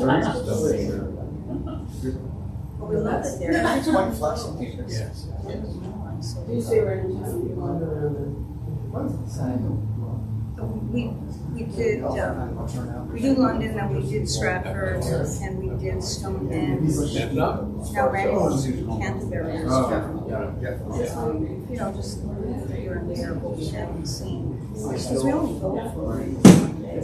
We love it there. It's quite flexible. Yes. Do you stay right in town? You wander around We did, we do London, and we did Stratford, and we did Stonehenge. Now Randy's Canterbury and stuff. You know, just here and there, what we haven't seen. Because we only go for one day.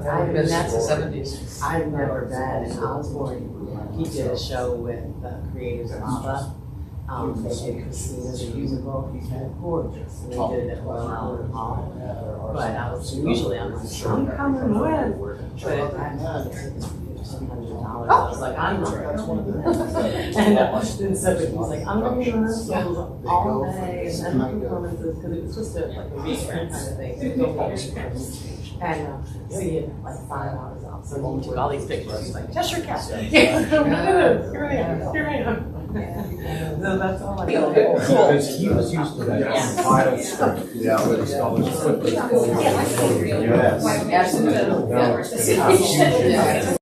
I've been, that's the 70s. I've never been in Osborne. He did a show with the creators of ABBA. They did Christina the musical. He's been gorgeous. And they did it at Royal Albert Hall. But I was usually I'm like, I'm coming with. But I had to take this $100. I was like, I'm not. And so he was like, I'm going to be in rehearsals all day and then performances because it was just a, like a weekend kind of thing. And so he had like 5 hours off. So he took all these pictures. He's like, just your cat. Here I am. Here I am. So that's all I got. Because he was used to that wild stuff. Yeah, where the scholars put the. Yes. Absolutely.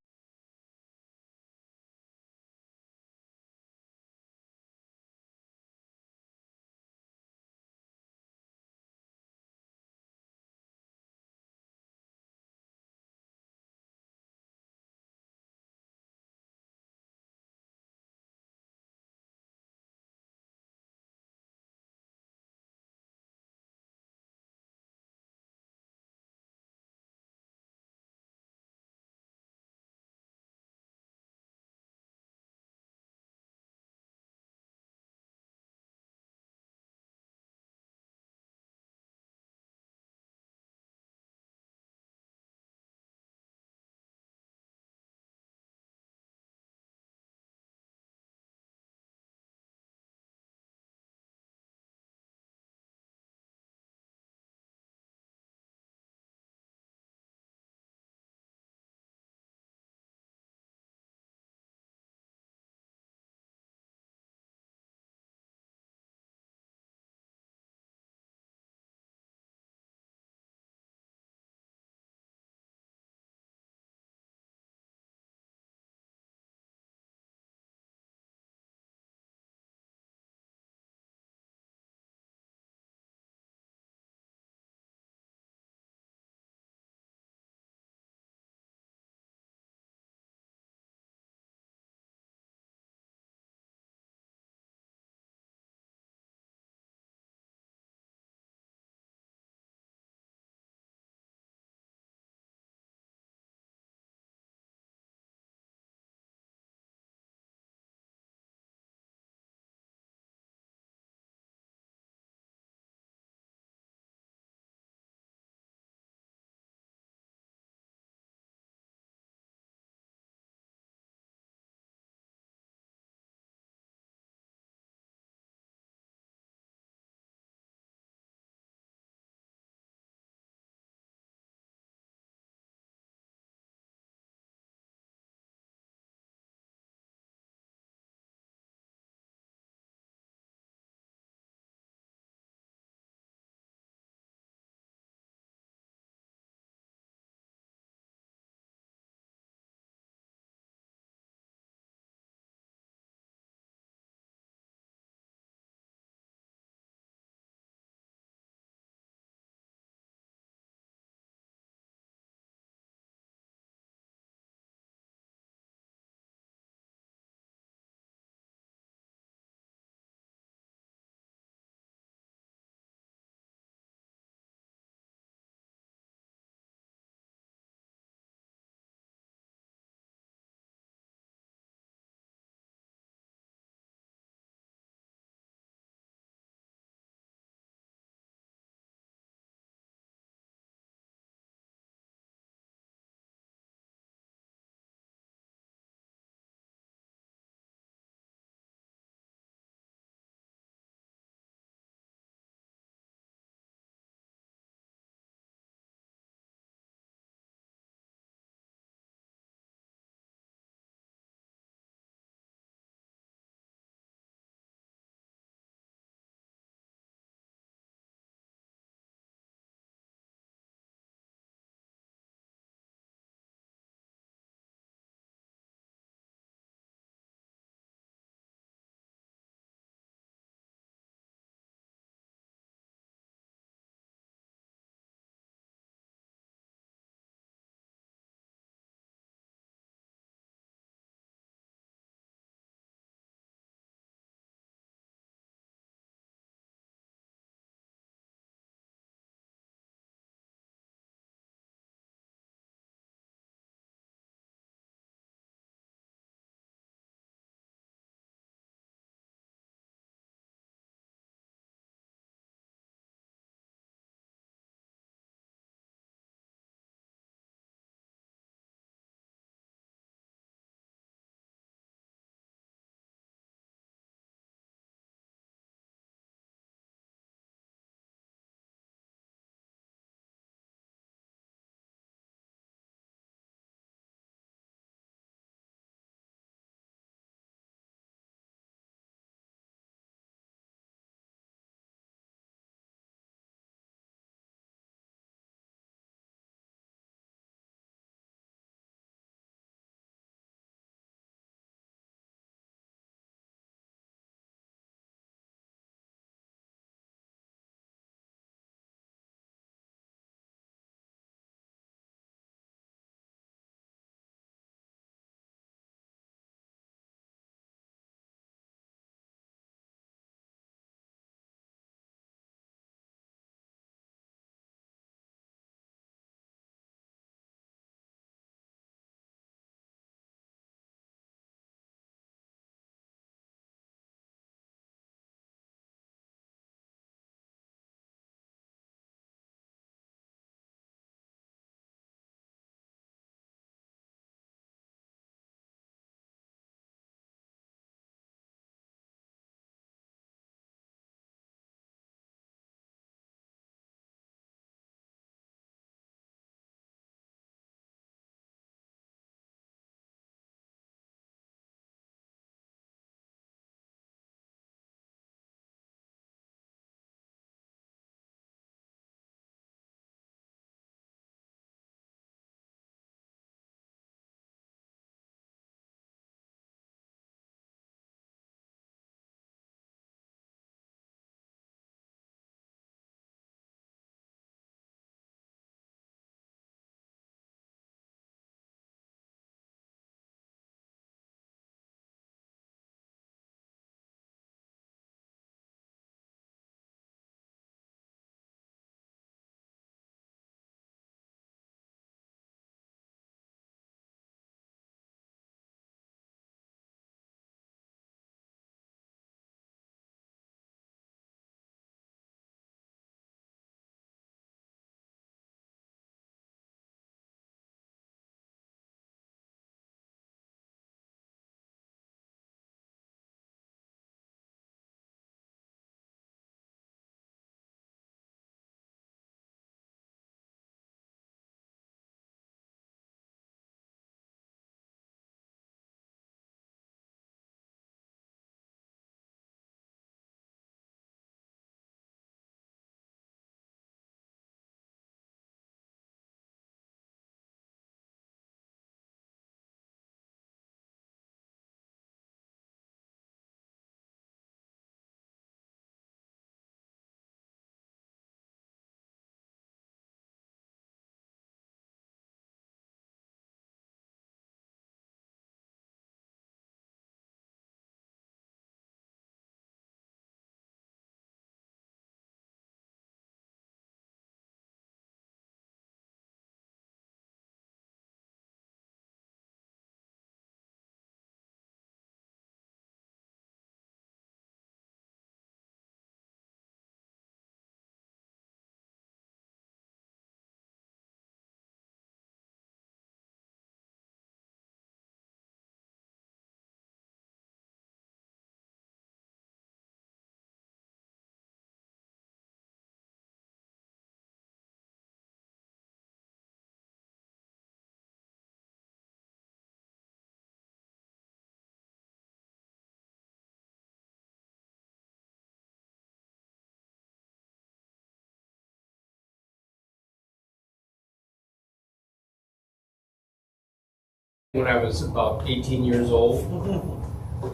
When I was about 18 years old,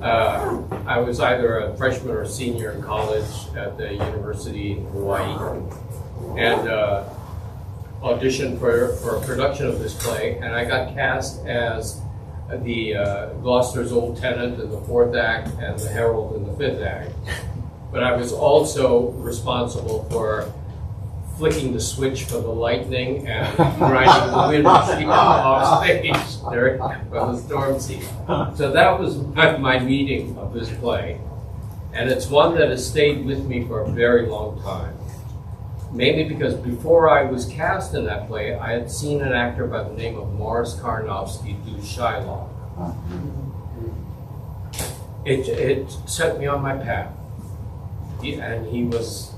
I was either a freshman or senior in college at the University in Hawaii, and auditioned for a production of this play, and I got cast as the Gloucester's Old Tenant in the 4th act and the Herald in the 5th act. But I was also responsible for flicking the switch for the lightning and grinding the wind sheet off stage during the storm season. So that was my meeting of this play. And it's one that has stayed with me for a very long time. Mainly because before I was cast in that play, I had seen an actor by the name of Morris Karnofsky do Shylock. It set me on my path. And he's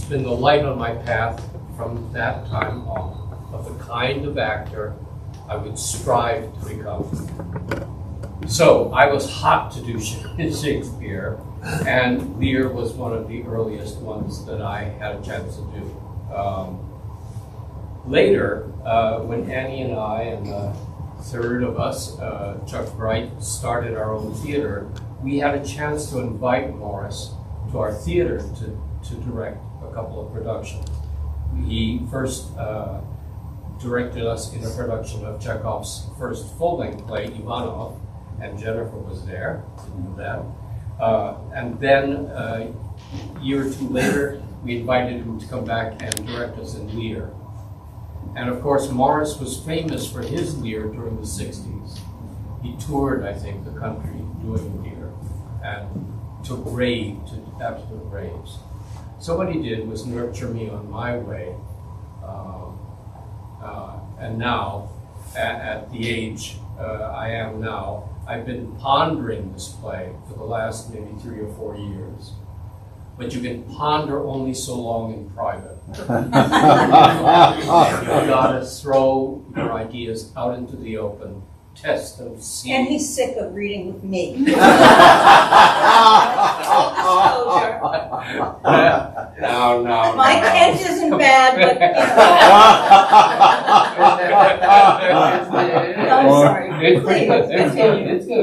been the light on my path from that time on, of the kind of actor I would strive to become. So I was hot to do Shakespeare, and Lear was one of the earliest ones that I had a chance to do. Later, when Annie and I and the third of us, Chuck Bright, started our own theater, we had a chance to invite Morris to our theater to direct a couple of productions. He first directed us in a production of Chekhov's first full-length play, Ivanov, and Jennifer was there, didn't know that. And then a year or two later, we invited him to come back and direct us in Lear. And of course, Morris was famous for his Lear during the 60s. He toured, I think, the country doing Lear and took rave to absolute raves. So what he did was nurture me on my way. And now, at the age I am now, I've been pondering this play for the last maybe 3 or 4 years. But you can ponder only so long in private. You've got to throw your ideas out into the open, test them, see. And he's sick of reading with me. No. My Kent isn't bad, but no, I'm sorry. It's good.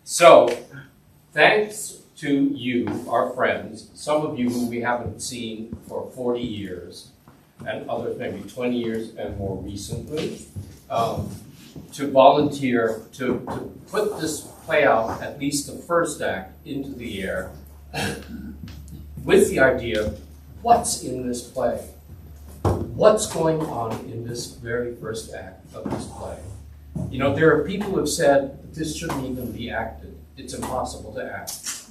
So, thanks to you, our friends, some of you who we haven't seen for 40 years, and others maybe 20 years and more recently, to volunteer to put this play out, at least the first act, into the air, with the idea, what's in this play? What's going on in this very first act of this play? You know, there are people who have said that this shouldn't even be acted. It's impossible to act.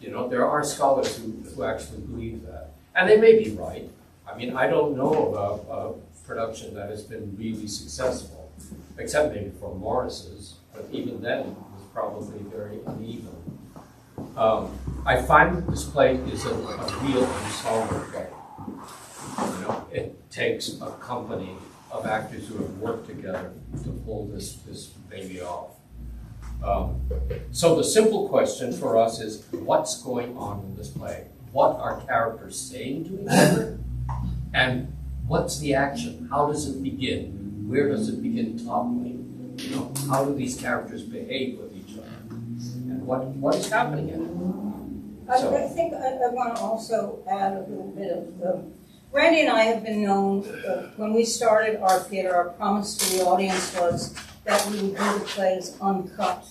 You know, there are scholars who actually believe that. And they may be right. I mean, I don't know of a production that has been really successful, except maybe for Morris's, but even then it was probably very uneven. I find that this play is a real ensemble play. You know, it takes a company of actors who have worked together to pull this baby off. So the simple question for us is, what's going on in this play? What are characters saying to each other? And what's the action? How does it begin? Where does it begin toppling? You know, how do these characters behave with each other? And what is happening in it? I think I want to also add a little bit of Randy and I have been known, when we started our theater, our promise to the audience was that we would do the plays uncut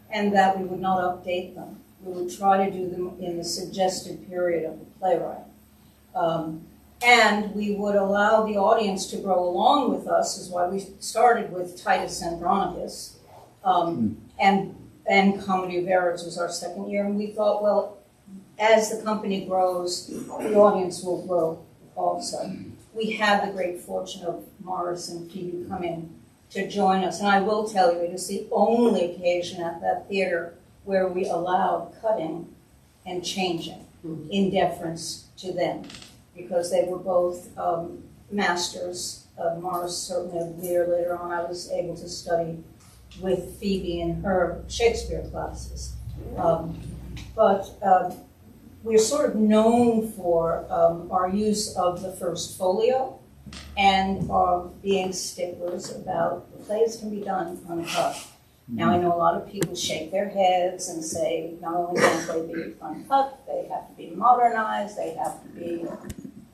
and that we would not update them. We would try to do them in the suggested period of the playwright. And we would allow the audience to grow along with us, is why we started with Titus Andronicus, and Comedy of Errors was our second year. And we thought, well, as the company grows, the audience will grow also. We had the great fortune of Morris and Phoebe come in to join us. And I will tell you, it is the only occasion at that theater where we allowed cutting and changing in deference to them, because they were both masters. Morris certainly of Lear. Later on, I was able to study with Phoebe in her Shakespeare classes. But we're sort of known for our use of the first folio, and of being sticklers about the plays can be done uncut. Now, I know a lot of people shake their heads and say, not only can they be uncut, they have to be modernized, they have to be,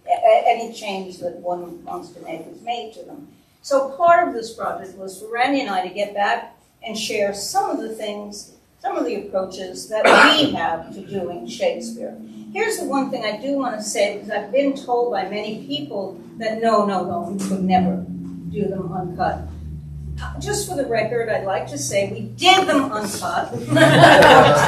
any change that one wants to make is made to them. So part of this project was for Randy and I to get back and share some of the things, some of the approaches that we have to doing Shakespeare. Here's the one thing I do want to say, because I've been told by many people that no, we could never do them uncut. Just for the record, I'd like to say we did them uncut for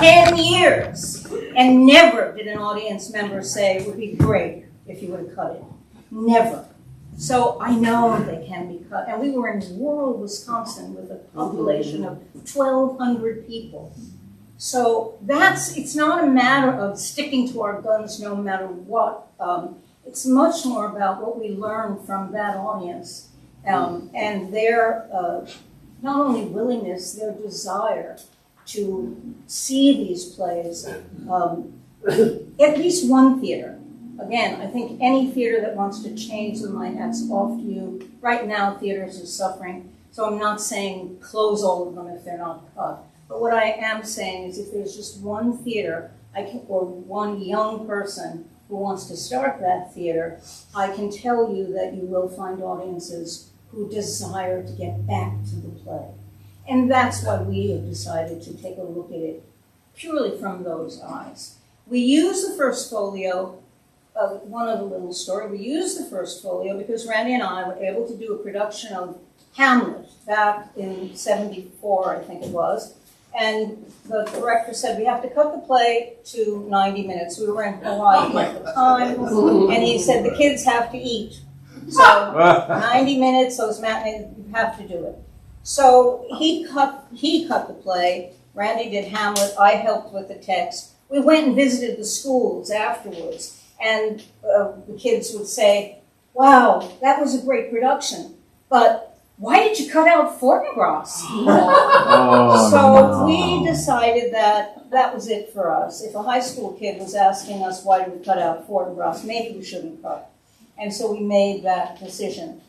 10 years, and never did an audience member say it would be great if you would have cut it. Never. So I know they can be cut. And we were in rural Wisconsin with a population of 1,200 people. So it's not a matter of sticking to our guns no matter what. It's much more about what we learn from that audience. And their, not only willingness, their desire to see these plays, at least one theater. Again, I think any theater that wants to change them, my hat's off to you. Right now, theaters are suffering, so I'm not saying close all of them if they're not cut. But what I am saying is if there's just one theater, or one young person who wants to start that theater, I can tell you that you will find audiences who desire to get back to the play. And that's why we have decided to take a look at it purely from those eyes. We use the first folio, one of the little story, we used the first folio because Randy and I were able to do a production of Hamlet back in '74, I think it was. And the director said, we have to cut the play to 90 minutes. We were in Hawaii at the time, and he said, the kids have to eat. So 90 minutes, those matinees, you have to do it. So he cut the play. Randy did Hamlet. I helped with the text. We went and visited the schools afterwards, and the kids would say, wow, that was a great production, but why did you cut out Fortinbras? So we decided that that was it for us. If a high school kid was asking us why did we cut out Fortinbras, maybe we shouldn't cut. And so we made that decision.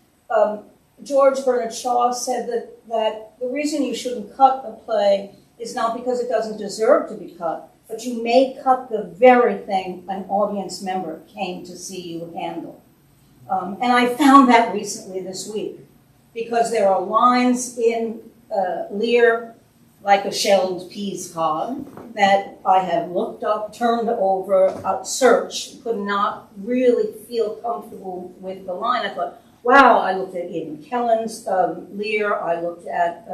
George Bernard Shaw said that the reason you shouldn't cut a play is not because it doesn't deserve to be cut, but you may cut the very thing an audience member came to see you handle. And I found that recently this week, because there are lines in Lear, like a shelled peas pod, that I have looked up, turned over, searched, could not really feel comfortable with the line. I thought, wow, I looked at Ian McKellen's Lear, I looked at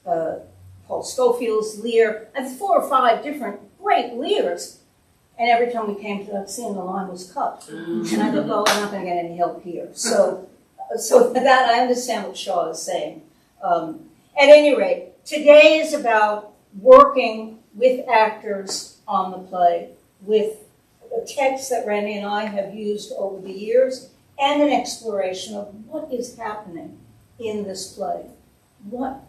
Paul Schofield's Lear, and 4 or 5 different great Lears. And every time we came to that scene, the line was cut. And I thought, well, I'm not going to get any help here. So that, I understand what Shaw is saying. At any rate, today is about working with actors on the play, with a text that Randy and I have used over the years, and an exploration of what is happening in this play. What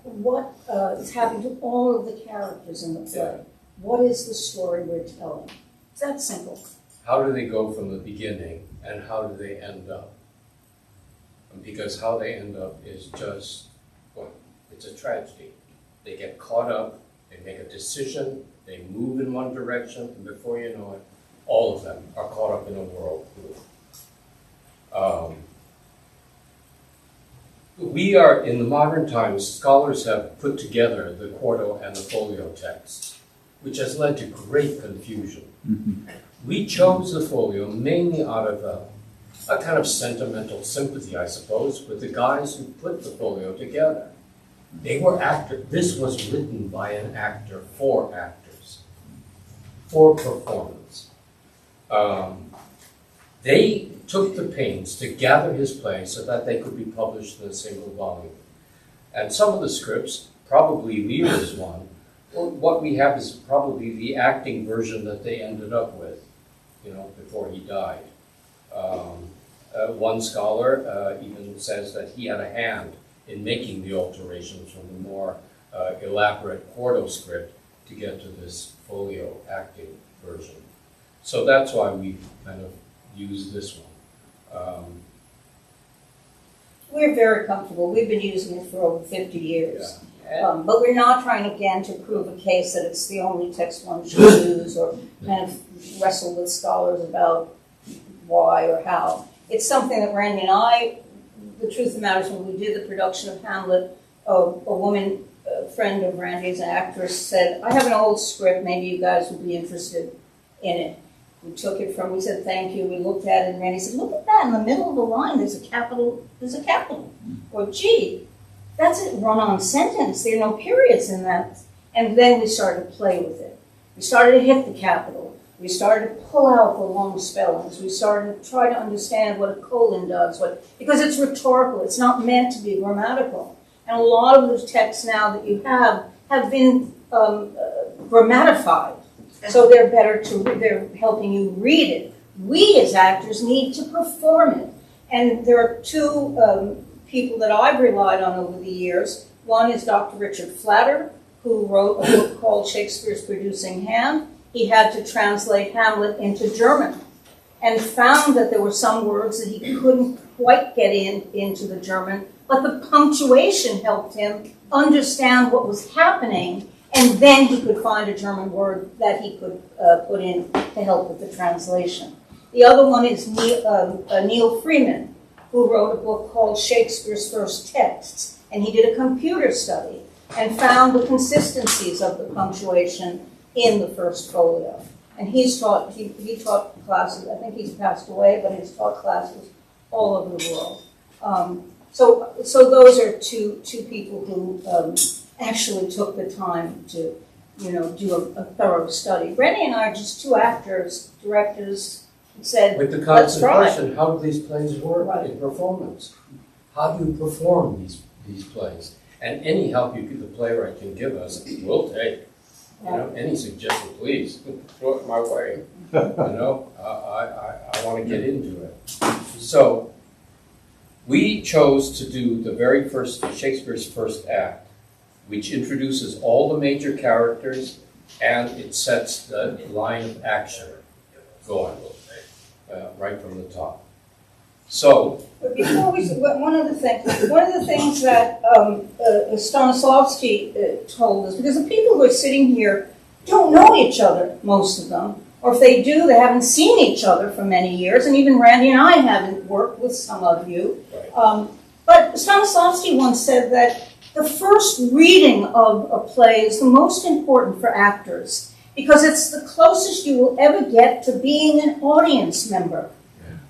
is happening to all of the characters in the play? What is the story we're telling? It's that simple. How do they go from the beginning, and how do they end up? Because how they end up is just, well, it's a tragedy. They get caught up, they make a decision, they move in one direction, and before you know it, all of them are caught up in a whirlpool. We are, in the modern times, scholars have put together the quarto and the folio texts, which has led to great confusion. Mm-hmm. We chose the folio mainly out of a kind of sentimental sympathy, I suppose, with the guys who put the folio together. They were actors. This was written by an actor for actors, for performance. They took the pains to gather his play so that they could be published in a single volume. And some of the scripts, probably Lear's one, well, what we have is probably the acting version that they ended up with, before he died. One scholar even says that he had a hand in making the alterations from the more elaborate quarto script to get to this folio acting version. So that's why we kind of use this one. We're very comfortable. We've been using it for over 50 years. But we're not trying, again, to prove a case that it's the only text one should use or kind of wrestle with scholars about why or how. It's something that Randy and I, the truth of the matter is when we did the production of Hamlet, a woman, a friend of Randy's, an actress, said, I have an old script, maybe you guys would be interested in it. We took it from, we said, thank you, we looked at it, and Randy said, look at that, in the middle of the line, there's a capital. Or, gee, that's a run-on sentence, there are no periods in that. And then we started to play with it. We started to hit the capital. We started to pull out the long spellings. We started to try to understand what a colon does, because it's rhetorical, it's not meant to be grammatical. And a lot of the texts now that you have been grammatified. So they're they're helping you read it. We as actors need to perform it. And there are two people that I've relied on over the years. One is Dr. Richard Flatter, who wrote a book called Shakespeare's Producing Hand. He had to translate Hamlet into German and found that there were some words that he couldn't quite get into the German, but the punctuation helped him understand what was happening, and then he could find a German word that he could put in to help with the translation. The other one is Neil Freeman, who wrote a book called Shakespeare's First Texts, and he did a computer study and found the consistencies of the punctuation in the first folio. And he taught classes, I think he's passed away, but he's taught classes all over the world. So those are two people who actually took the time to, do a thorough study. Rennie and I are just two actors, directors, said, With the let's constant try. question, how do these plays work Right. in performance? How do you perform these plays? And any help the playwright can give us, we'll take. Any suggestion, please, throw it my way. I want to get into it. So, we chose to do the very first, Shakespeare's first act, which introduces all the major characters and it sets the line of action going right from the top. So, But before one of the things that Stanislavski told us, because the people who are sitting here don't know each other, most of them, or if they do, they haven't seen each other for many years, and even Randy and I haven't worked with some of you. right. But Stanislavski once said that the first reading of a play is the most important for actors, because it's the closest you will ever get to being an audience member.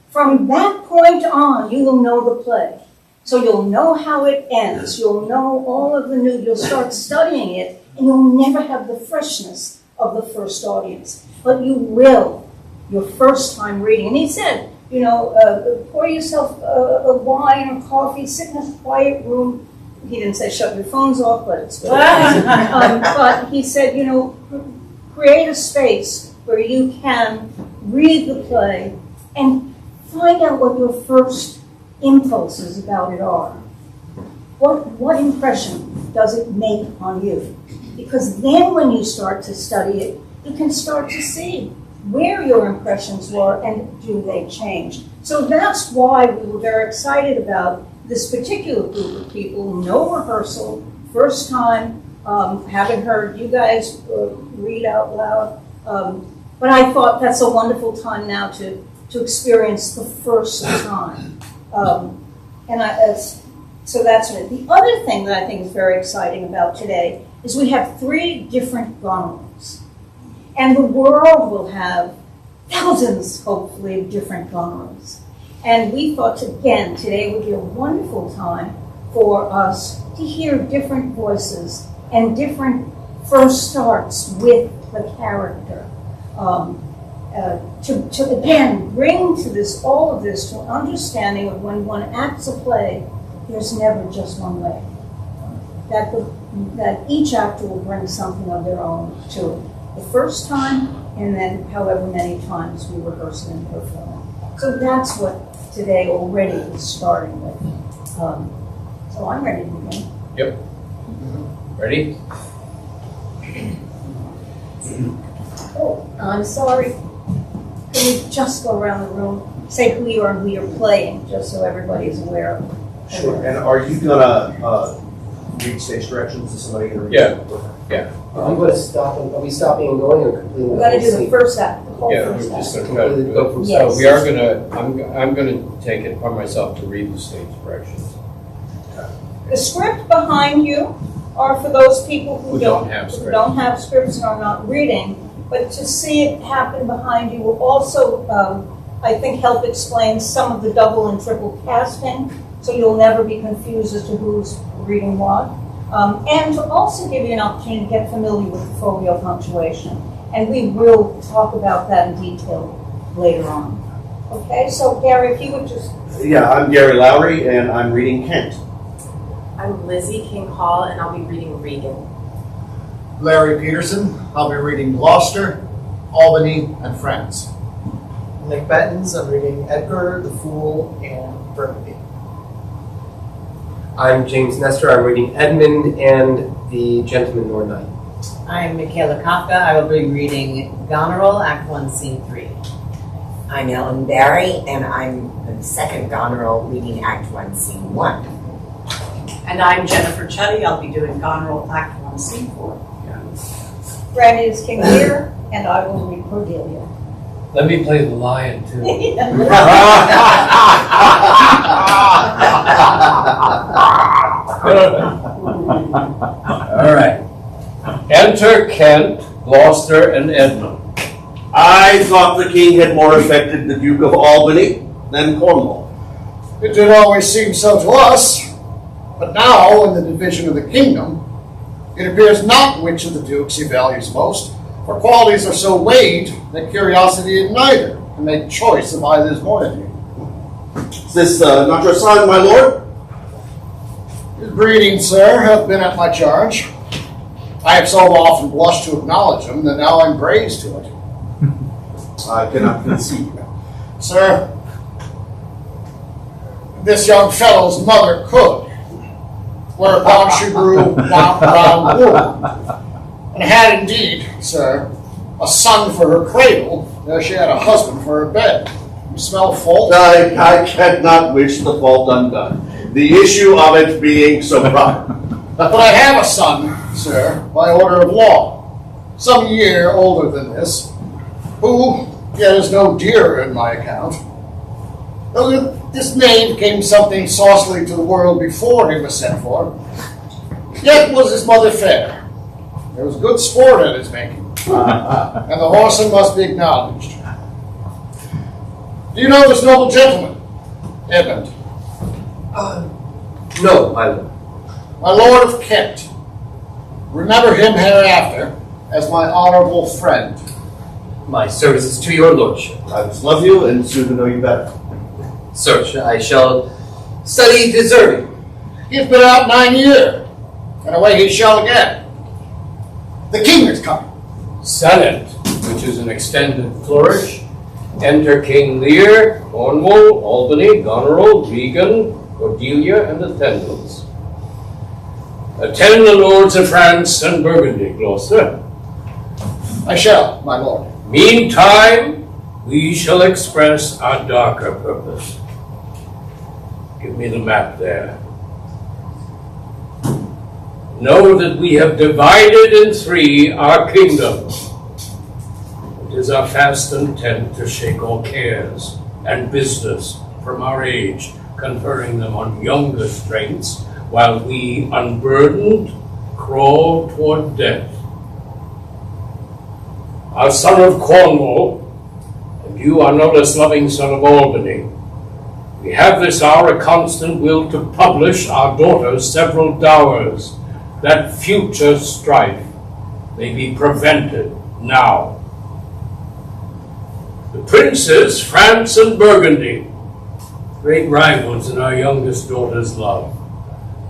From that point on, you will know the play. So you'll know how it ends. You'll know all of the new, you'll start studying it, and you'll never have the freshness of the first audience. But you will, your first time reading. And he said, pour yourself a wine or coffee, sit in a quiet room. He didn't say shut your phones off, but it's good. But he said, create a space where you can read the play and find out what your first impulses about it are. What impression does it make on you? Because then when you start to study it, you can start to see where your impressions were and do they change. So that's why we were very excited about this particular group of people, no rehearsal, first time, haven't heard you guys read out loud. But I thought that's a wonderful time now to experience the first time. So that's it. The other thing that I think is very exciting about today is we have 3 different genres. And the world will have thousands, hopefully, of different genres. And we thought, again, today would be a wonderful time for us to hear different voices and different first starts with the character. To again bring to all of this to an understanding of when one acts a play, there's never just one way. That each actor will bring something of their own to it. The first time, and then however many times we rehearse it and perform it. So that's what today already is starting with. So I'm ready to begin. Yep. Ready? Oh, I'm sorry. Can we just go around the room, say who you are and who you're playing, just so everybody is aware of Sure. And are you gonna read stage directions? Is somebody gonna read? Yeah. Yeah. I'm going to stop. Are we stopping and going or completing? We're gonna do the first act, the whole Yeah, we're first just act. gonna try to do Go from it. Yes. So we are gonna, I'm gonna take it upon myself to read the stage directions. The script behind you are for those people Who don't have scripts. who don't have scripts and are not reading, but to see it happen behind you will also, I think, help explain some of the double and triple casting, so you'll never be confused as to who's reading what. And to also give you an opportunity to get familiar with the folio punctuation. And we will talk about that in detail later on. Okay, so Gary, if you would just... Yeah, I'm Gary Lowry, and I'm reading Kent. I'm Lizzie King Hall, and I'll be reading Regan. Larry Peterson. I'll be reading Gloucester, Albany, and France. Nick Bettens, I'm reading Edgar, the Fool, and Burgundy. I'm James Nestor. I'm reading Edmund and the Gentleman Nor Knight. I'm Michaela Kafka. I will be reading Goneril, Act 1, Scene 3. I'm Ellen Barry, and I'm the second Goneril reading Act 1, Scene 1. And I'm Jennifer Chuddy. I'll be doing Goneril Act 1, Scene 4. Brandy is King Lear, and I will read Cordelia. Let me play the lion too. All right. Enter Kent, Gloucester, and Edmund. I thought the king had more affected the Duke of Albany than Cornwall. It did always seem so to us, but now, in the division of the kingdom, it appears not which of the dukes he values most, for qualities are so weighed that curiosity in neither can make choice of either's more than you. Is this not your son, my lord? His breeding, sir, hath been at my charge. I have so often blushed to acknowledge him that now I'm praised to it. I cannot conceive. Sir, this young fellow's mother could, whereupon she grew round wool, and had indeed, sir, a son for her cradle, though she had a husband for her bed. You smell fault? I cannot wish the fault undone. The issue of it being so proper. But I have a son, sir, by order of law, some year older than this, who yet is no dearer in my account. Though this knave came something saucily to the world before he was sent for, yet was his mother fair. There was good sport at his making, and the horseman must be acknowledged. Do you know this noble gentleman, Edmund? No, my lord. My lord of Kent. Remember him hereafter as my honorable friend. My services to your lordship. I just love you and soon to know you better. Sir, I shall study deserving. He's been out 9 years, and away he shall again. The king is coming. Senate, which is an extended flourish. Enter King Lear, Cornwall, Albany, Goneril, Regan, Cordelia, and attendants. Attend the lords of France and Burgundy, Gloucester. I shall, my lord. Meantime, we shall express our darker purpose. Give me the map there. Know that we have divided in three our kingdom. It is our fast intent to shake all cares and business from our age, conferring them on younger strengths, while we, unburdened, crawl toward death. Our son of Cornwall, and you are no less loving son of Albany, we have this hour a constant will to publish our daughter's several dowers, that future strife may be prevented now. The princes, France and Burgundy, great rivals in our youngest daughter's love,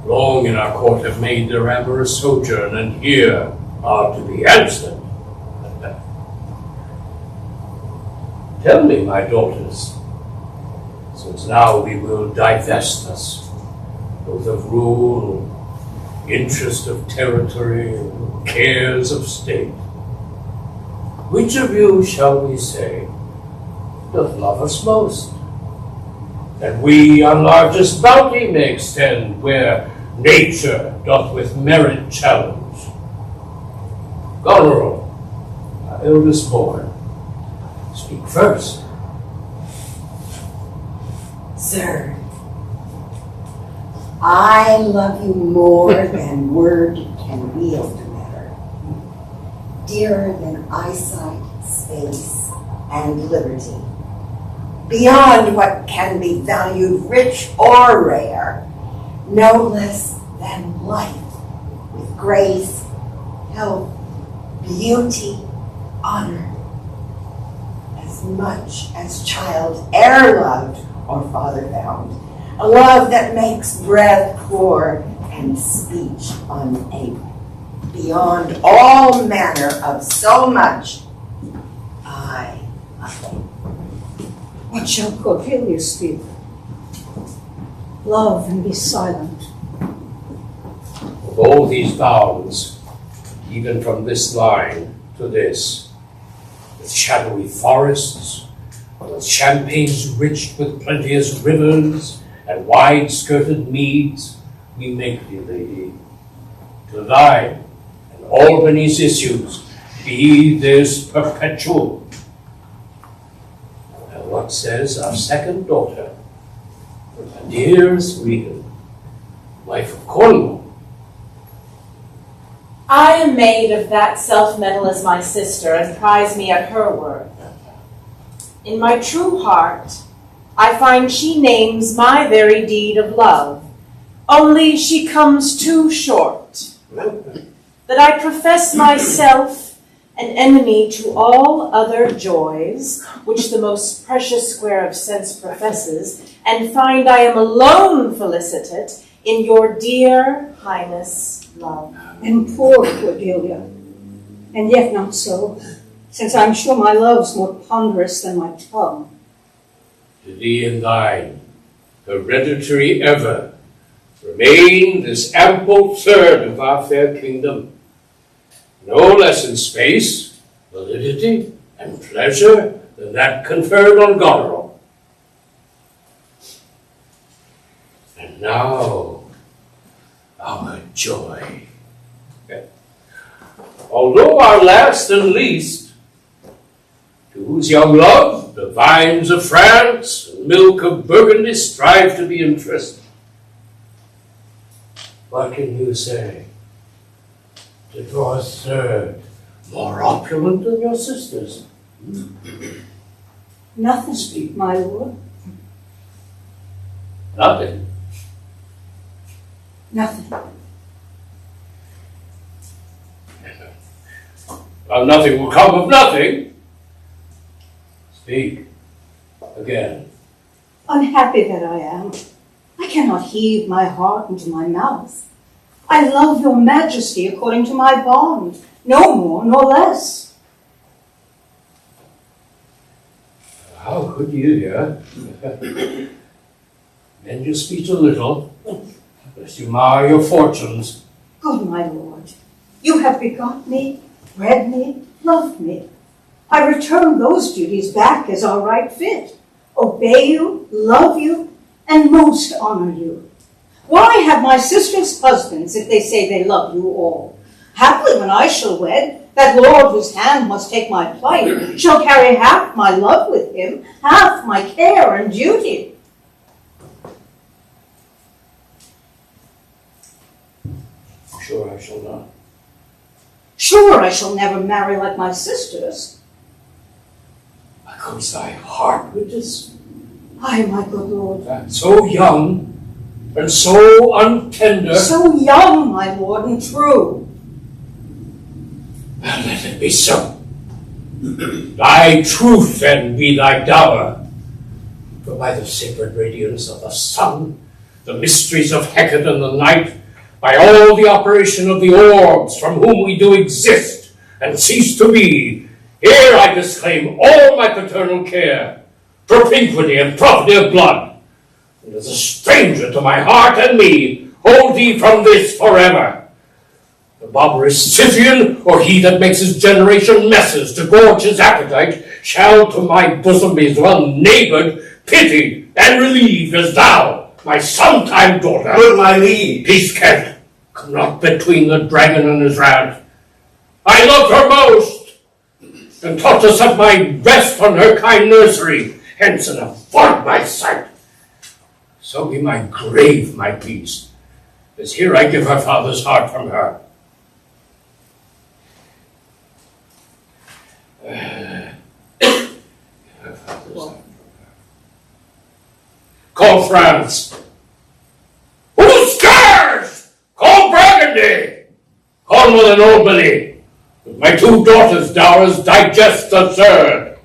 long in our court have made their amorous sojourn, and here are to be answered. Tell me, my daughters, since now we will divest us, both of rule, interest of territory, cares of state, which of you, shall we say, doth love us most? that we our largest bounty may extend where nature doth with merit challenge. Goneril, our eldest born, speak first. Sir, I love you more than word can wield matter, dearer than eyesight, space, and liberty, beyond what can be valued rich or rare, no less than life, with grace, health, beauty, honor, as much as child e'er loved or father found, a love that makes breath poor and speech unable, beyond all manner of so much I love you. What shall Cordelia speak? Love and be silent. Of all these bounds, even from this line to this, with shadowy forests, with champaigns rich with plenteous rivers, and wide-skirted meads, we make thee, lady. To thine and Albany's issues be this perpetual. And what says our second daughter, our dearest Regan, wife of Cornwall? I am made of that self-metal as my sister, and prize me at her worth. In my true heart, I find she names my very deed of love, only she comes too short. That I profess myself an enemy to all other joys, which the most precious square of sense professes, and find I am alone felicitate in your dear highness' love. And poor Cordelia, and yet not so, since I'm sure my love's more ponderous than my tongue. To thee and thine, hereditary ever, remain this ample third of our fair kingdom, no less in space, validity, and pleasure than that conferred on Goneril. And now, our joy. Although our last and least, to whose young love the vines of France and milk of Burgundy strive to be entrusted. What can you say? To draw a third, more opulent than your sisters? Nothing, my lord. Nothing. Nothing. Well, nothing will come of nothing. Speak again. Unhappy that I am, I cannot heave my heart into my mouth. I love your majesty according to my bond, no more nor less. How could you, dear? Bend your speech a little, lest you mar your fortunes. Good my lord, you have begot me, bred me, loved me. I return those duties back as our right fit. Obey you, love you, and most honor you. Why have my sisters husbands if they say they love you all? Haply when I shall wed, that lord whose hand must take my plight shall carry half my love with him, half my care and duty. Sure I shall not. Sure I shall never marry like my sisters. Because thy heart witness, Aye, my good lord. so young and so untender. So young, my lord, and true. And let it be so. Thy truth then be thy dower. For by the sacred radiance of the sun, the mysteries of Hecate and the night, by all the operation of the orbs from whom we do exist and cease to be, here I disclaim all my paternal care, propinquity and property of blood, and as a stranger to my heart and me, hold thee from this forever. The barbarous Scythian, or he that makes his generation messes to gorge his appetite, shall to my bosom be well neighbored, pitied, and relieve as thou, my sometime daughter. Good my liege. Peace, Kent. Come not between the dragon and his wrath. I love her most, and taught to set my rest on her kind nursery, hence and avoid my sight. So be my grave my peace, as here I give her father's heart from her. Call France. Who scares? Call Burgundy. Cornwall and Albany. With my 2 daughters' dowers digest the third.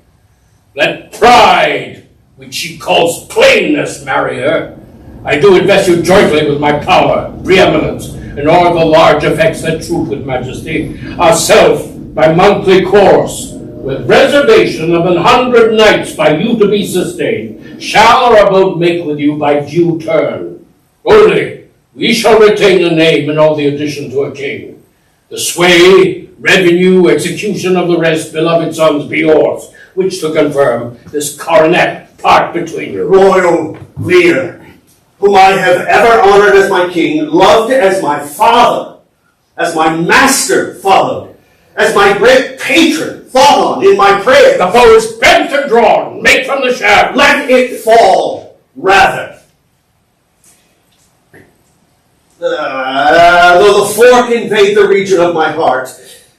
Let pride, which she calls plainness, marry her. I do invest you jointly with my power, preeminence, and all the large effects that troop with majesty. Ourself, by monthly course, with reservation of 100 knights by you to be sustained, shall our abode make with you by due turn. Only, we shall retain the name and all the addition to a king. The sway, revenue, execution of the rest, beloved sons, be yours, which to confirm this coronet part between you. Royal Lear, whom I have ever honored as my king, loved as my father, as my master followed, as my great patron thought on in my prayer. The bow is bent and drawn, make from the shaft. Let it fall, rather. Though the fork invade the region of my heart,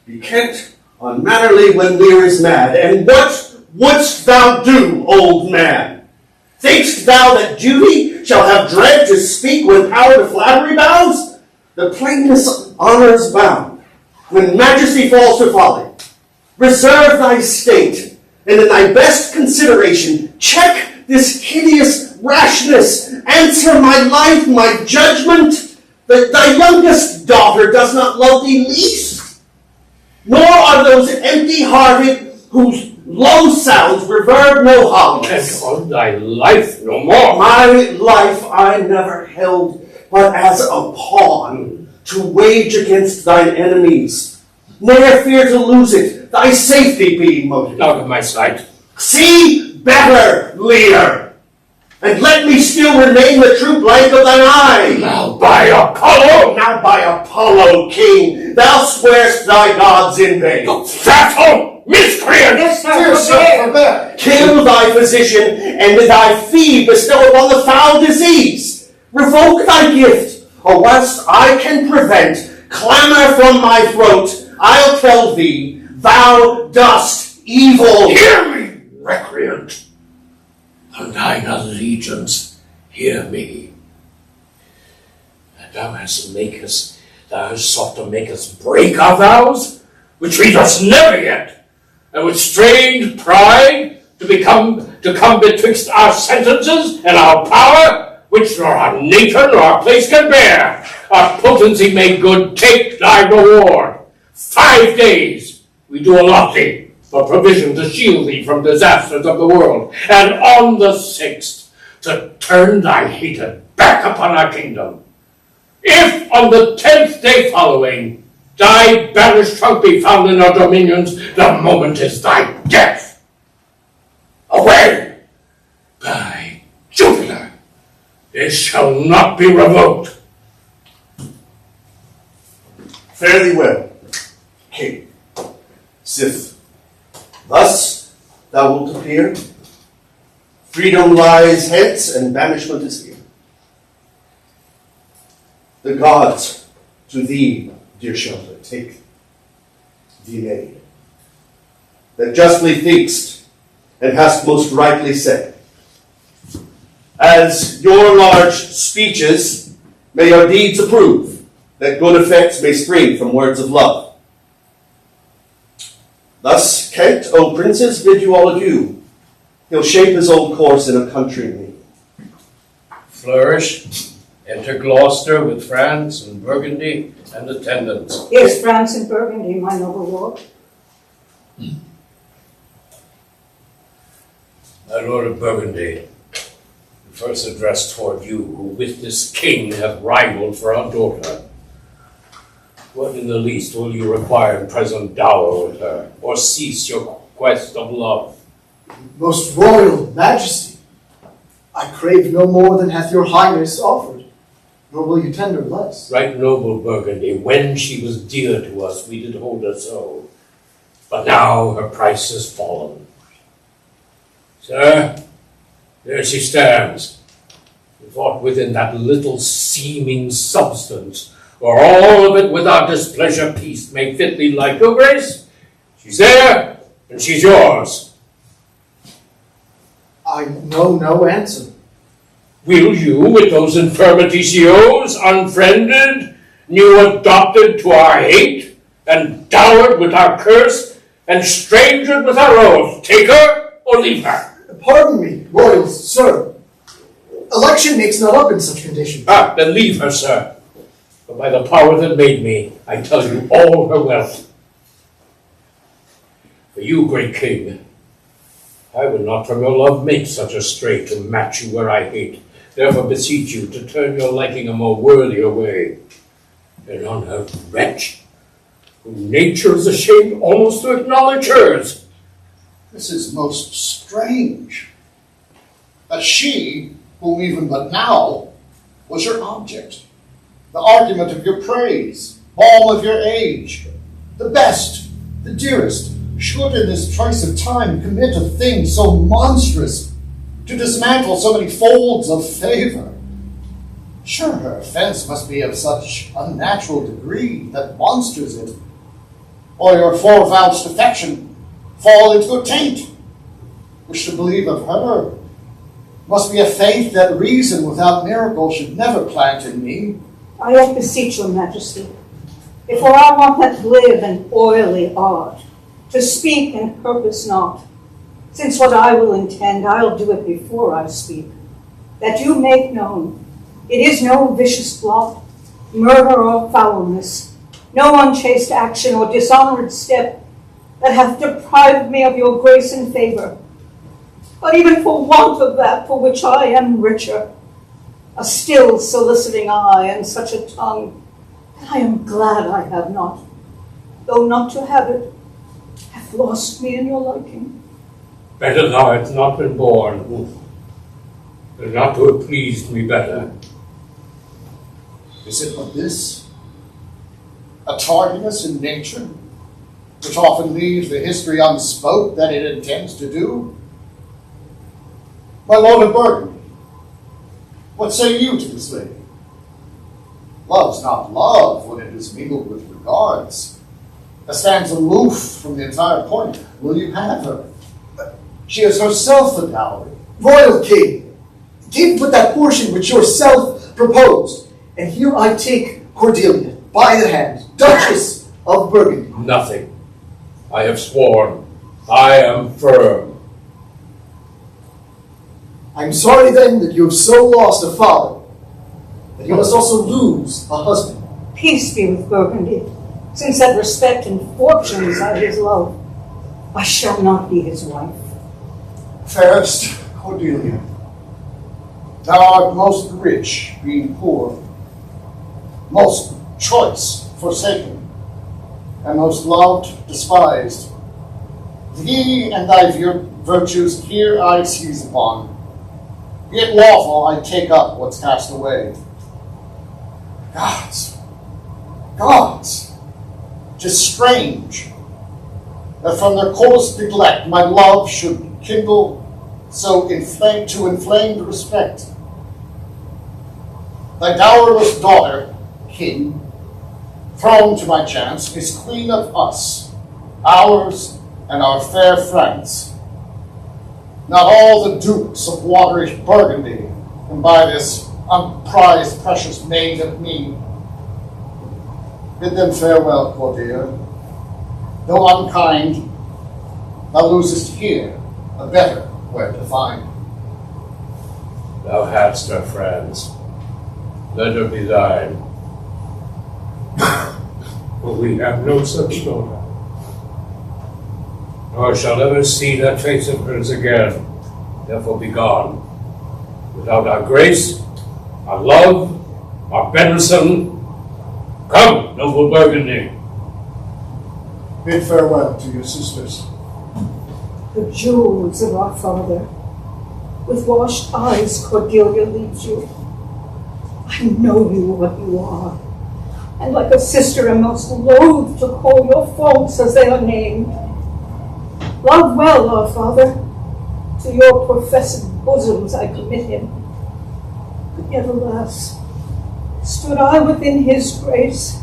be Kent unmannerly when Lear is mad. And what wouldst thou do, old man? Think'st thou that duty shall have dread to speak when power to flattery bows? The plainness honours bound, when majesty falls to folly. Reserve thy state, and in thy best consideration check this hideous rashness. Answer my life, my judgment. That thy youngest daughter does not love thee least, nor are those empty-hearted whose low sounds reverb no hollowness. And on thy life no more. My life I never held but as a pawn to wage against thine enemies. Ne'er fear to lose it, thy safety being motive. Out of my sight. See better, Lear, and let me still remain the true blank of thine eye. Now by Apollo! Now by Apollo, king, thou swear'st thy gods in vain. Fatal miscreant! Dear sir, forbear. Kill thy physician, and thy fee bestow upon the foul disease. Revoke thy gift, or whilst I can prevent clamor from my throat, I'll tell thee, thou dost evil. Hear me, recreant, and thine allegiance, hear me. And thou hast sought to make us break our vows, which we thus never yet, and with strained pride to come betwixt our sentences and our power, which nor our nature nor our place can bear. Our potency made good, take thy reward. 5 days we do allot thee for provision to shield thee from disasters of the world, and on the 6th to turn thy hated back upon our kingdom. If on the 10th day following thy banished trunk be found in our dominions, the moment is thy death. Away! By Jupiter, it shall not be revoked. Fare thee well, king. Sith thus thou wilt appear, freedom lies hence, and banishment is here. The gods to thee, dear shelter, take thee aid, that justly think'st, and hast most rightly said. As your large speeches may your deeds approve, that good effects may spring from words of love. Thus, Kent, O princes, bid you all adieu. He'll shape his old course in a country new. Flourish, enter Gloucester with France and Burgundy and attendants. Yes, France and Burgundy, my noble lord. My lord of Burgundy, the first address toward you, who with this king have rivaled for our daughter. What in the least will you require in present dower with her, or cease your quest of love? Most royal majesty, I I crave no more than hath your highness offered, nor will you tender less. Right noble Burgundy, when she was dear to us, we did hold her so. But now her price has fallen. Sir, there she stands, wrought within that little seeming substance, or all of it without displeasure peace may fitly like your grace. She's there, and she's yours. I know no answer. Will you, with those infirmities she owes, unfriended, new adopted to our hate, and dowered with our curse, and strangered with our oath, take her or leave her? Pardon me, royal sir. Election makes not up in such conditions. Ah, then leave her, sir. For by the power that made me, I tell you all her wealth. For you, great king, I will not from your love make such a strait to match you where I hate. Therefore beseech you to turn your liking a more worthier way. And on her wretch, whom nature is ashamed almost to acknowledge hers. This is most strange. That she, whom even but now, was your object, the argument of your praise, balm of your age, the best, the dearest, should in this trice of time commit a thing so monstrous, to dismantle so many folds of favor. Sure, her offense must be of such unnatural degree that monsters it, or your forevouched affection fall into a taint, which to believe of her must be a faith that reason without miracle should never plant in me. I beseech your majesty, if for I want that glib and oily art, to speak and purpose not, since what I will intend, I'll do it before I speak, that you make known, it is no vicious plot, murder or foulness, no unchaste action or dishonored step, that hath deprived me of your grace and favor, but even for want of that for which I am richer, a still soliciting eye and such a tongue, that I am glad I have not, though not to have it, hath lost me in your liking. Better thou hadst not been born, than not to have pleased me better. Is it but this? A tardiness in nature, which often leaves the history unspoke that it intends to do? My lord of Burgundy, what say you to this lady? Love's not love when it is mingled with regards, that stands aloof from the entire point. Will you have her? She is herself the dowry. Royal king, give but that portion which yourself proposed, and here I take Cordelia by the hand, Duchess of Burgundy. Nothing. I have sworn. I am firm. I'm sorry then that you have so lost a father, that you must also lose a husband. Peace be with Burgundy, since that respect and fortunes are his love. I shall not be his wife. Fairest Cordelia, thou art most rich, being poor, most choice, forsaken, and most loved, despised. Thee and thy virtues here I seize upon. Yet lawful I take up what's cast away. Gods, 'tis strange that from their coldest neglect my love should kindle so inflamed respect. Thy dowerless daughter, king, thrown to my chance, is queen of us, ours, and our fair friends. Not all the dukes of waterish Burgundy can buy this unprized precious maid of me. Bid them farewell, Cordelia. Though unkind, thou losest here a better where to find. Thou hadst her, friends. Let her be thine. For we have no such daughter, nor shall ever see that face of hers again. Therefore be gone. Without our grace, our love, our benison. Come, noble Burgundy. Bid farewell to your sisters. The jewels of our father, With washed eyes, Cordelia leads you. I know you what you are, and like a sister am most loath to call your faults as they are named. Love well our father, to your professed bosoms I commit him. But yet alas, stood I within his grace,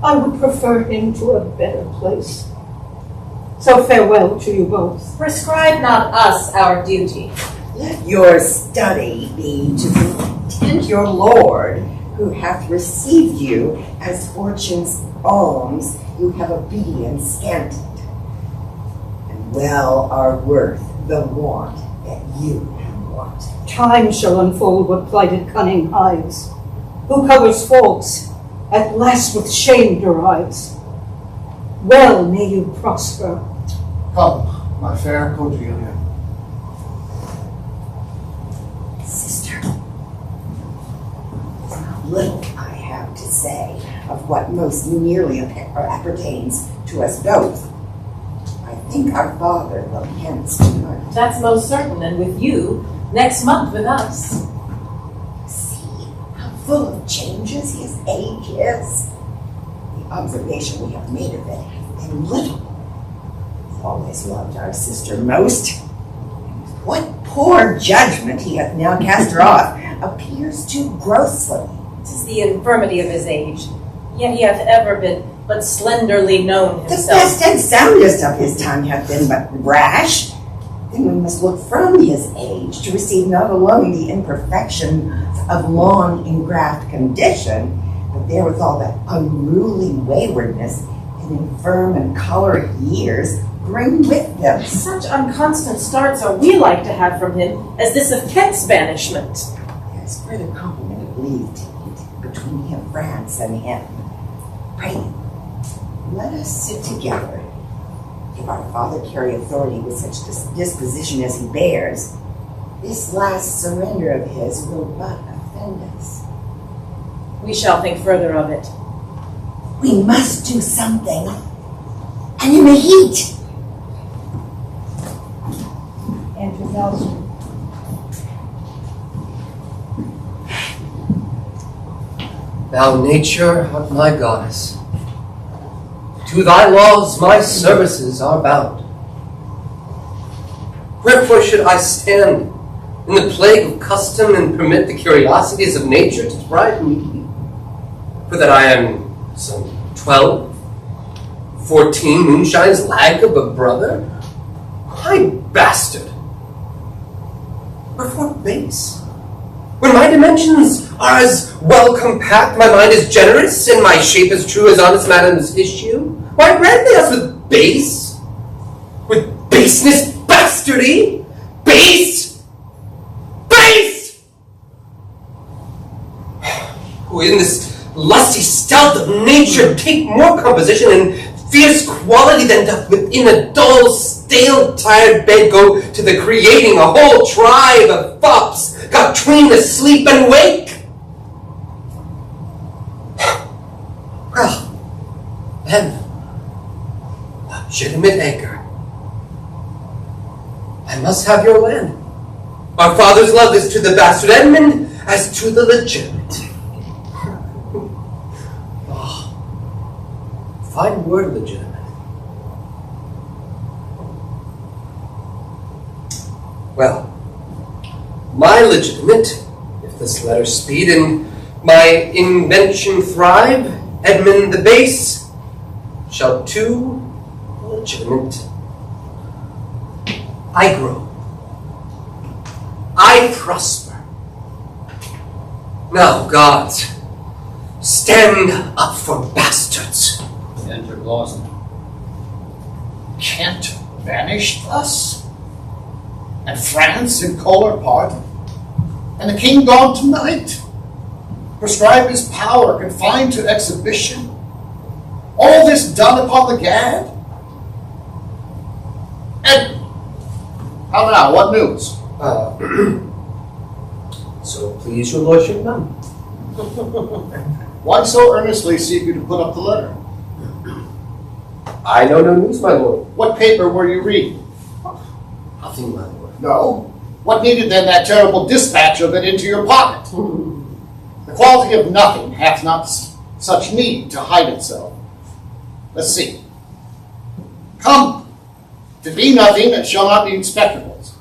I would prefer him to a better place. So farewell to you both. Prescribe not us our duty. Let your study be to content your Lord, who hath received you as fortune's alms you have obedience scanted, and well are worth the want that you have wanted. Time shall unfold what plighted cunning hides. Who covers faults, at last with shame derives. Well may you prosper. Come, my fair Cordelia. Sister, it's not little I have to say of what most nearly appertains to us both. I think our father will hence tonight. That's most certain, and with you, next month with us. See how full of changes his age is. The observation we have made of it has been little. We've always loved our sister most. What poor judgment he hath now cast her off appears too grossly. 'Tis the infirmity of his age, yet he hath ever been but slenderly known The himself. best and soundest of his time hath been but rash. Then we must look from his age to receive not alone the imperfection of long ingraft condition, but therewithal that unruly waywardness and infirm and choleric years bring with them. Such unconstant starts are we like to have from him as this of Kent's banishment. There's further compliment of leave to eat between him, France, and him. Pray, let us sit together. If our father carry authority with such disposition as he bears, this last surrender of his will but offend us. We shall think further of it. We must do something, and in the heat. Andrew Nelson. Thou nature art my goddess. To thy laws my services are bound. Wherefore should I stand in the plague of custom and permit the curiosities of nature to thrive me? For that I am some 12, 14 moonshines lag of a brother? Why, bastard! Wherefore base? When my dimensions are as well compact, my mind is generous, and my shape as true as honest madam's issue, why brand they us with base? With baseness, bastardy? Base! Base! Who in this lusty stealth of nature take more composition and fierce quality than doth within a dull, stale, tired bed go to the creating a whole tribe of fops got tween asleep and wake. Well, then, legitimate anchor. I must have your land. Our father's love is to the bastard Edmund as to the legitimate. Fine word, legitimate. Well, my legitimate, if this letter speed and my invention thrive, Edmund the base, shall too legitimate. I grow. I prosper. Now, gods, stand up for bastards. Enter Gloucester. Kent banished us? And France in color part? And the king gone tonight? Prescribe his power, confined to exhibition? All this done upon the gad? And how now, what news? So please your lordship none. Why so earnestly seek you to put up the letter? I know no news, my lord. What paper were you reading? Nothing, my lord. No? What needed then that terrible dispatch of it into your pocket? The quality of nothing hath not such need to hide itself. Let's see. Come, if it be nothing, it shall not need spectacles.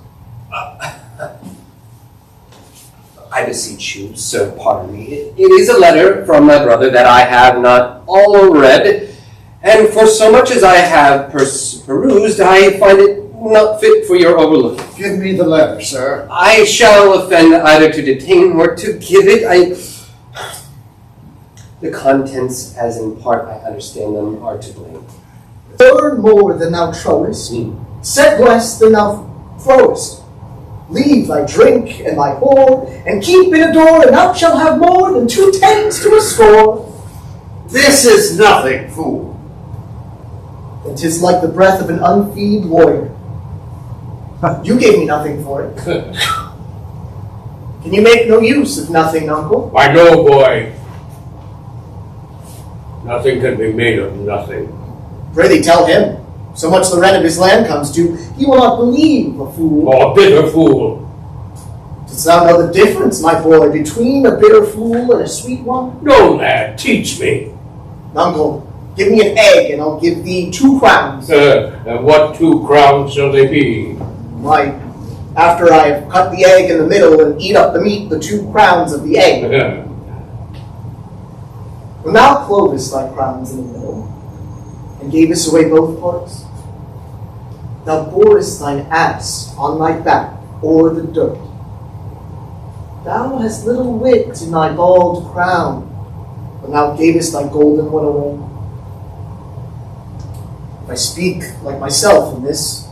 I beseech you, sir, pardon me. It is a letter from my brother that I have not all read, and for so much as I have perused, I find it not fit for your overlooking. Give me the letter, sir. I shall offend either to detain or to give it. The contents, as in part I understand them, are to blame. Earn more than thou trowest, set less than thou throwest. Leave thy drink and thy whore, and keep in a door, and thou shalt have more than 2 tens to a score. This is nothing, fool. And 'tis like the breath of an unfeed warrior. You gave me nothing for it. Can you make no use of nothing, uncle? Why, no, boy. Nothing can be made of nothing. Prithee tell him. So much the rent of his land comes to, he will not believe a fool. Oh, a bitter fool. Dost thou know the difference, my boy, between a bitter fool and a sweet one? No, lad, teach me. Uncle, give me an egg, and I'll give thee 2 crowns. And what 2 crowns shall they be? Why, after I have cut the egg in the middle and eat up the meat, the 2 crowns of the egg. When thou clovest thy crowns in the middle, and gavest away both parts, thou borest thine ass on thy back o'er the dirt. Thou hast little wit in thy bald crown, when thou gavest thy golden one away. If I speak like myself in this,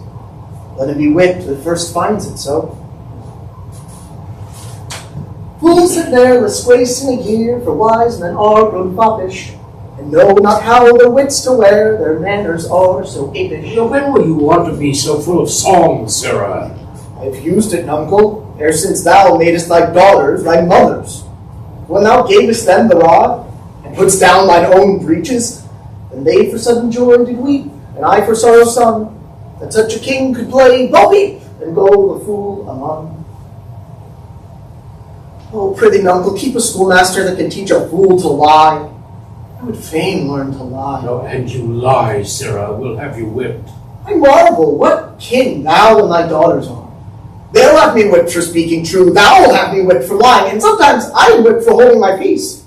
let it be wit that first finds it so. Fools that ne'er disgrace in a year, for wise men are grown foppish, and know not how their wits to wear, their manners are so apish. So when will you want to be so full of song, sirrah? I have used it, uncle, ere since thou madest thy daughters thy mothers. When thou gavest them the rod, and putst down thine own breeches, then they for sudden joy did weep, and I for sorrow sung, that such a king could play Bo Peep, and go the fool among. Oh, prithee, uncle, keep a schoolmaster that can teach a fool to lie. I would fain learn to lie. No, and you lie, sirrah. We'll have you whipped. I marvel what king thou and thy daughters are. They'll have me whipped for speaking true. Thou will have me whipped for lying, and sometimes I am whipped for holding my peace.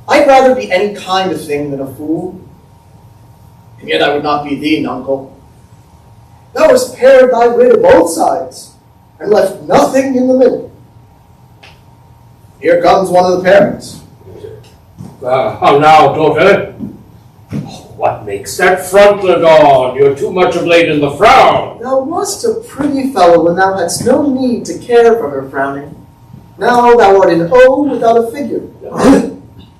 I'd rather be any kind of thing than a fool. And yet I would not be thee, uncle. Thou hast pared thy wit of both sides, and left nothing in the middle. Here comes one of the parents. How now, daughter? Oh, what makes that frontlet on? You're too much of late in the frown. Thou wast a pretty fellow when thou hadst no need to care for her frowning. Now thou art an O without a figure.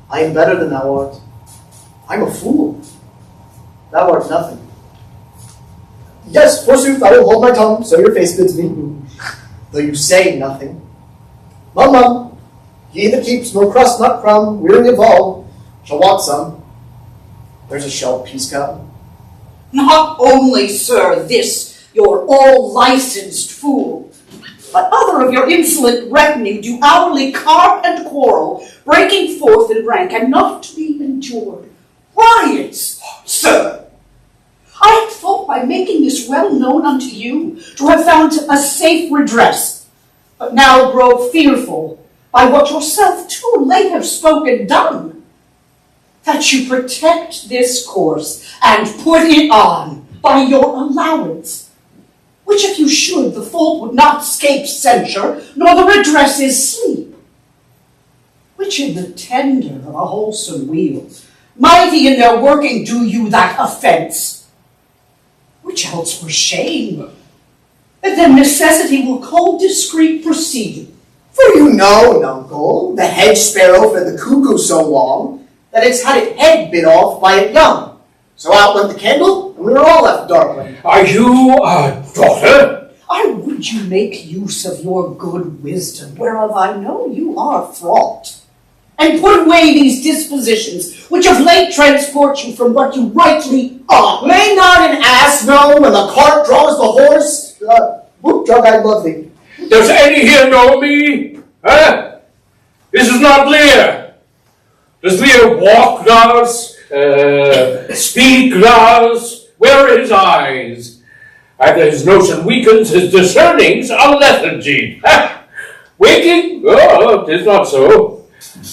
I am better than thou art. I'm a fool. Thou art nothing. Yes, forsooth, I will hold my tongue, so your face bids me. Though you say nothing. Mum, mum, he that keeps no crust, not crumb, weary of all, shall want some. There's a shell peace cup. Not only, sir, this, your all-licensed fool, but other of your insolent retinue do hourly carp and quarrel, breaking forth in rank, and not to be endured. Riots, sir! I had thought by making this well known unto you to have found a safe redress, but now grow fearful by what yourself too late have spoken done, that you protect this course and put it on by your allowance, which if you should, the fault would not scape censure, nor the redress is sleep, which in the tender of a wholesome weal, mighty in their working do you that offence, which else were shame, that then necessity will call discreet proceeding. For you know, uncle, the hedge sparrow fed the cuckoo so long that it's had its head bit off by it young. So out went the candle, and we were all left darkling. Are you a daughter? I would you make use of your good wisdom, whereof I know you are fraught. and put away these dispositions which of late transport you from what you rightly are. May not an ass know when the cart draws the horse? Whoop, Jug, I love thee. Does any here know me? Huh? This is not Lear. Does Lear walk thus? Speak thus? Where are his eyes? Either his notion weakens, his discernings are lethargy. Waking? Oh, 'tis not so.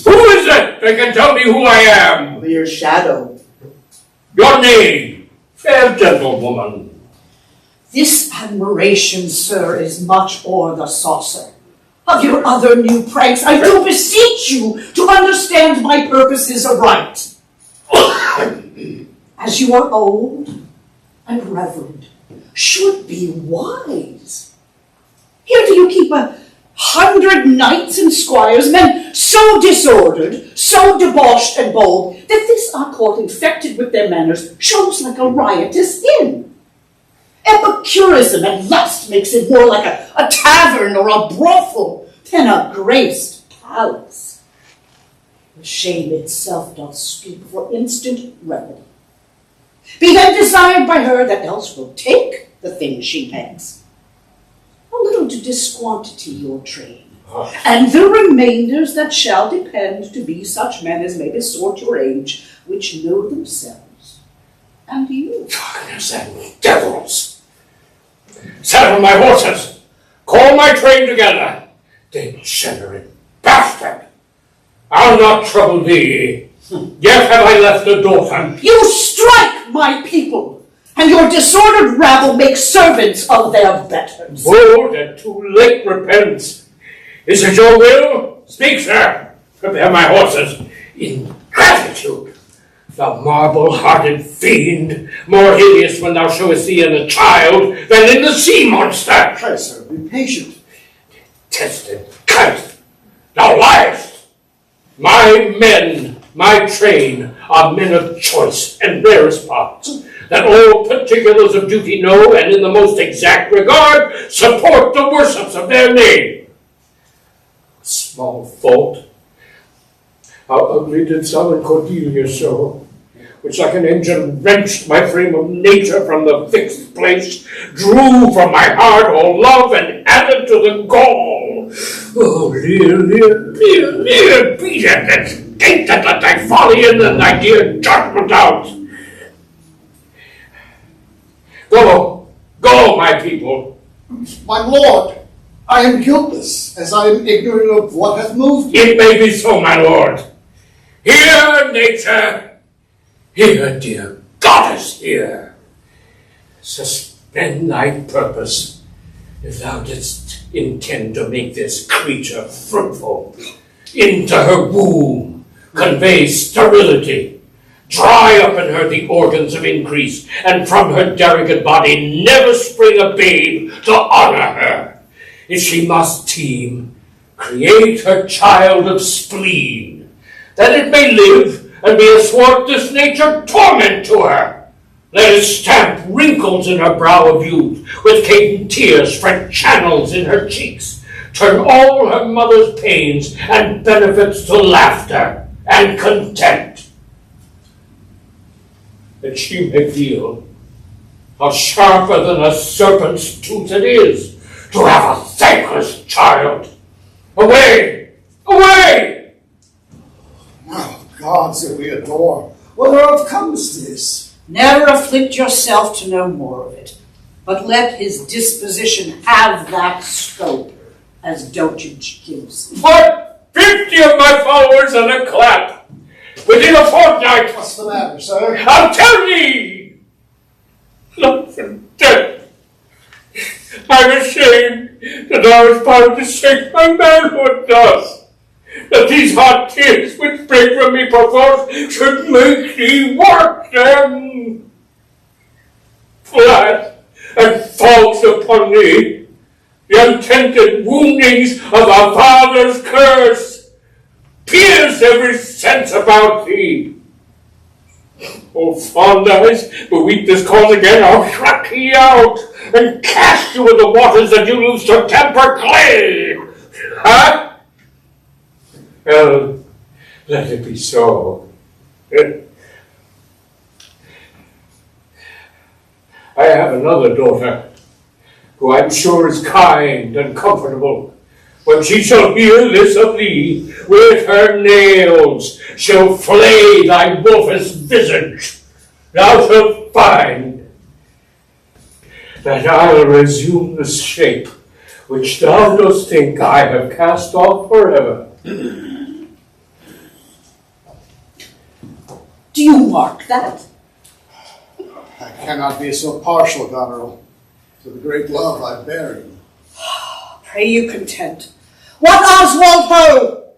Who is it that can tell me who I am? Lear's shadow. Your name, fair gentlewoman. This admiration, sir, is much o'er the saucer. Of your other new pranks, I do beseech you to understand my purposes aright. As you are old and reverend, should be wise. Here do you keep 100 knights and squires, men so disordered, so debauched and bold, that this our court, infected with their manners, shows like a riotous inn. Epicurism and lust makes it more like a tavern or a brothel than a graced palace. The shame itself doth speak for instant remedy. Be then desired by her that else will take the things she begs. A little to disquantity your train, and the remainders that shall depend to be such men as may besort your age, which know themselves and you. Darkness and devils! Saddle my horses! Call my train together! Degenerate bastard! I'll not trouble thee. Yet have I left a daughter. You strike my people, and your disordered rabble make servants of their betters. Bold and too late repents. Is it your will? Speak, sir. Prepare my horses. Ingratitude! Thou marble-hearted fiend, more hideous when thou showest thee in a child than in the sea monster. Pray, sir, be patient. Detested cunt! Thou liest! My men, my train, are men of choice and rarest parts, that all particulars of duty know, and in the most exact regard support the worships of their name. Small fault. How ugly did Southern Cordelia show, which like an engine wrenched my frame of nature from the fixed place, drew from my heart all love, and added to the gall. Oh, Lear, beat at that gate that let thy folly in and thy dear judgment out. Go, my people. My lord, I am guiltless, as I am ignorant of what hath moved you. It may be so, my lord. Here, nature. Here, dear goddess, here. Suspend thy purpose, if thou didst intend to make this creature fruitful. Into her womb convey sterility. Dry up in her the organs of increase, and from her delicate body never spring a babe to honor her. If she must teem, create her child of spleen, that it may live and be athwart this nature torment to her. Let it stamp wrinkles in her brow of youth, with cadent tears fret channels in her cheeks, turn all her mother's pains and benefits to laughter and content, that she may feel how sharper than a serpent's tooth it is to have a thankless child. Away! Away! Oh, gods that we adore, whereof comes this? Never afflict yourself to know more of it, but let his disposition have that scope, as dotage gives. What? 50 of my followers and a clap! Within a fortnight! What's the matter, sir? I'll tell thee! Life and death! I'm ashamed that I was bound to shake my manhood thus, that these hot tears which break from me perforce should make thee work them. Flat and false upon thee, the untended woundings of a father's curse pierce every sense about thee. O fond eyes, beweep this cause again, I'll shut thee out and cast you in the waters that you lose to temper clay. Huh? Well, Let it be so. I have another daughter, who I'm sure is kind and comfortable. When she shall hear this of thee, with her nails shall flay thy wolfish visage. Thou shalt find that I'll resume the shape which thou dost think I have cast off forever. Do you mark that? I cannot be so partial, Goneril, to the great love I bear you. Pray you content. What Oswald Ho?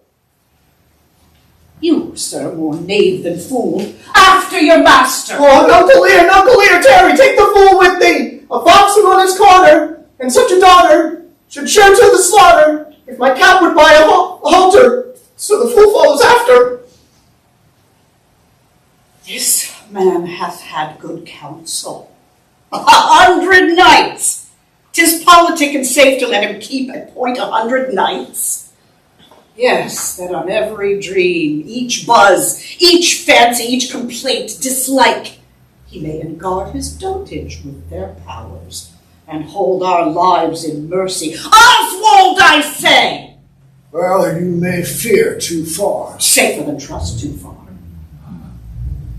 You, sir, more knave than fool, after your master. Oh, Uncle Lear, Terry, take the fool with thee! A fox will run his corner, and such a daughter should share to the slaughter. If my cap would buy a halter, so the fool follows after. This man hath had good counsel. 100 knights! 'Tis politic and safe to let him keep at point 100 knights. Yes, that on every dream, each buzz, each fancy, each complaint, dislike, he may enguard his dotage with their powers, and hold our lives in mercy. Oswald, I say! Well, you may fear too far. Safer than trust too far.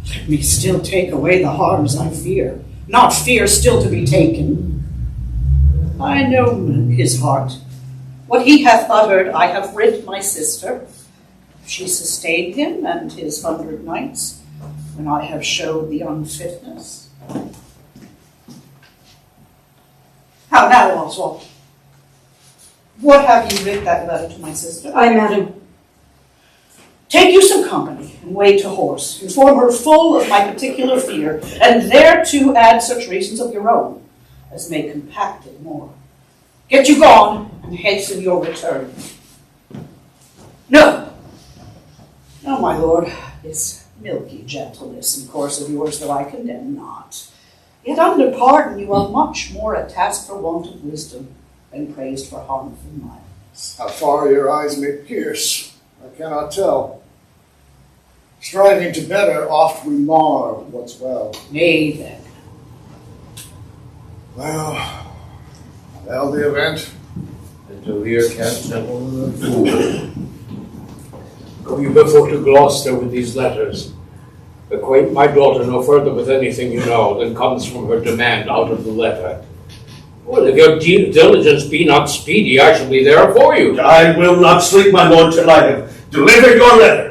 Let me still take away the harms I fear, not fear still to be taken. I know his heart. What he hath uttered, I have writ my sister. She sustained him and his 100 knights, when I have showed the unfitness. How now, Oswald? What have you writ that letter to my sister? Aye, madam. Take you some company, and wait to horse. Inform her full of my particular fear, and thereto add such reasons of your own, as may compact it more. Get you gone, and hasten your return. No, my lord, this milky gentleness and course of yours that I condemn not. Yet under pardon you are much more a task for want of wisdom than praised for harmful violence. How far your eyes may pierce, I cannot tell. Striving to better, oft we mar what's well. Nay then. Well, the event. And to Lear can't settle the fool. Go you before to Gloucester with these letters. Acquaint my daughter no further with anything you know than comes from her demand out of the letter. Well, if your diligence be not speedy, I shall be there for you. I will not sleep, my lord, till I have delivered your letter.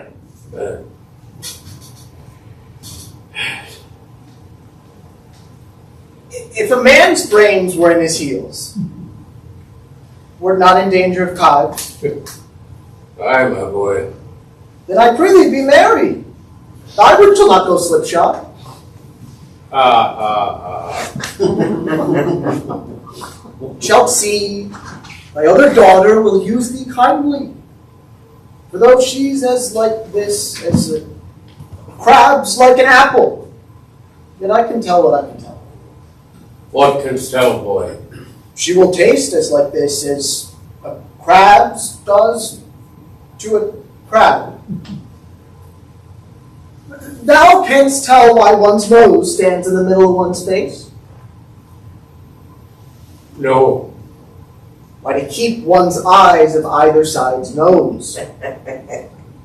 If a man's brains were in his heels, were not in danger of cog, Aye, my boy. then I prithee be married. I would shall not go slipshod. Shalt see, thy other daughter will use thee kindly. For though she's as like this as a crab's like an apple, yet I can tell what I can tell. What canst tell, boy? She will taste as like this as a crab's does to a crab. Thou canst tell why one's nose stands in the middle of one's face? No. Why, to keep one's eyes of either side's nose.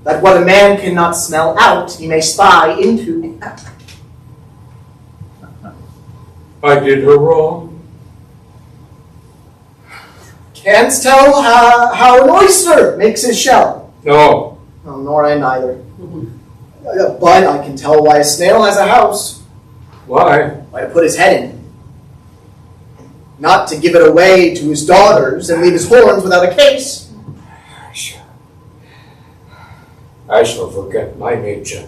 That what a man cannot smell out, he may spy into. I did her wrong. Canst tell how an oyster makes his shell? No. No, nor I neither. But I can tell why a snail has a house. Why? Why, to put his head in. Not to give it away to his daughters and leave his horns without a case. I shall forget my nature.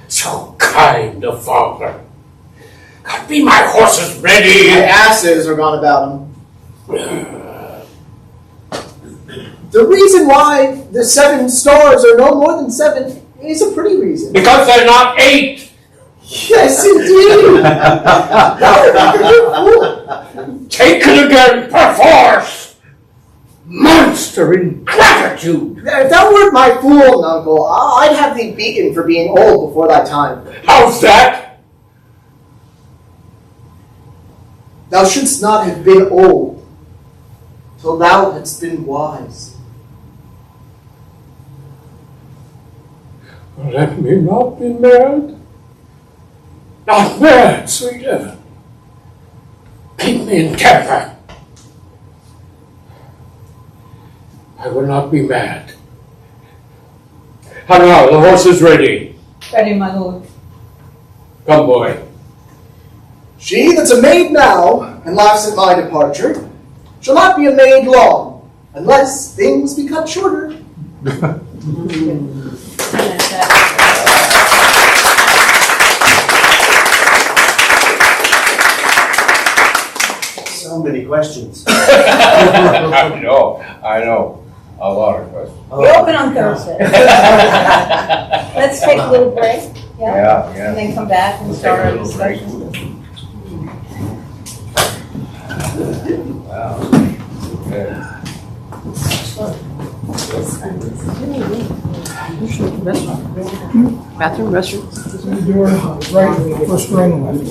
So kind a father. God, be my horses ready! My asses are gone about him. The reason why the 7 stars are no more than 7 is a pretty reason. Because they're not 8! Yes, indeed! Take it again, perforce! monster ingratitude! If thou wert my fool, uncle, I'd have thee beaten for being old before thy time. How's that? Thou shouldst not have been old, till thou hadst been wise. Let me not be mad. Not mad, sweetheart. Keep me in temper. I will not be mad. And now, the horse is ready. Ready, my lord. Come, boy. She that's a maid now, and laughs at my departure, shall not be a maid long, unless things be cut shorter. So many questions. I know. A lot of questions. We open on Thursday. Let's take a little break, yeah? And then come back and start our discussion. Wow. Okay. Bathroom, restroom. Right, first room left.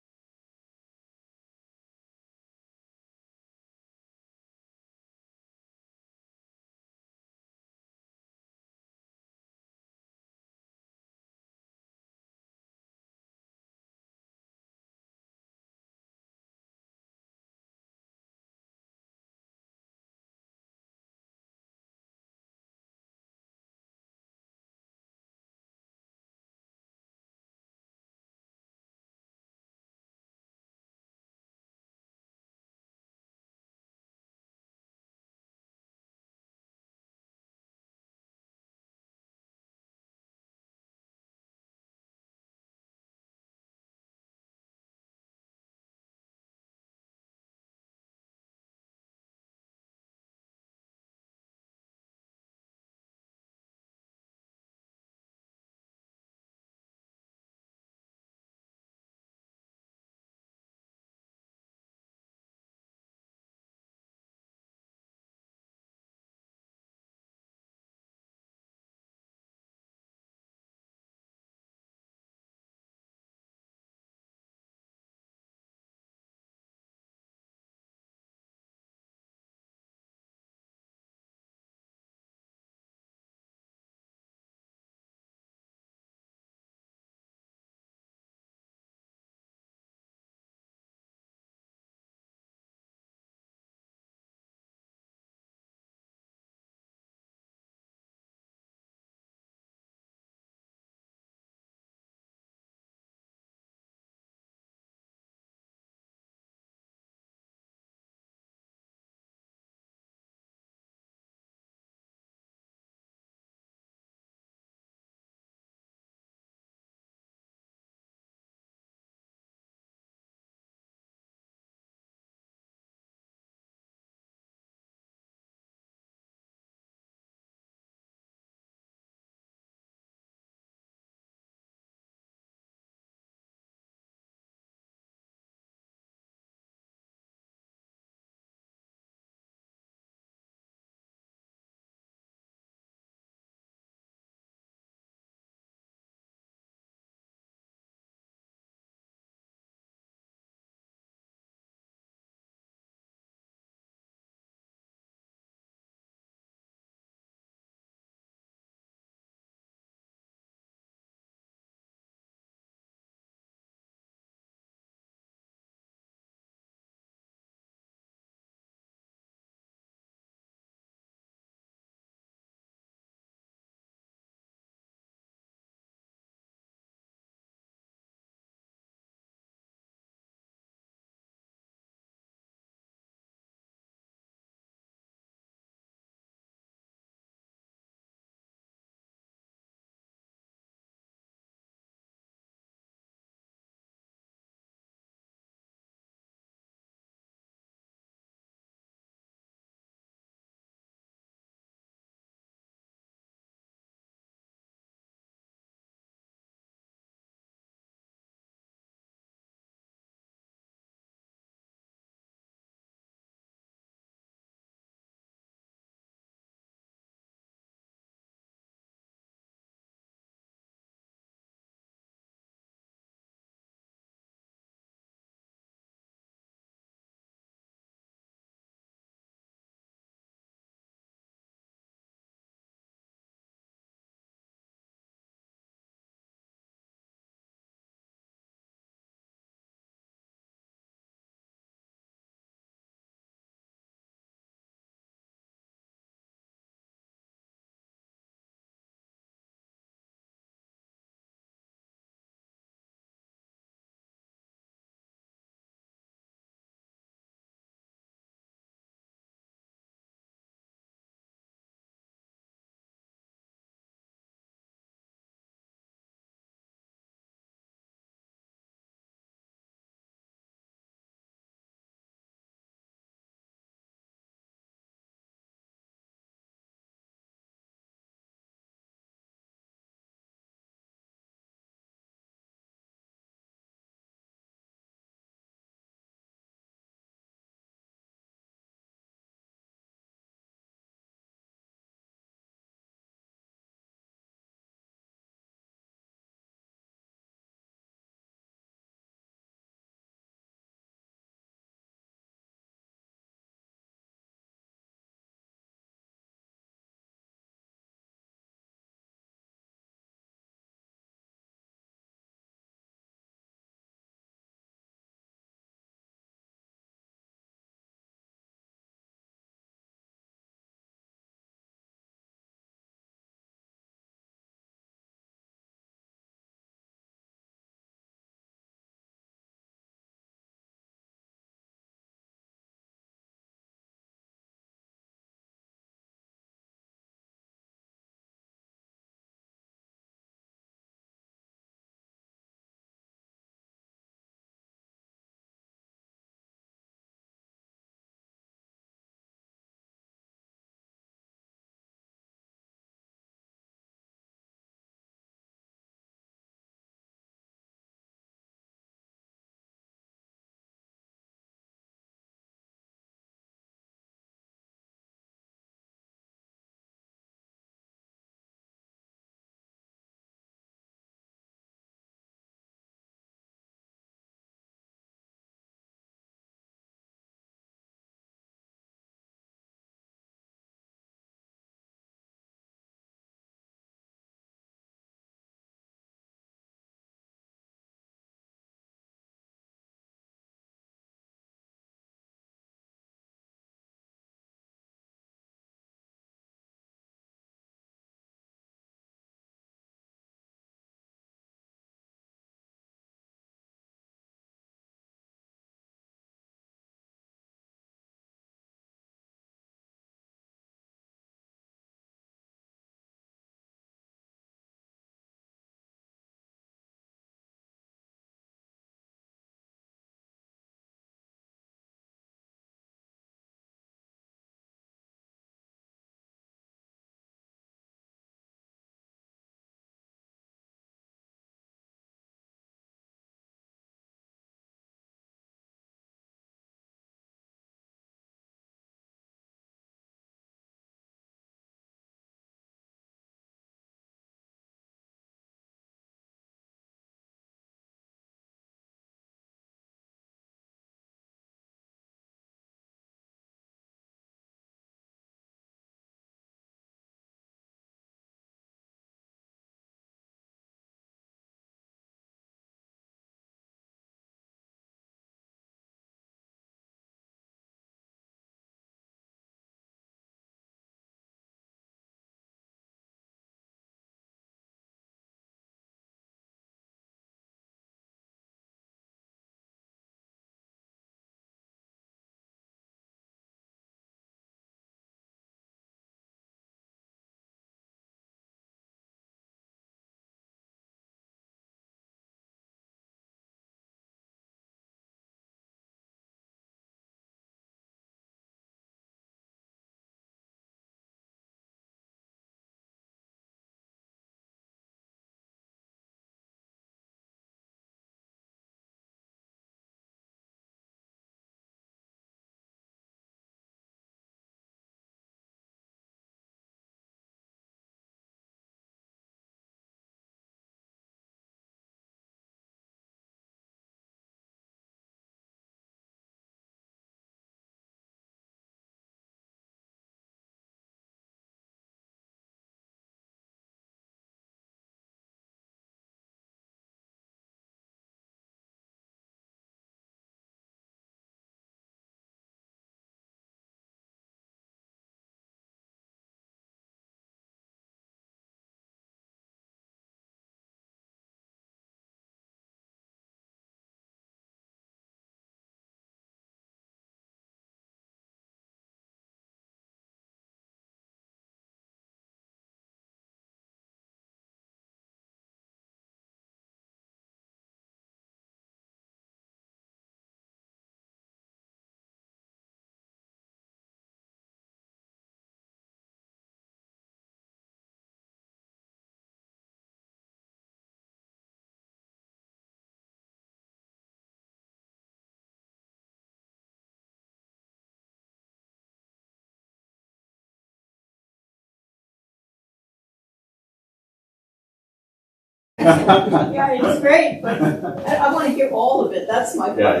Yeah, it's great, but I want to hear all of it. That's my point. Yeah.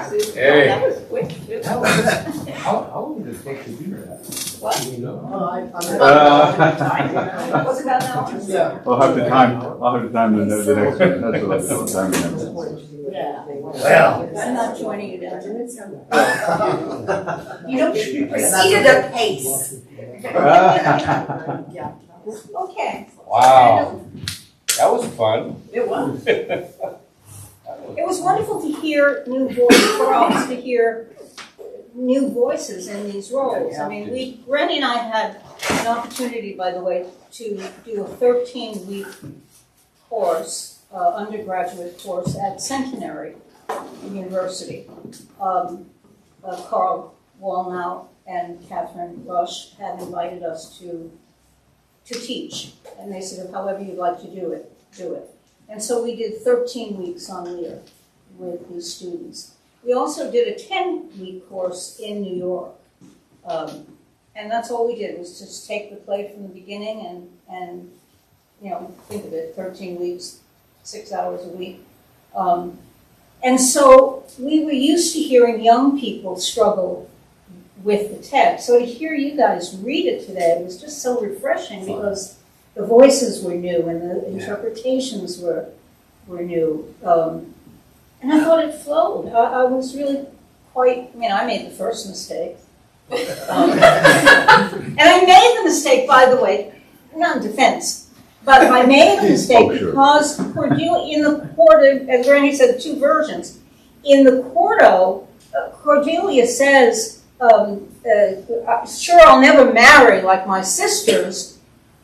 Hey. That was quick. How long did it take to do that? What? Do you know? Was it about an hour? Yeah. I'll have to time the next one. That's what I'm timing. Yeah. Well. I'm not joining you down. You know, you proceeded apace. Okay. Wow. That was fun. It was. It was wonderful to hear new voices, for us to hear new voices in these roles. I mean, Randy and I had an opportunity, by the way, to do a 13-week course, undergraduate course at Centenary University. Carl Wallnow and Catherine Rush had invited us to teach, and they said, however you'd like to do it, do it. And so we did 13 weeks on Lear with these students. We also did a 10-week course in New York. And that's all we did, was just take the play from the beginning and you know, think of it, 13 weeks, 6 hours a week. And so we were used to hearing young people struggle with the text. So to hear you guys read it today was just so refreshing because the voices were new and the interpretations were new. And I thought it flowed. I was really quite, I mean, I made the first mistake. And I made the mistake, by the way, not in defense, but I made the mistake because Cordelia, in the Quarto, as Randy said, 2 versions. In the Quarto, Cordelia says, sure, I'll never marry like my sisters.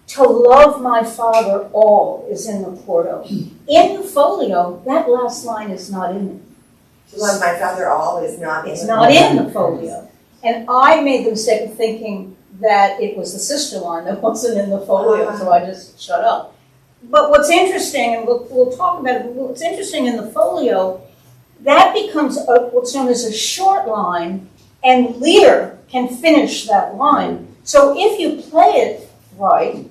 To love my father all is in the Quarto. In the folio, that last line is not in it. To love my father all is not in It's not in the folio. And I made the mistake of thinking that it was the sister line that wasn't in the folio, so I just shut up. But what's interesting, and we'll talk about it, what's interesting in the folio, that becomes what's known as a short line, and Lear can finish that line. So if you play it right,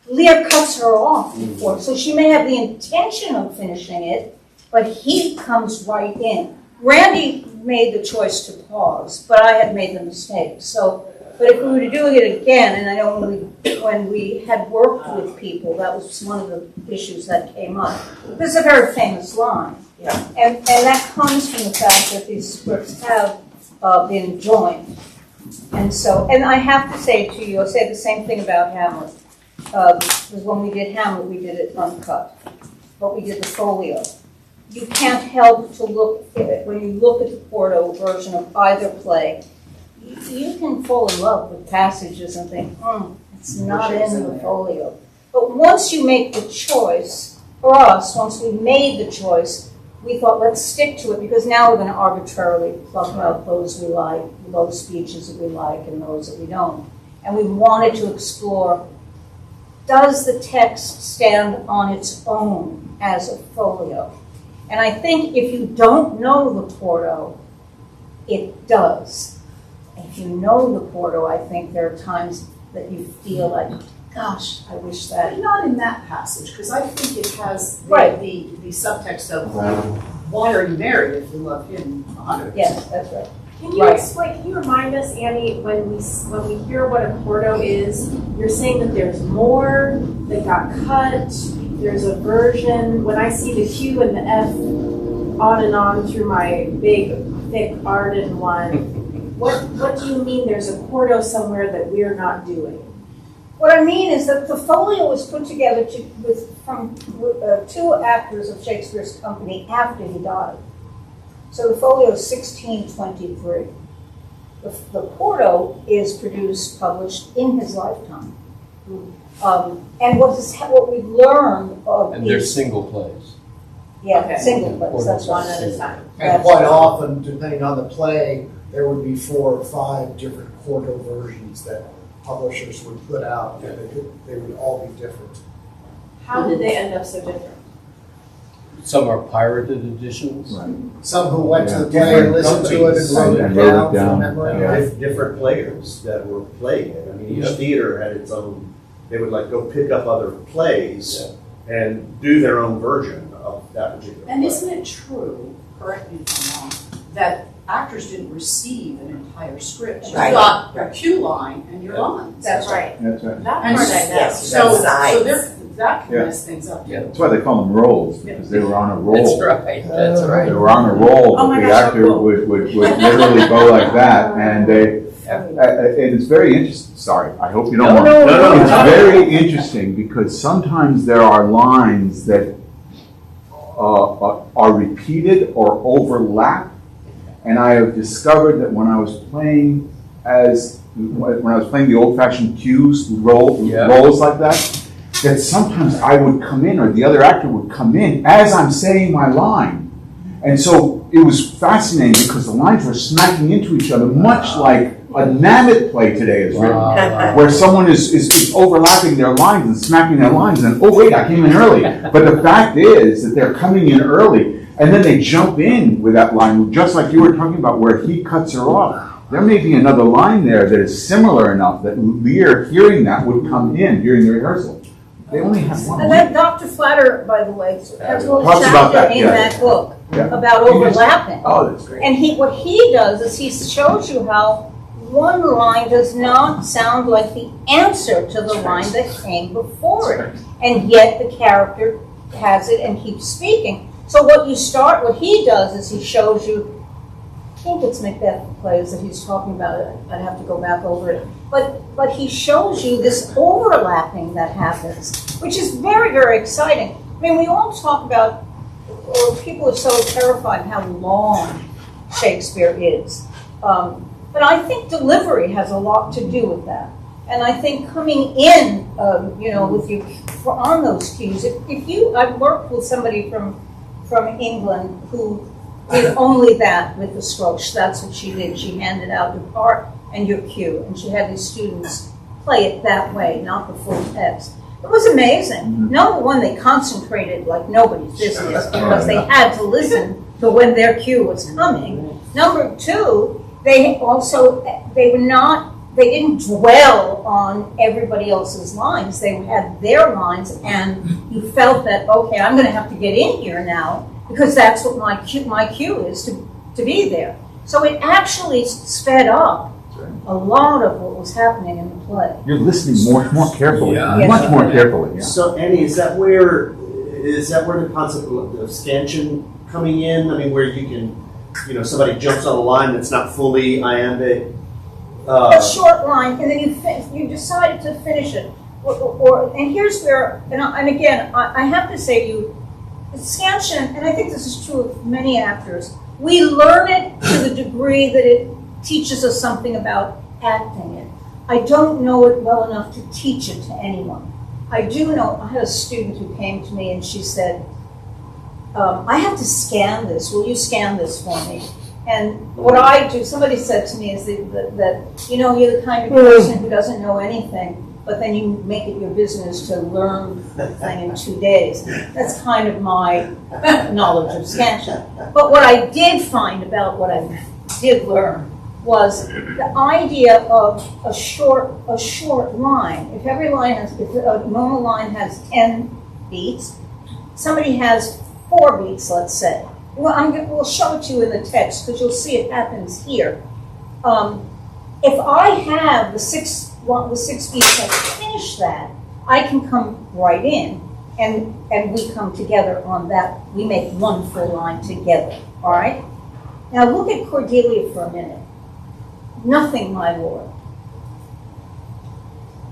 Lear cuts her off before, so she may have the intention of finishing it, but he comes right in. Randy made the choice to pause, but I had made the mistake. So, but if we were to do it again, and I know when we had worked with people, that was one of the issues that came up. This is a very famous line, and that comes from the fact that these scripts have been joined. And so, and I have to say to you, I'll say the same thing about Hamlet. Because when we did Hamlet, we did it uncut, but we did the folio. You can't help to look at it. When you look at the Quarto version of either play, you can fall in love with passages and think, it's not in the folio. But once you make the choice, for us, once we made the choice, we thought, let's stick to it, because now we're going to arbitrarily pluck out those we like, those speeches that we like, and those that we don't. And we wanted to explore, does the text stand on its own as a folio? And I think if you don't know the Quarto, it does. If you know the Quarto, I think there are times that you feel like, gosh, I wish that. But not in that passage, because I think it has the subtext of why are you married if you love him 100%? Yes, that's right. Can you explain, can you remind us, Annie, when we hear what a Quarto is, you're saying that there's more that got cut, there's a version, when I see the Q and the F on and on through my big, thick Arden one, what do you mean there's a Quarto somewhere that we're not doing? What I mean is that the folio was put together from 2 actors of Shakespeare's company after he died. So the folio is 1623. The Quarto is produced, published in his lifetime. And what we've learned of And they're single plays. single plays, that's One right. at a time. And quite often, depending on the play, there would be 4 or 5 different Quarto versions that publishers would put out, and they would all be different. How did they end up so different? Some are pirated editions. Some who went to the play and listened to it and wrote it down from memory. Different players that were playing it. I mean, each theater had its own they would like go pick up other plays and do their own version of that particular And play. isn't it true, correct me if I'm wrong, that actors didn't receive an entire script? You Right. got your cue line and your lines. That's right. That's right. That And part I know. Yes. so Sides. that can Yeah. mess things up too. That's why they call them roles, because they were on a roll. That's right, that's right. They were on a roll, Oh but my the gosh, actor cool. would literally go like that, and and it's very interesting. Sorry, I hope you don't mind. no, It's no. very interesting because sometimes there are lines that are repeated or overlap, and I have discovered that when I was playing the old-fashioned cues roles like that sometimes I would come in, or the other actor would come in as I'm saying my line. And so it was fascinating because the lines were smacking into each other, much like a Namit play today is written, where someone is overlapping their lines and smacking their lines, and oh wait, I came in early. But the fact is that they're coming in early, and then they jump in with that line, just like you were talking about, where he cuts her off. There may be another line there that is similar enough that Lear, hearing that, would come in during the rehearsal. They only have one. And then Dr. Flatter, by the way, has a little Talks about chapter that, in yeah. that book Yeah. about overlapping. Oh, that's great. And what he does is he shows you how one line does not sound like the answer to the line that came before it. And yet the character has it and keeps speaking. So what he does is he shows you, I think it's Macbeth plays that he's talking about. I'd have to go back over it. But he shows you this overlapping that happens, which is very, very exciting. I mean, we all talk about, or people are so terrified how long Shakespeare is. But I think delivery has a lot to do with that. And I think coming in, with you on those cues. I've worked with somebody from England who did only that with the strokes. That's what she did. She handed out your part and your cue, and she had these students play it that way, not the full text. It was amazing. Number one, they concentrated like nobody's business because they had to listen to when their cue was coming. Number two, they didn't dwell on everybody else's lines. They had their lines, and you felt that, okay, I'm going to have to get in here now because that's what my cue is to be there. So it actually sped up a lot of what was happening in the play. You're listening more carefully, Yeah. much more carefully. Yeah. So Annie, is that where the concept of scansion coming in? I mean, where you can, somebody jumps on a line that's not fully iambic. A short line, and then you decided to finish it. And here's where, and again, I have to say to you, scansion, and I think this is true of many actors, we learn it to the degree that it teaches us something about acting it. I don't know it well enough to teach it to anyone. I do know, I had a student who came to me and she said, I have to scan this. Will you scan this for me? And what I do, somebody said to me, is that you're the kind of person who doesn't know anything, but then you make it your business to learn the thing in 2 days. That's kind of my knowledge of scansion. But what I did find about what I did learn was the idea of a short line. If a normal line has 10 beats, somebody has 4 beats, let's say. We'll show it to you in the text because you'll see it happens here. If I have the six beats and finish that, I can come right in and we come together on that. We make one full line together, all right? Now look at Cordelia for a minute. Nothing, my lord.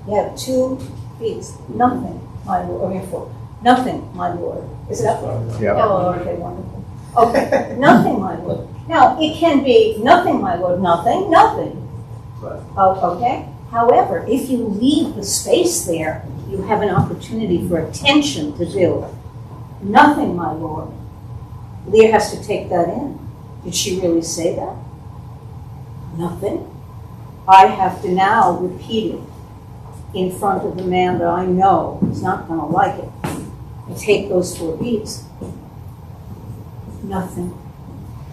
You have 2 beats. Nothing, my lord. I mean, 4. Nothing, my lord. Is that right? Yeah. Oh, okay, wonderful. Okay, nothing, my lord. Now, it can be nothing, my lord, nothing, nothing. Right. Oh, okay? However, if you leave the space there, you have an opportunity for attention to build. Nothing, my lord. Lear has to take that in. Did she really say that? Nothing. I have to now repeat it in front of the man that I know is not going to like it. And take those 4 beats. Nothing.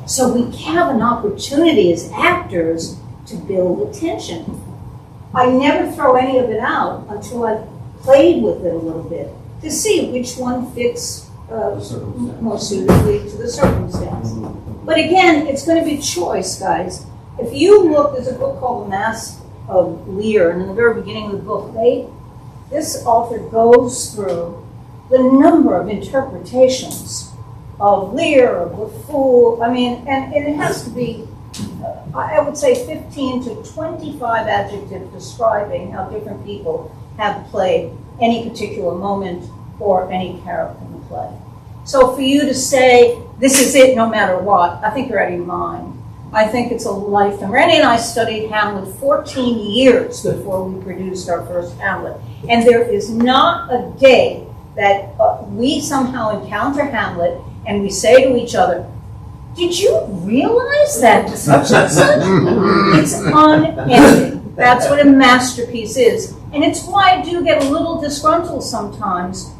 So we have an opportunity as actors to build attention. I never throw any of it out until I've played with it a little bit to see which one fits more suitably to the circumstance. But again, it's going to be choice, guys. If you look, there's a book called The Mask of Lear, and in the very beginning of the book, this author goes through the number of interpretations of Lear, of the Fool. I mean, and it has to be, I would say, 15 to 25 adjectives describing how different people have played any particular moment or any character in the play. So for you to say, this is it no matter what, I think you're out of your mind. I think it's a lifetime. Randy and I studied Hamlet 14 years before we produced our first Hamlet. And there is not a day that we somehow encounter Hamlet and we say to each other, did you realize that such and such? It's unending. That's what a masterpiece is. And it's why I do get a little disgruntled sometimes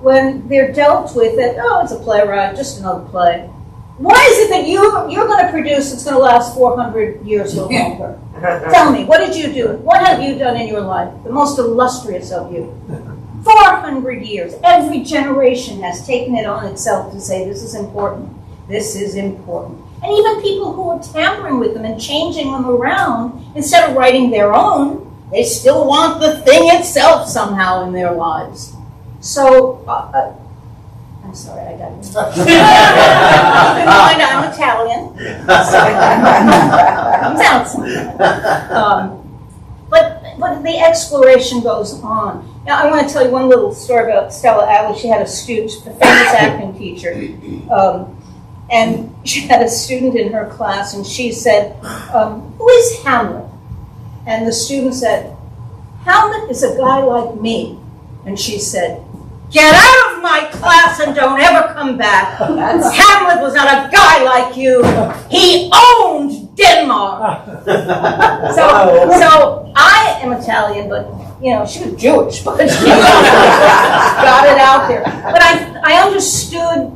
when they're dealt with that, oh, it's a playwright, just another play. Why is it that you're going to produce that's going to last 400 years or longer? Tell me, what did you do? What have you done in your life? The most illustrious of you. 400 years. Every generation has taken it on itself to say, this is important. This is important. And even people who are tampering with them and changing them around, instead of writing their own, they still want the thing itself somehow in their lives. So, I'm sorry, I got it. Keep in mind, I'm Italian. But the exploration goes on. Now, I want to tell you one little story about Stella Adler. She had a student, a famous acting teacher, and she had a student in her class, and she said, who is Hamlet? And the student said, Hamlet is a guy like me. And she said, get out of my class and don't ever come back. Hamlet was not a guy like you. He owned Denmark. So I am Italian, but she was Jewish, but she got it out there. But I understood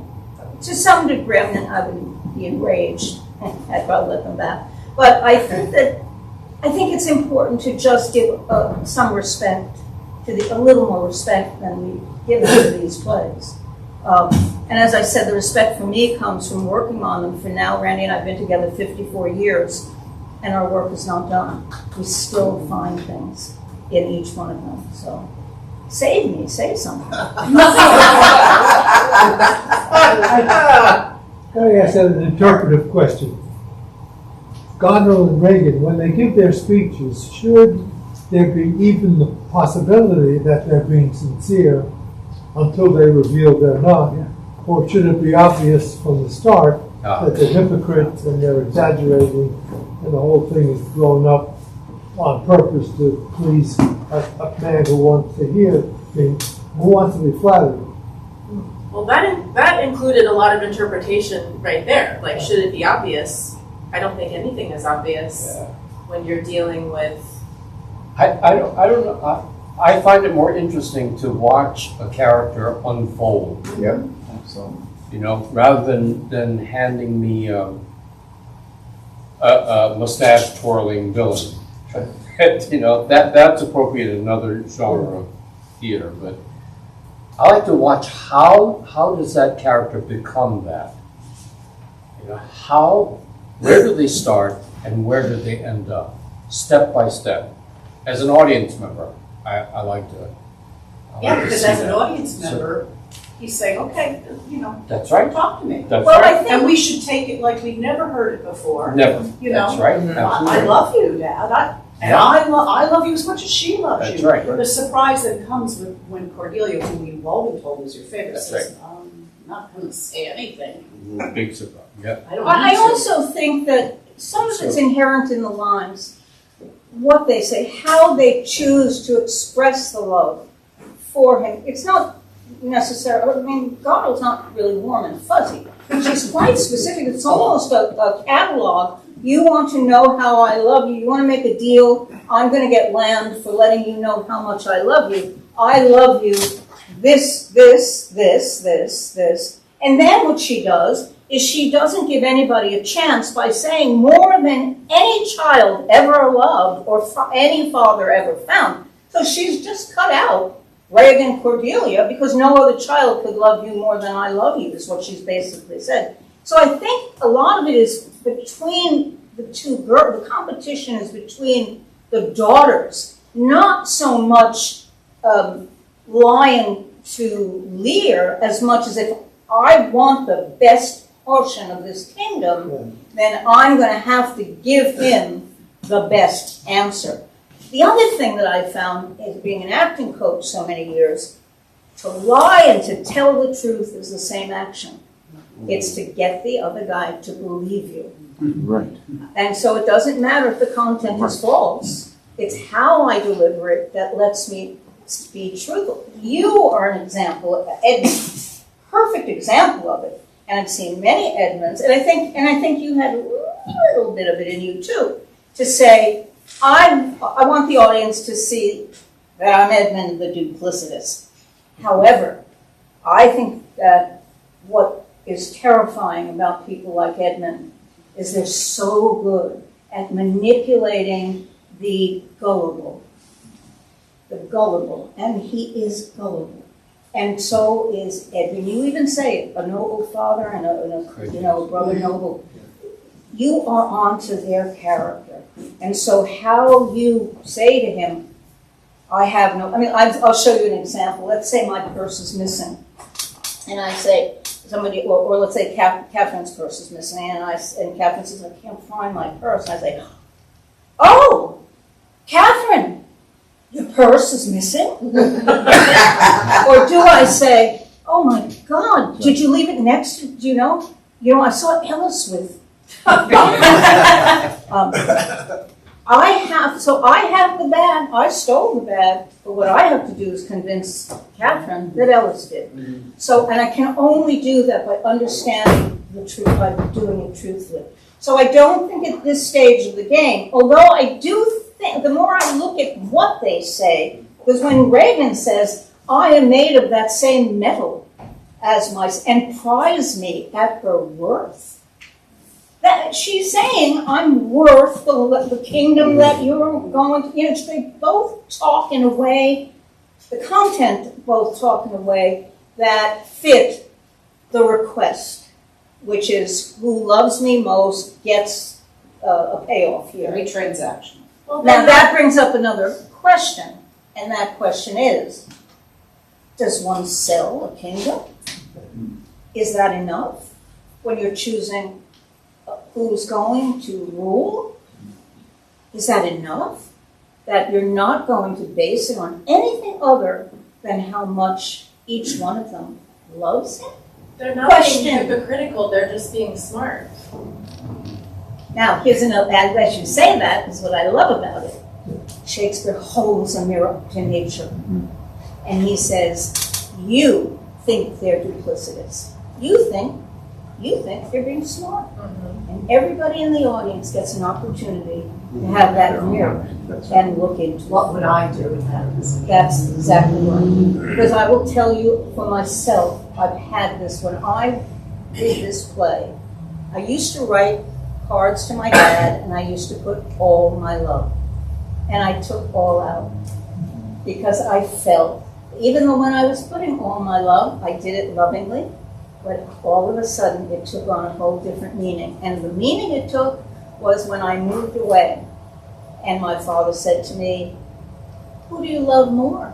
to some degree. I mean, I wouldn't be enraged. I'd probably let them back. But I think it's important to just give some respect to a little more respect than we give to these plays. And as I said, the respect for me comes from working on them. For now, Randy and I have been together 54 years, and our work is not done. We still find things in each one of them. So, save me, say something. I ask an interpretive question. Goddard and Reagan, when they give their speeches, should there be even the possibility that they're being sincere until they reveal they're not? Or should it be obvious from the start that they're hypocrites and they're exaggerating and the whole thing is blown up on purpose to please a man who wants to hear things, who wants to be flattered? Well, that included a lot of interpretation right there. Like, should it be obvious? I don't think anything is obvious when you're dealing with. I don't know. I find it more interesting to watch a character unfold. Yeah, absolutely. Rather than handing me a mustache twirling villain. That's appropriate in another genre of theater, but I like to watch how does that character become that? Where do they start and where do they end up? Step by step. As an audience member, I like to. Because as an audience member, he's saying, okay, That's right. talk to me. That's right. And we should take it like we've never heard it before. Never. That's right. I love you, Dad. I love you as much as she loves That's you. right. The surprise that comes when Cordelia, who we've all been told is your favorite, That's says, I'm not going to say anything. Big surprise. Yeah. I also think that some of it's inherent in the lines. What they say, how they choose to express the love for him. It's not necessarily, Goddard's not really warm and fuzzy. She's quite specific. It's almost a catalog. You want to know how I love you. You want to make a deal. I'm going to get land for letting you know how much I love you. I love you. This. And then what she does is she doesn't give anybody a chance by saying more than any child ever loved or any father ever found. So she's just cut out Reagan Cordelia, because no other child could love you more than I love you, is what she's basically said. So I think a lot of it is between the two girls. The competition is between the daughters, not so much lying to Lear as much as if I want the best portion of this kingdom, then I'm going to have to give him the best answer. The other thing that I found is being an acting coach so many years, to lie and to tell the truth is the same action. It's to get the other guy to believe you. Right. And so it doesn't matter if the content is false. It's how I deliver it that lets me be truthful. You are an example, Edmund, perfect example of it. And I've seen many Edmunds, and I think you had a little bit of it in you too, to say, I want the audience to see that I'm Edmund the duplicitous. However, I think that what is terrifying about people like Edmund is they're so good at manipulating the gullible, and he is gullible. And so is Edmund. You even say it, a noble father and a brother noble. You are onto their character. And so how you say to him, I'll show you an example. Let's say my purse is missing. And I say, or let's say Catherine's purse is missing. And Catherine says, I can't find my purse. And I say, oh, Catherine, your purse is missing? Or do I say, oh my God, did you leave it next to, do you know? I saw Ellis with. I have the bag, I stole the bag, but what I have to do is convince Catherine that Ellis did. So, and I can only do that by understanding the truth, by doing it truthfully. So I don't think at this stage of the game, although I do think, the more I look at what they say, because when Reagan says, I am made of that same metal as and prize me at her worth, that she's saying, I'm worth the kingdom that you're going to, they both talk in a way, the content both talk in a way that fit the request, which is who loves me most gets a payoff here. Very transactional. Well, now that brings up another question, and that question is, does one sell a kingdom? Is that enough when you're choosing who's going to rule? Is that enough? That you're not going to base it on anything other than how much each one of them loves him? They're not being hypocritical, they're just being smart. Now, here's another, as you say that, is what I love about it. Shakespeare holds a mirror to nature. And he says, you think they're duplicitous. You think they're being smart. And everybody in the audience gets an opportunity to have that mirror and look into what would I do with that? That's exactly right. Because I will tell you for myself, I've had this. When I did this play, I used to write cards to my dad, and I used to put all my love. And I took all out. Because I felt, even though when I was putting all my love, I did it lovingly, but all of a sudden it took on a whole different meaning. And the meaning it took was when I moved away, and my father said to me, who do you love more?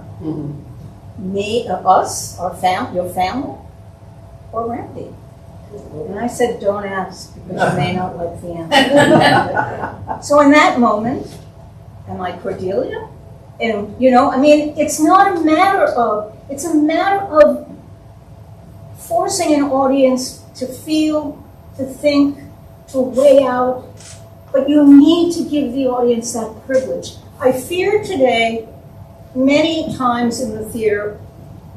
Me, us, your family, or Randy? And I said, don't ask, because you may not like the answer. So in that moment, am I Cordelia? And, it's not a matter of, it's a matter of forcing an audience to feel, to think, to weigh out, but you need to give the audience that privilege. I fear today, many times in the theater,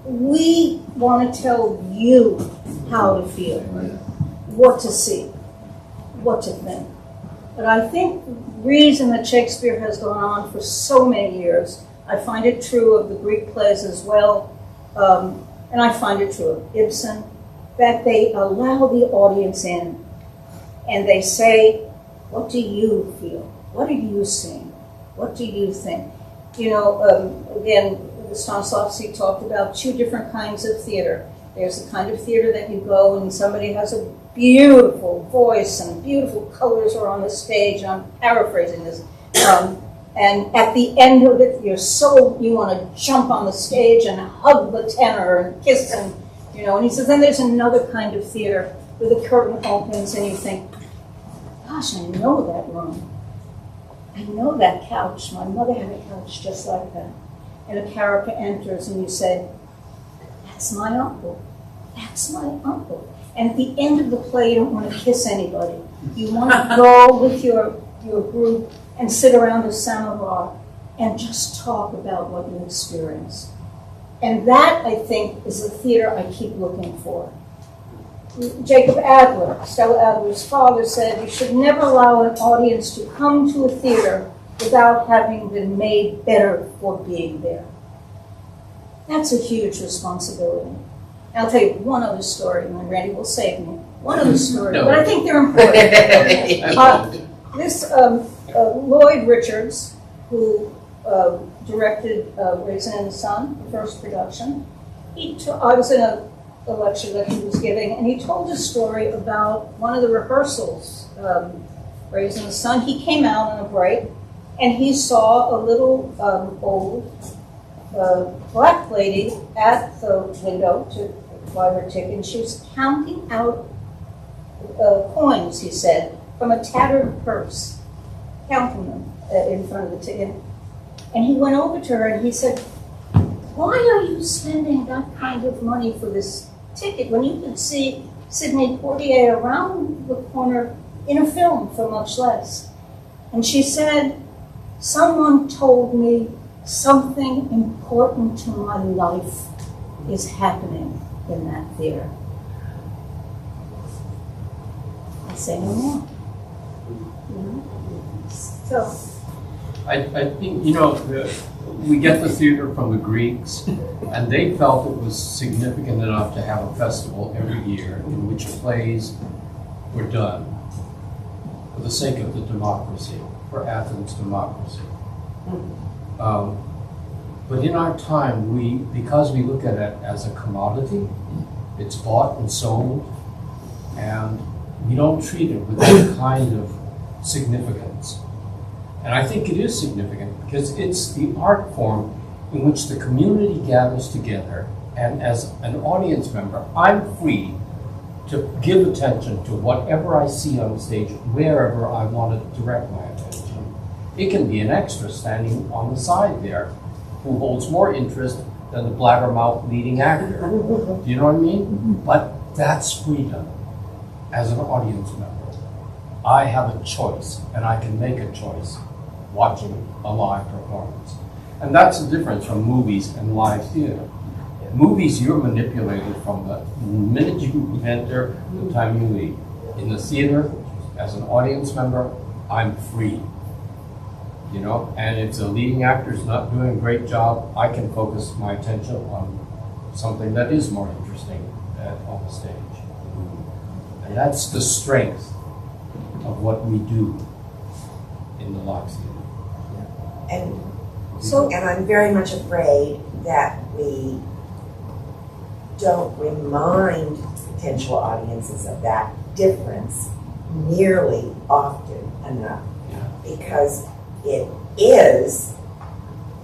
we want to tell you how to feel, what to see, what to think. But I think the reason that Shakespeare has gone on for so many years, I find it true of the Greek plays as well, and I find it true of Ibsen, that they allow the audience in, and they say, what do you feel? What are you seeing? What do you think? Again, Stanislavski talked about two different kinds of theater. There's the kind of theater that you go and somebody has a beautiful voice and beautiful colors are on the stage. I'm paraphrasing this. And at the end of it, you want to jump on the stage and hug the tenor and kiss him, And he says, then there's another kind of theater where the curtain opens and you think, gosh, I know that room. I know that couch. My mother had a couch just like that. And a character enters and you say, that's my uncle. That's my uncle. And at the end of the play, you don't want to kiss anybody. You want to go with your group and sit around a samovar and just talk about what you experienced. And that, I think, is the theater I keep looking for. Jacob Adler, Stella Adler's father, said you should never allow an audience to come to a theater without having been made better for being there. That's a huge responsibility. I'll tell you one other story, and Randy will save me. One other story, but I think they're important. This Lloyd Richards, who directed Raisin in the Sun, the first production, I was in a lecture that he was giving, and he told a story about one of the rehearsals, Raisin in the Sun. He came out on a break, and he saw a little old black lady at the window to buy her ticket, and she was counting out coins, he said, from a tattered purse, counting them in front of the ticket. And he went over to her and he said, why are you spending that kind of money for this ticket when you can see Sidney Poitier around the corner in a film for much less? And she said, someone told me something important to my life is happening in that theater. I say no more. So, I think, we get the theater from the Greeks, and they felt it was significant enough to have a festival every year in which plays were done for the sake of the democracy, for Athens' democracy. But in our time, because we look at it as a commodity, it's bought and sold, and we don't treat it with that kind of significance. And I think it is significant because it's the art form in which the community gathers together, and as an audience member, I'm free to give attention to whatever I see on the stage, wherever I want to direct my attention. It can be an extra standing on the side there who holds more interest than the blabbermouth leading actor. Do you know what I mean? But that's freedom as an audience member. I have a choice, and I can make a choice watching a live performance. And that's the difference from movies and live theater. Movies, you're manipulated from the minute you enter to the time you leave. In the theater, as an audience member, I'm free. And if the leading actor is not doing a great job, I can focus my attention on something that is more interesting on the stage. And that's the strength of what we do in the live theater. And I'm very much afraid that we don't remind potential audiences of that difference nearly often enough, because it is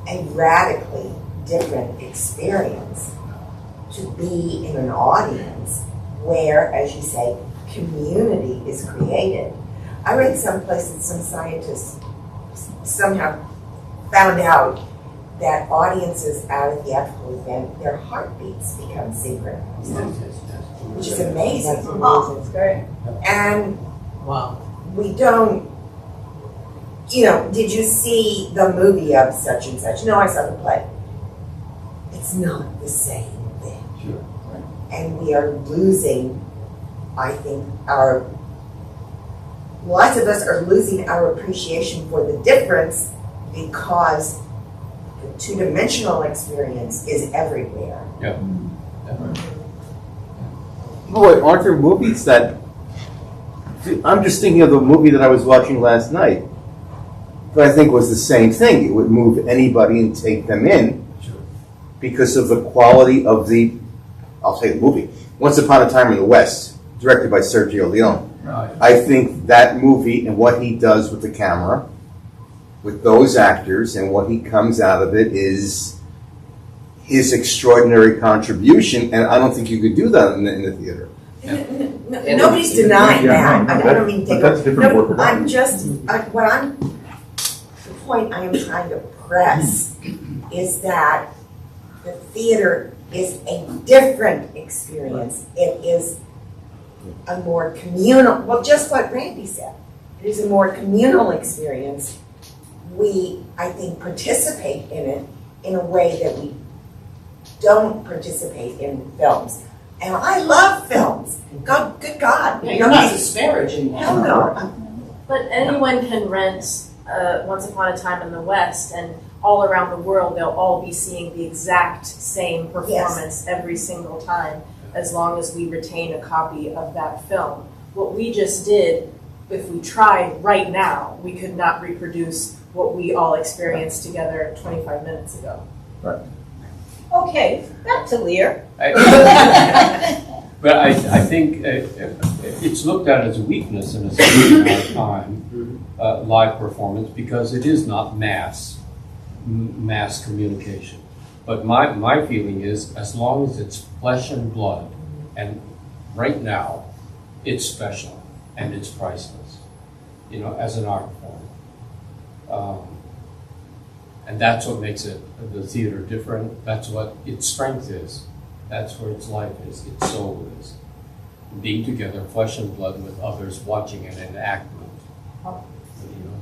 a radically different experience to be in an audience where, as you say, community is created. I read someplace that some scientists somehow found out that audiences at a theatrical event, their heartbeats become synchronized, which is amazing. That's amazing. It's great. And wow, we don't, did you see the movie of such and such? No, I saw the play. It's not the same thing. Sure. And we are losing, I think, lots of us are losing our appreciation for the difference because the two-dimensional experience is everywhere. Yeah. Boy, aren't there movies that... I'm just thinking of the movie that I was watching last night, but I think was the same thing. It would move anybody and take them in. Sure. because of the quality of the, I'll say the movie, Once Upon a Time in the West, directed by Sergio Leone. Right. I think that movie and what he does with the camera, with those actors, and what he comes out of it is his extraordinary contribution, and I don't think you could do that in the theater. Nobody's denying that. I don't mean to take But that's different work of art. I'm just, the point I am trying to press is that the theater is a different experience. It is a more communal, well, just what Randy said. It is a more communal experience. We, I think, participate in it in a way that we don't participate in films. And I love films. God, good God. Yeah, you're not disparaging that. Hell no. But anyone can rent Once Upon a Time in the West, and all around the world they'll all be seeing the exact same performance every single time, as long as we retain a copy of that film. What we just did, if we tried right now, we could not reproduce what we all experienced together 25 minutes ago. Right. Okay, back to Lear. But I think it's looked at as a weakness in a certain amount of time, live performance, because it is not mass communication. But my feeling is, as long as it's flesh and blood, and right now, it's special and it's priceless, as an art form. And that's what makes the theater different. That's what its strength is. That's where its life is, its soul is. Being together, flesh and blood, with others watching an enactment.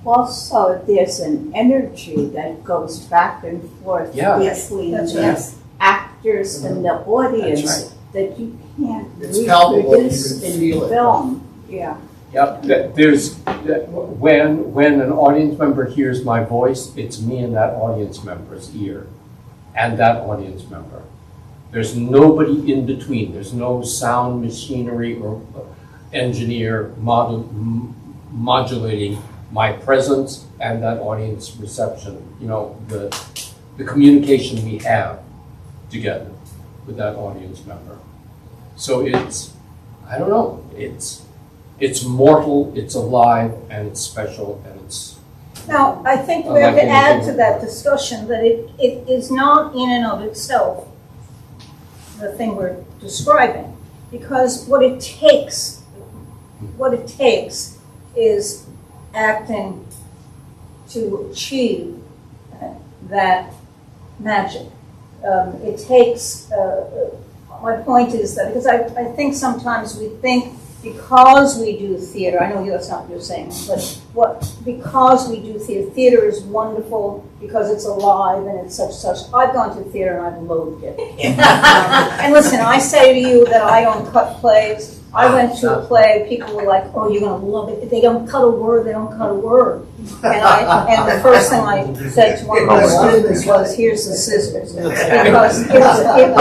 Also, there's an energy that goes back and forth between the actors and the audience that you can't reproduce in film. Yeah. Yep. There's when an audience member hears my voice, it's me in that audience member's ear, and that audience member. There's nobody in between. There's no sound machinery or engineer modulating my presence and that audience reception. The communication we have together with that audience member. So it's, I don't know, it's mortal, it's alive, and it's special, and it's... Now, I think we have to add to that discussion that it is not in and of itself the thing we're describing, because what it takes is acting to achieve that magic. It takes, my point is that, because I think sometimes we think because we do theater, I know that's not what you're saying, but because we do theater is wonderful because it's alive and it's such. I've gone to theater and I've loathed it. And listen, I say to you that I don't cut plays. I went to a play, people were like, oh, you're going to love it. They don't cut a word, they don't cut a word. And the first thing I said to one of my students was, here's the scissors. Because it couldn't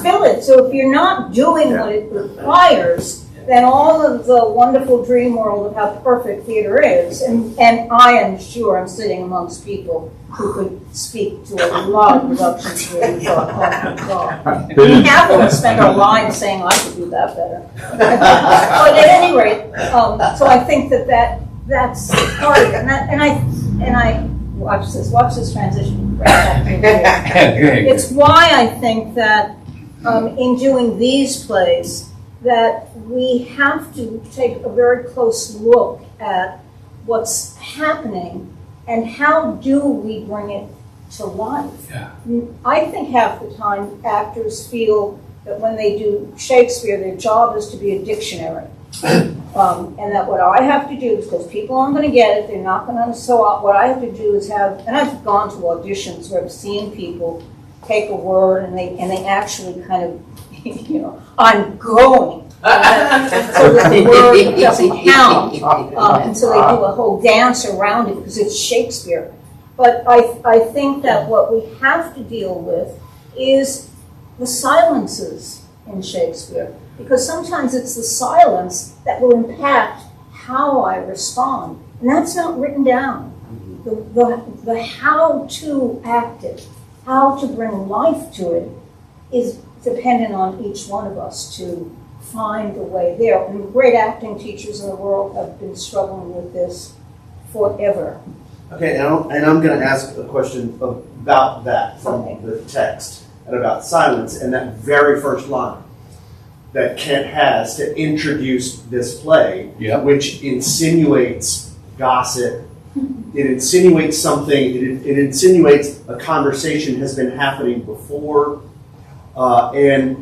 fill it. So if you're not doing what it requires, then all of the wonderful dream world of how perfect theater is, and I am sure I'm sitting amongst people who could speak to a lot of productions where we thought, oh my God. We have to spend our lives saying, I could do that better. But at any rate, so I think that's part of it. And I watch this transition. It's why I think that in doing these plays, that we have to take a very close look at what's happening and how do we bring it to life. Yeah. I think half the time actors feel that when they do Shakespeare, their job is to be a dictionary. And that what I have to do, because people aren't going to get it, they're not going to understand, what I have to do is and I've gone to auditions where I've seen people take a word and they actually kind of, I'm going. So that the word doesn't count. And so they do a whole dance around it because it's Shakespeare. But I think that what we have to deal with is the silences in Shakespeare. Because sometimes it's the silence that will impact how I respond. And that's not written down. the how to act it, how to bring life to it, is dependent on each one of us to find the way there. And great acting teachers in the world have been struggling with this forever. Okay, and I'm going to ask a question about that from the text and about silence and that very first line that Kent has to introduce this play, which insinuates gossip. It insinuates something. It insinuates a conversation has been happening before, but it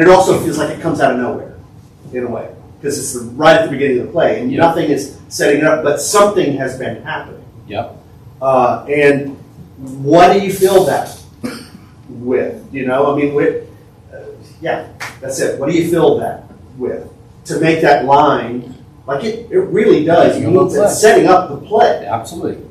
also feels like it comes out of nowhere, in a way, because it's right at the beginning of the play, and nothing is setting it up, but something has been happening. Yep. And what do you fill that with? You know, I mean, that's it. What do you fill that with to make that line? Like it really does. It's setting up the play. Absolutely.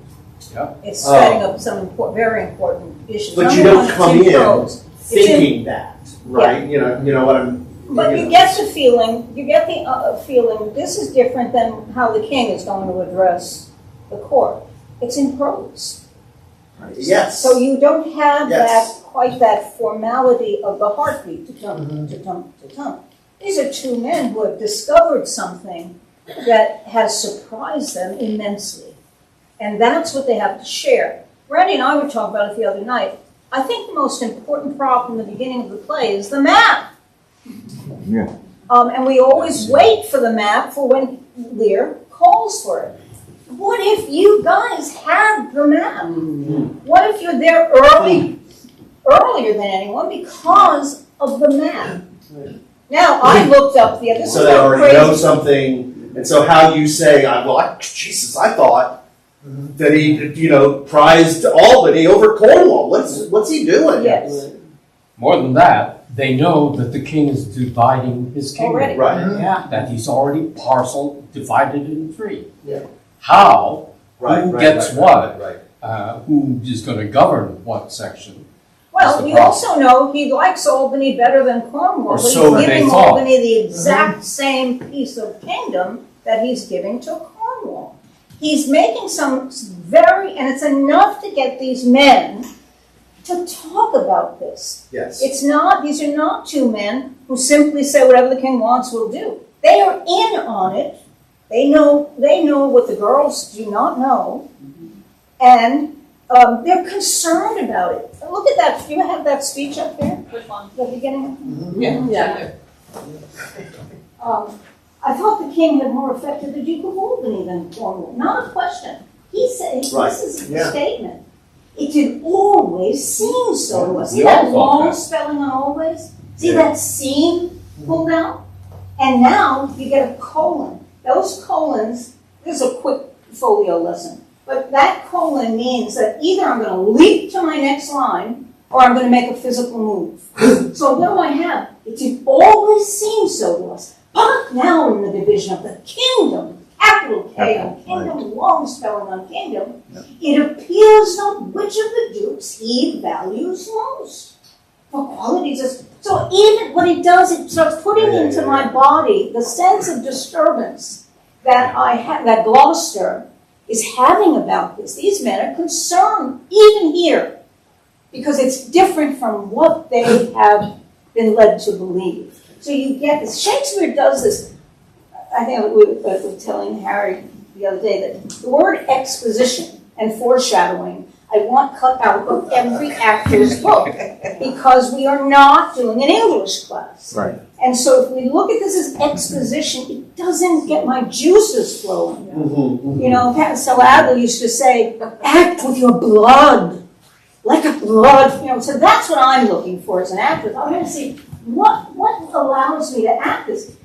Yeah. It's setting up some very important issues. But you don't come in thinking that, right? Yeah. You know what I'm. But you get the feeling. You get the feeling. This is different than how the king is going to address the court. It's in prose. Yes. So you don't have quite that formality of the heartbeat to tum to tum to tum. These are two men who have discovered something that has surprised them immensely. And that's what they have to share. Randy and I were talking about it the other night. I think the most important prop in the beginning of the play is the map. Yeah. And we always wait for the map for when Lear calls for it. What if you guys have the map? What if you're there earlier than anyone because of the map? Now, I looked up the other. So they already know something, and so how you say, Jesus, I thought that he, prized Albany over Cornwall. What's he doing? Yes. More than that, they know that the king is dividing his kingdom. Already. Right. Yeah. That he's already divided in three. Yeah. How? Who gets what? Right. Who is going to govern what section? Well, we also know he likes Albany better than Cornwall, but so he's giving they thought. Albany the exact same piece of kingdom that he's giving to Cornwall. He's making some and it's enough to get these men to talk about this. Yes. These are not two men who simply say whatever the king wants, we'll do. They are in on it. They know what the girls do not know, and they're concerned about it. Look at that. Do you have that speech up there? Which one? The beginning? Yeah. I thought the king had more affected the Duke of Albany than Cornwall. Not a question. He said, this is a statement. It did always seem so to us. See that long spelling on always? See that seam pulled out? And now you get a colon. Those colons, this is a quick folio lesson, but that colon means that either I'm going to leap to my next line or I'm going to make a physical move. So what do I have? It did always seem so to us. But now in the division of the kingdom, capital K on kingdom, long spelling on kingdom, it appears not which of the dukes he values most. For qualities, so even what it does, it starts putting into my body the sense of disturbance that that Gloucester is having about this. These men are concerned, even here, because it's different from what they have been led to believe. So you get this. Shakespeare does this. I think we were telling Harry the other day that the word exposition and foreshadowing I want cut out of every actor's book because we are not doing an English class. Right. And so if we look at this as exposition, it doesn't get my juices flowing. You know, so Adler used to say, act with your blood, like a blood. You know, so that's what I'm looking for as an actress. I'm going to see what allows me to act this.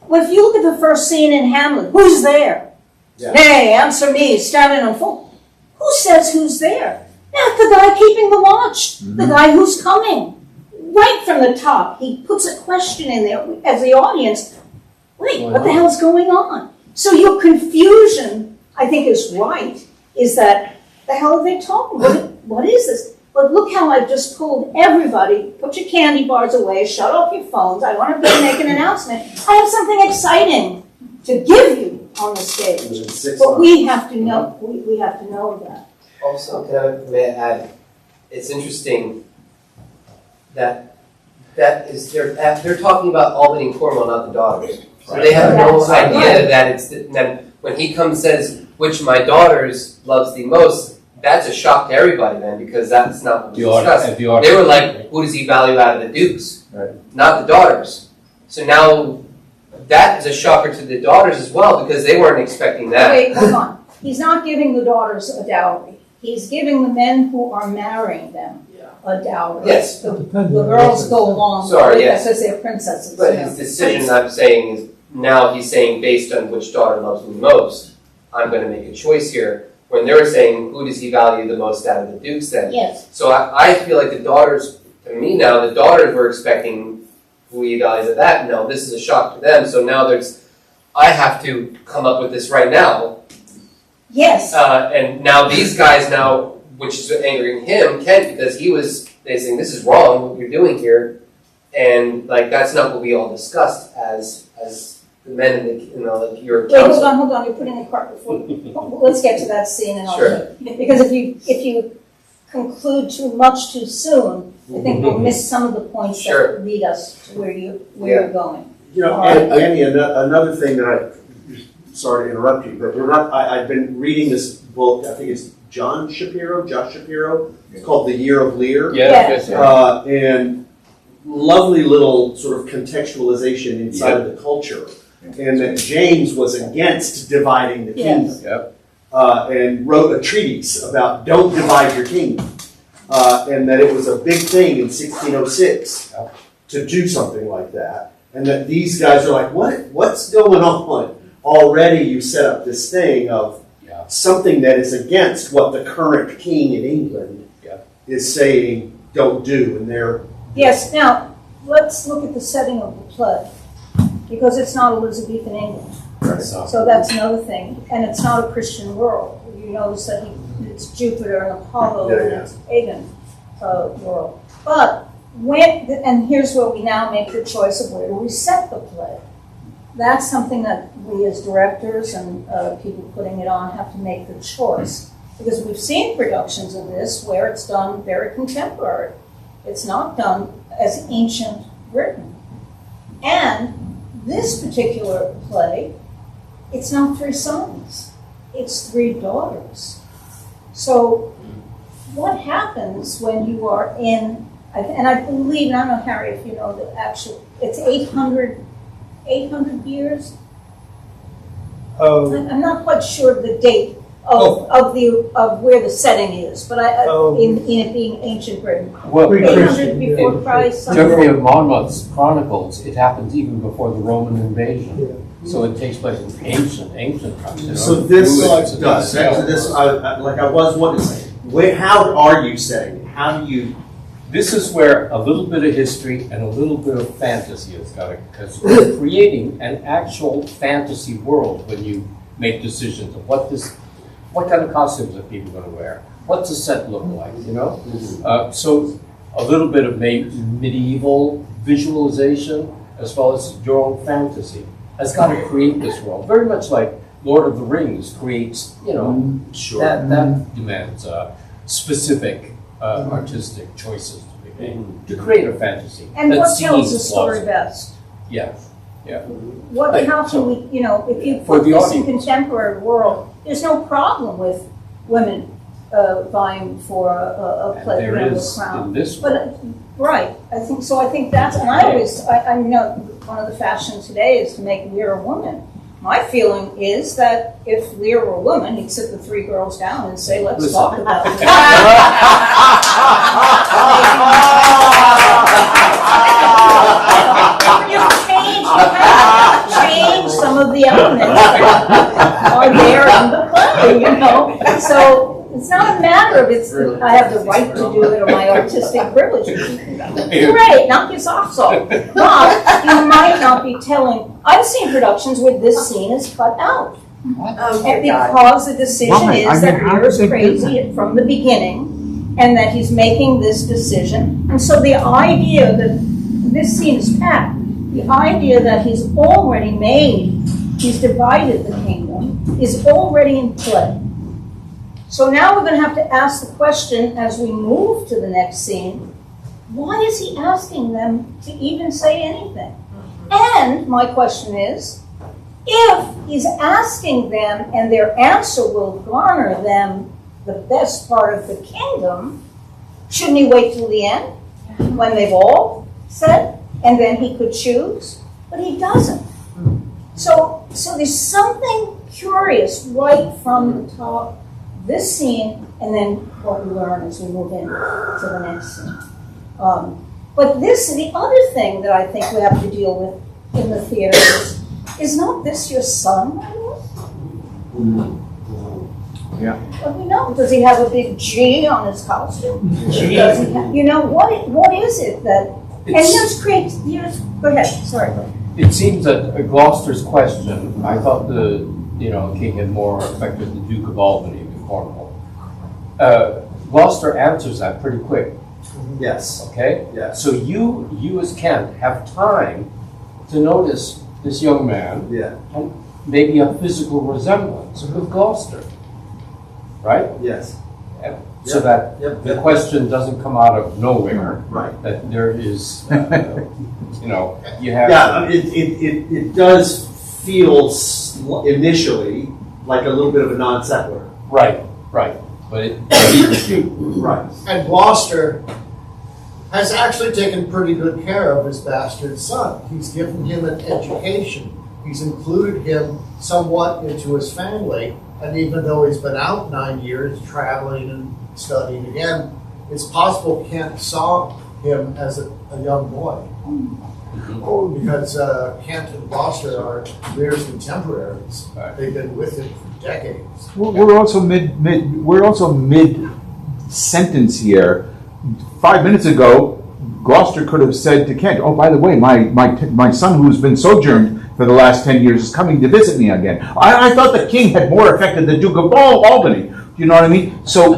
Well, if you look at the first scene in Hamlet, who's there? Yeah. Nay, answer me, standing on foot. Who says who's there? Not the guy keeping the watch, the guy who's coming. Right from the top, he puts a question in there as the audience. Wait, what the hell's going on? So your confusion, I think, is right, is that the hell are they talking about? What is this? But look how I've just pulled everybody, put your candy bars away, shut off your phones. I want to make an announcement. I have something exciting to give you. on the stage. Within 6 But months. we have to know, we have to know that. Also, may I add, it's interesting that is they're talking about Albany and Cornwall, not the daughters. So they have no idea that it's then when he comes and says which my daughters loves the most. That's a shock to everybody then, because that's not what was discussed. They were like, who does he value out of the dukes? Right. Not the daughters. So now that is a shocker to the daughters as well, because they weren't expecting that. Wait, hold on. He's not giving the daughters a dowry. He's giving the men who are marrying them a dowry. Yes. The girls go along Sorry, yes. because they're princesses. But his decision, I'm saying, is now he's saying based on which daughter loves me most, I'm going to make a choice here. When they were saying, who does he value the most out of the dukes then? Yes. So I feel like the daughters, to me now, the daughters were expecting who he values at that. No, this is a shock to them. So now I have to come up with this right now. Yes. And now these guys now, which is angering him, Kent, because they saying this is wrong, what you're doing here. And like, that's not what we all discussed as the men in the, like your Wait, council. hold on, you're putting the cart before, let's get to that scene and I'll Sure. because if you conclude too much too soon, I think we'll miss some of the points Sure. that lead us to where you're going. You know, Annie, another thing that sorry to interrupt you, but I've been reading this book, I think it's Josh Shapiro, it's called The Year of Lear. Yes. And lovely little sort of contextualization inside of the culture. And that James was against dividing the kingdom. And wrote a treatise about don't divide your kingdom. And that it was a big thing in 1606 to do something like that. And that these guys are like, what's going on? Already you set up this thing of something that is against what the current king in England is saying don't do. And they're... Yes, now, let's look at the setting of the play. Because it's not Elizabethan England. Right. So that's another thing. And it's not a Christian world. You notice that it's Jupiter and Apollo and it's pagan world. But and here's where we now make the choice of where do we set the play. That's something that we as directors and people putting it on have to make the choice. Because we've seen productions of this where it's done very contemporary. It's not done as ancient Britain. And this particular play, it's not 3 sons, it's 3 daughters. So what happens when you are in, and I believe, and I don't know, Harry, if you know the actual, it's 800 years? I'm not quite sure the date of where the setting is, but in it being ancient Britain. Well, 800 before Christ. Geoffrey of Monmouth's Chronicles, it happens even before the Roman invasion. So it takes place in ancient times. You know? So this does. Like I was wondering, how are you setting it? How do you... This is where a little bit of history and a little bit of fantasy has got it, because you're creating an actual fantasy world when you make decisions of what kind of costumes are people going to wear, what's the set look like, you know? So a little bit of medieval visualization as well as your own fantasy has got to create this world, very much like Lord of the Rings creates, you know, that demands specific artistic choices to be made to create a fantasy. And that what tells the seems story plausible. best? Yeah. How can we, you know, if you For put the this in audience. contemporary world, there's no problem with women vying for a play, there a is crown. in this But right, I think so. I think that's, and I know one of the fashions today is to make Lear a woman. My feeling is that if Lear were a woman, he'd sit the 3 girls down and say, "Let's talk about it." Change some of the elements that are there in the play, you know. So it's not a matter of I have the right to do it or my artistic privilege. Great, knock your socks off. But you might not be telling. I've seen productions where this scene is cut out. And because the decision is that Lear is crazy from the beginning and that he's making this decision. And so the idea that this scene is packed, the idea that he's already he's divided the kingdom, kingdom is already in play. So now we're going to have to ask the question as we move to the next scene, why is he asking them to even say anything? And my question is, if he's asking them and their answer will garner them the best part of the kingdom, shouldn't he wait till the end when they've all said, and then he could choose? But he doesn't. So there's something curious right from the top, this scene, and then what we learn as we move into the next scene. But the other thing that I think we have to deal with in the theater is not this your son? Yeah. What do we know? Does he have a big G on his costume? Does he have, what is it that? And go ahead. Sorry. It seems that Gloucester's question, I thought the king had more affected the Duke of Albany than Cornwall. Gloucester answers that pretty quick. Yes. Okay? Yes. So you as Kent have time to notice this young man, and maybe a physical resemblance with Gloucester. Right? Yes. So that the question doesn't come out of nowhere. Right. That there is, you have. Yeah, it does feel initially like a little bit of a non sequitur. Right. But it right. And Gloucester has actually taken pretty good care of his bastard son. He's given him an education. He's included him somewhat into his family. And even though he's been out 9 years traveling and studying again, it's possible Kent saw him as a young boy. Because Kent and Gloucester are Lear's contemporaries. They've been with him for decades. We're also mid sentence here. 5 minutes ago, Gloucester could have said to Kent, "Oh, by the way, my son who's been sojourned for the last 10 years is coming to visit me again." I thought the king had more affected the Duke of Albany. Do you know what I mean? So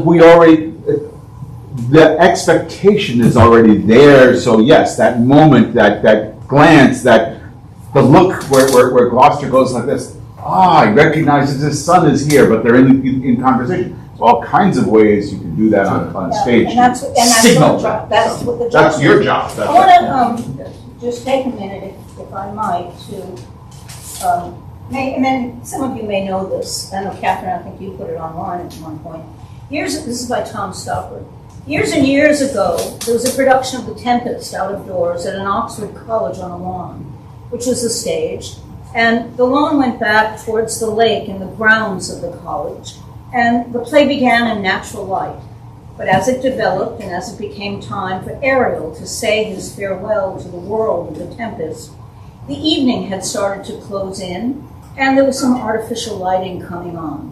the expectation is already there. So yes, that moment, that glance, the look where Gloucester goes like this. He recognizes his son is here, but they're in conversation. So all kinds of ways you can do that on stage. And that's Signal what that. that's what the job That's is. your job. I want to just take a minute, if I might, to and then some of you may know this. I know, Catherine, I think you put it online at one point. This is by Tom Stoppard. Years and years ago, there was a production of The Tempest out of doors at an Oxford college on a lawn, which was the stage. And the lawn went back towards the lake in the grounds of the college. And the play began in natural light. But as it developed and as it became time for Ariel to say his farewell to the world of The Tempest, the evening had started to close in, and there was some artificial lighting coming on.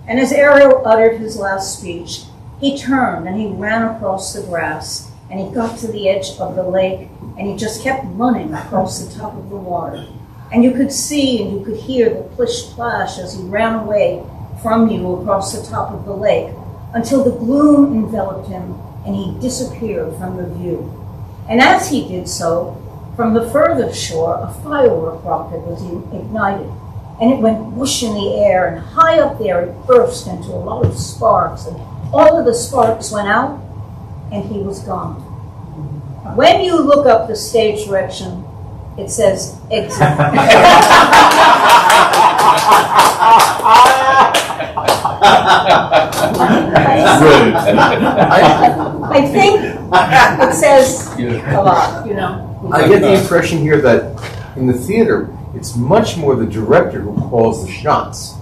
And as Ariel uttered his last speech, he turned and he ran across the grass, and he got to the edge of the lake, and he just kept running across the top of the water. And you could see and you could hear the plish-plash as he ran away from you across the top of the lake, until the gloom enveloped him and he disappeared from the view. And as he did so, from the further shore, a firework rocket was ignited, and it went whoosh in the air, and high up there it burst into a lot of sparks, and all of the sparks went out, and he was gone. When you look up the stage direction, it says exit. I think it says a lot, I get the impression here that in the theater, it's much more the director who calls the shots.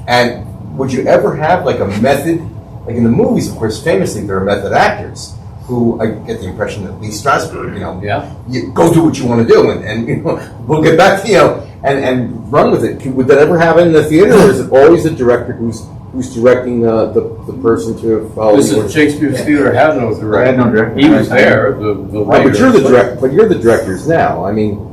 And would you ever have like a method, like in the movies, of course, famously there are method actors who, I get the impression that Lee Strasberg, you go do what you want to do, and we'll get back to and run with it. Would that ever happen in the theater, or is it always the director who's directing the person to follow? Listen, Shakespeare's theater had no director. Had no director. He was there. The right, but you're the director. But you're the directors now. I mean,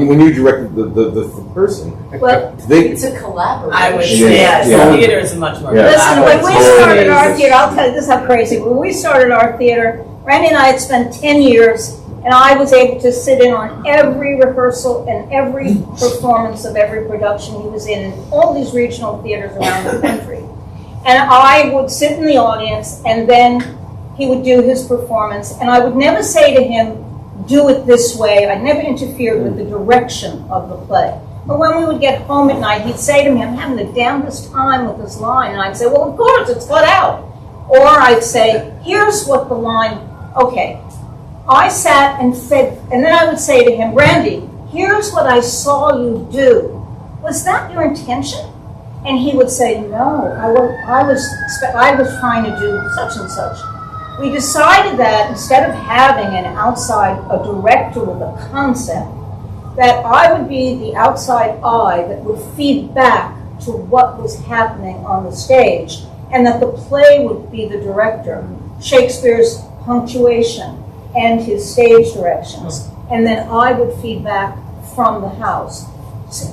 when you directed the person, well, it's a collaboration. I would say yes. Theater is a much more. Listen, when we started our theater, I'll tell you this is how crazy. When we started our theater, Randy and I had spent 10 years And I was able to sit in on every rehearsal and every performance of every production he was in all these regional theaters around the country. And I would sit in the audience, and then he would do his performance, and I would never say to him, do it this way. I never interfered with the direction of the play. But when we would get home at night, he'd say to me, I'm having the damnedest time with this line. And I'd say, well, of course, it's cut out. Or I'd say, here's what the line, okay. I sat and fed, and then I would say to him, Randy, here's what I saw you do. Was that your intention? And he would say, no, I was trying to do such and such. We decided that instead of having a director with a concept, that I would be the outside eye that would feed back to what was happening on the stage, and that the play would be the director, Shakespeare's punctuation and his stage directions, and then I would feed back from the house.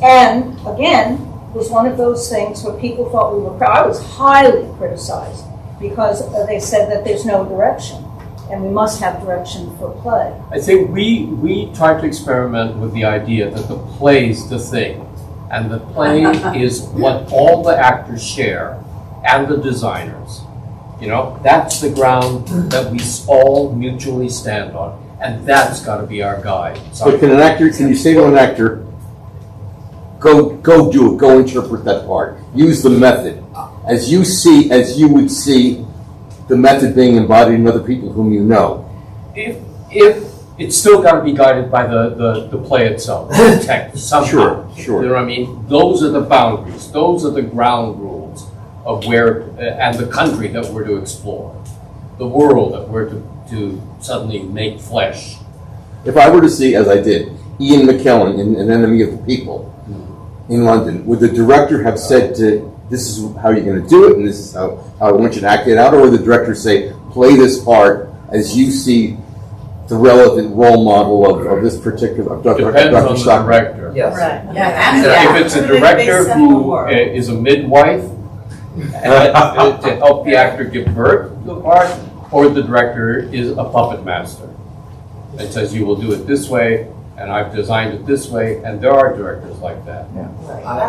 And again, it was one of those things where people thought we were, I was highly criticized because they said that there's no direction, and we must have direction for play. I think we tried to experiment with the idea that the play's the thing, and the play is what all the actors share, and the designers. You know, that's the ground that we all mutually stand on, and that's got to be our guide. But can you say to an actor, go do it, go interpret that part, use the method, as you would see the method being embodied in other people whom you know? If it's still got to be guided by the play itself, the text, somehow. Sure. You know what I mean? Those are the boundaries. Those are the ground rules of where, and the country that we're to explore, the world that we're to suddenly make flesh. If I were to see, as I did, Ian McKellen in An Enemy of the People in London, would the director have said this is how you're going to do it, and this is how I want you to act it out, or would the director say, play this part as you see the relevant role model of this particular Depends on the director. Yes. Right. Yeah. If it's a director who is a midwife to help the actor give birth to the part, or the director is a puppet master and says you will do it this way, and I've designed it this way, and there are directors like that. Yeah.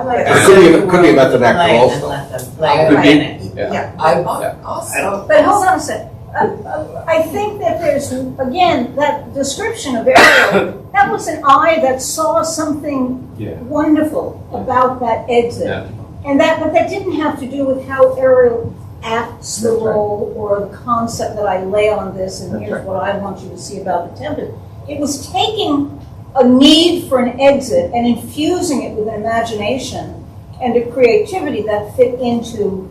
Right. Could be a method actor also. Let them play. Could be, Yeah. Also, but hold on a second. I think that there's, again, that description of Ariel, that was an eye that saw something wonderful about that exit. Yeah. But that didn't have to do with how Ariel acts the role or the concept that I lay on this, and here's what I want you to see about the Tempest. It was taking a need for an exit and infusing it with an imagination and a creativity that fit into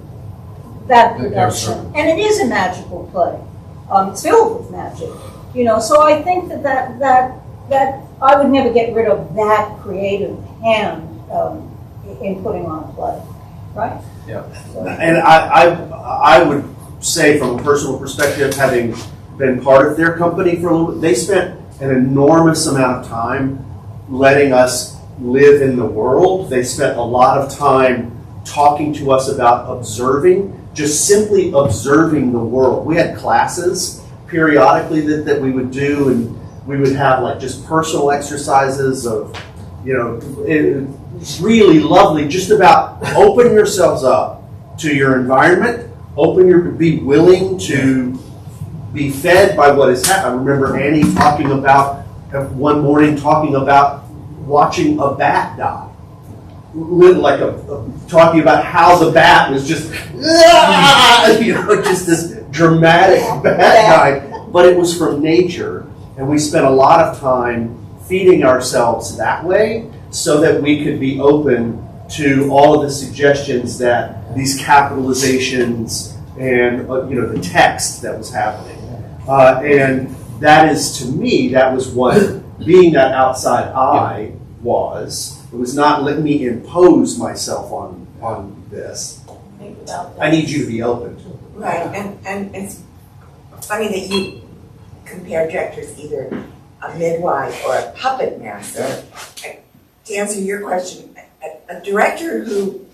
that production. And it is a magical play. It's filled with magic. So I think that I would never get rid of that creative hand in putting on a play. Right? Yeah. And I would say from a personal perspective, having been part of their company for a little bit, they spent an enormous amount of time letting us live in the world. They spent a lot of time talking to us about observing, just simply observing the world. We had classes periodically that we would do, and we would have like just personal exercises of, it's really lovely, just about open yourselves up to your environment, be willing to be fed by what is happening. I remember Annie one morning talking about watching a bat die. Talking about how the bat was just, just this dramatic bat die, but it was from nature, and we spent a lot of time feeding ourselves that way so that we could be open to all of the suggestions that these capitalizations and the text that was happening. And that is, to me, that was what being that outside eye was. It was not letting me impose myself on this. I need you to be open to it. Right, and it's funny that you compare directors, either a midwife or a puppet master. To answer your question, a director who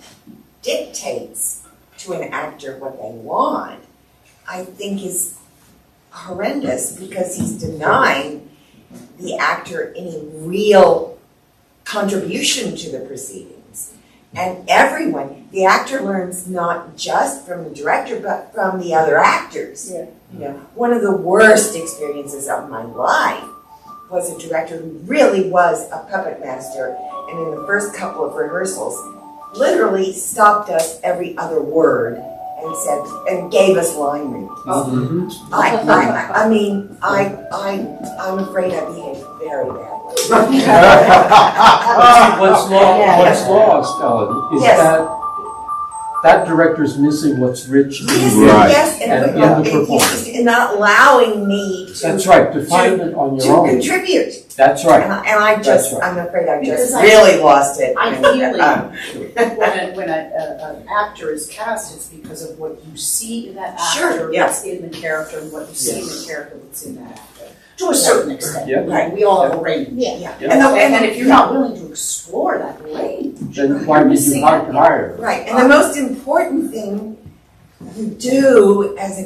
dictates to an actor what they want, I think is horrendous, because he's denying the actor any real contribution to the proceedings. And everyone, the actor learns not just from the director, but from the other actors. Yeah. You know, one of the worst experiences of my life was a director who really was a puppet master, and in the first couple of rehearsals, literally stopped us every other word and said, and gave us line reading. I'm afraid I behaved very badly. What's lost, Ellen, is that director's missing what's rich in Yes, and in the performance. and not allowing me to. That's right, to find it on your own. To contribute. That's right. And I just, That's right. I'm afraid I just Because I- really lost it. Ideally, when an actor is cast, it's because of what you see in that Sure, actor, yeah. what's in the character, and what you see in Yes. the character that's in that actor. To a certain extent, Yeah. right? We all have a range. Yeah. And if you're not willing to explore that range, Then why did you hire? Right, and the most important thing you do as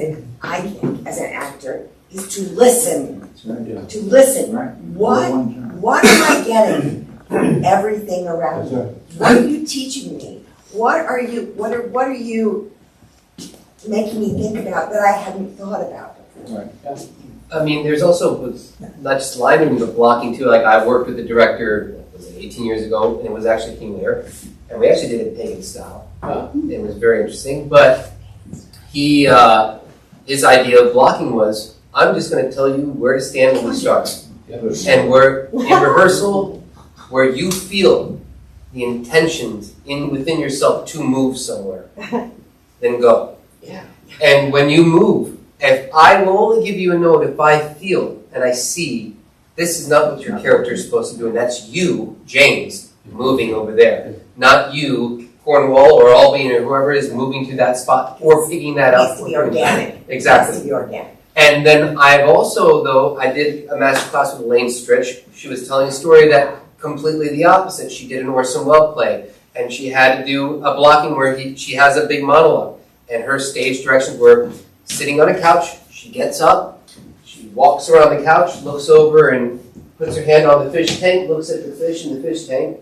I think, as an actor, is to listen. To listen. What am I getting from everything around me? What are you teaching me? What are you making me think about that I hadn't thought about before? I mean, there's also not just line reading, but blocking too. Like I worked with the director 18 years ago, and it was actually King Lear, and we actually did it in pagan style. It was very interesting, but he, his idea of blocking was, I'm just going to tell you where to stand when we start, and we're in rehearsal, where you feel the intentions within yourself to move somewhere, then go. Yeah. And when you move, if I will only give you a note if I feel and I see this is not what your character is supposed to do, and that's you, James, moving over there, not you, Cornwall or Albany or whoever is moving to that spot or picking that up. It needs to be organic. Exactly. It needs to be organic. And then I've also, though, I did a master class with Elaine Stritch. She was telling a story that completely the opposite. She did an Orson Welles play, and she had to do a blocking where she has a big monologue, and her stage directions were sitting on a couch. She gets up, she walks around the couch, looks over and puts her hand on the fish tank, looks at the fish in the fish tank,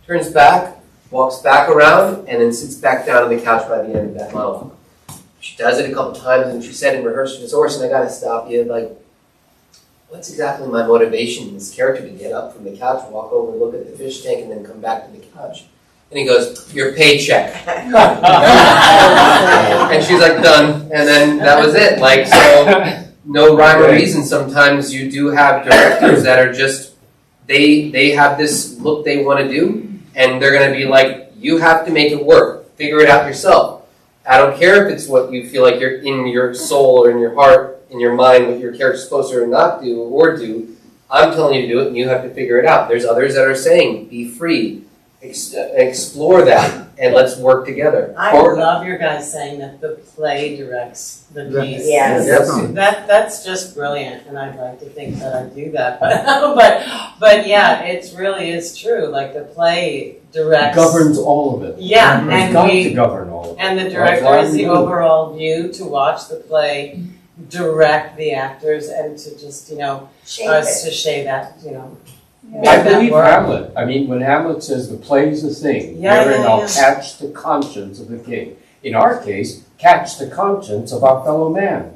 turns back, walks back around, and then sits back down on the couch by the end of that monologue. She does it a couple times, and she said in rehearsal, she says, Orson, I gotta stop you. Like, what's exactly my motivation in this character to get up from the couch, walk over, look at the fish tank, and then come back to the couch? And he goes, your paycheck. And she's like, done. And then that was it. Like, so no rhyme or reason. Sometimes you do have directors that are just, they have this look they want to do, and they're going to be like, you have to make it work. Figure it out yourself. I don't care if it's what you feel like you're in your soul or in your heart, in your mind, what your character's supposed to or not do or do. I'm telling you to do it, and you have to figure it out. There's others that are saying, be free. Explore that, and let's work together. I love your guys saying that the play directs the piece. Yes. That's just brilliant, and I'd like to think that I do that. But yeah, it really is true. Like the play directs, Governs all of it. Yeah, It's and got to govern all of it. and the director is the overall view to watch the play, direct the actors, and to just to shape that I believe Hamlet. I mean, when Hamlet says the play's the thing, wherein I'll catch the conscience of the king. In our case, catch the conscience of our fellow man.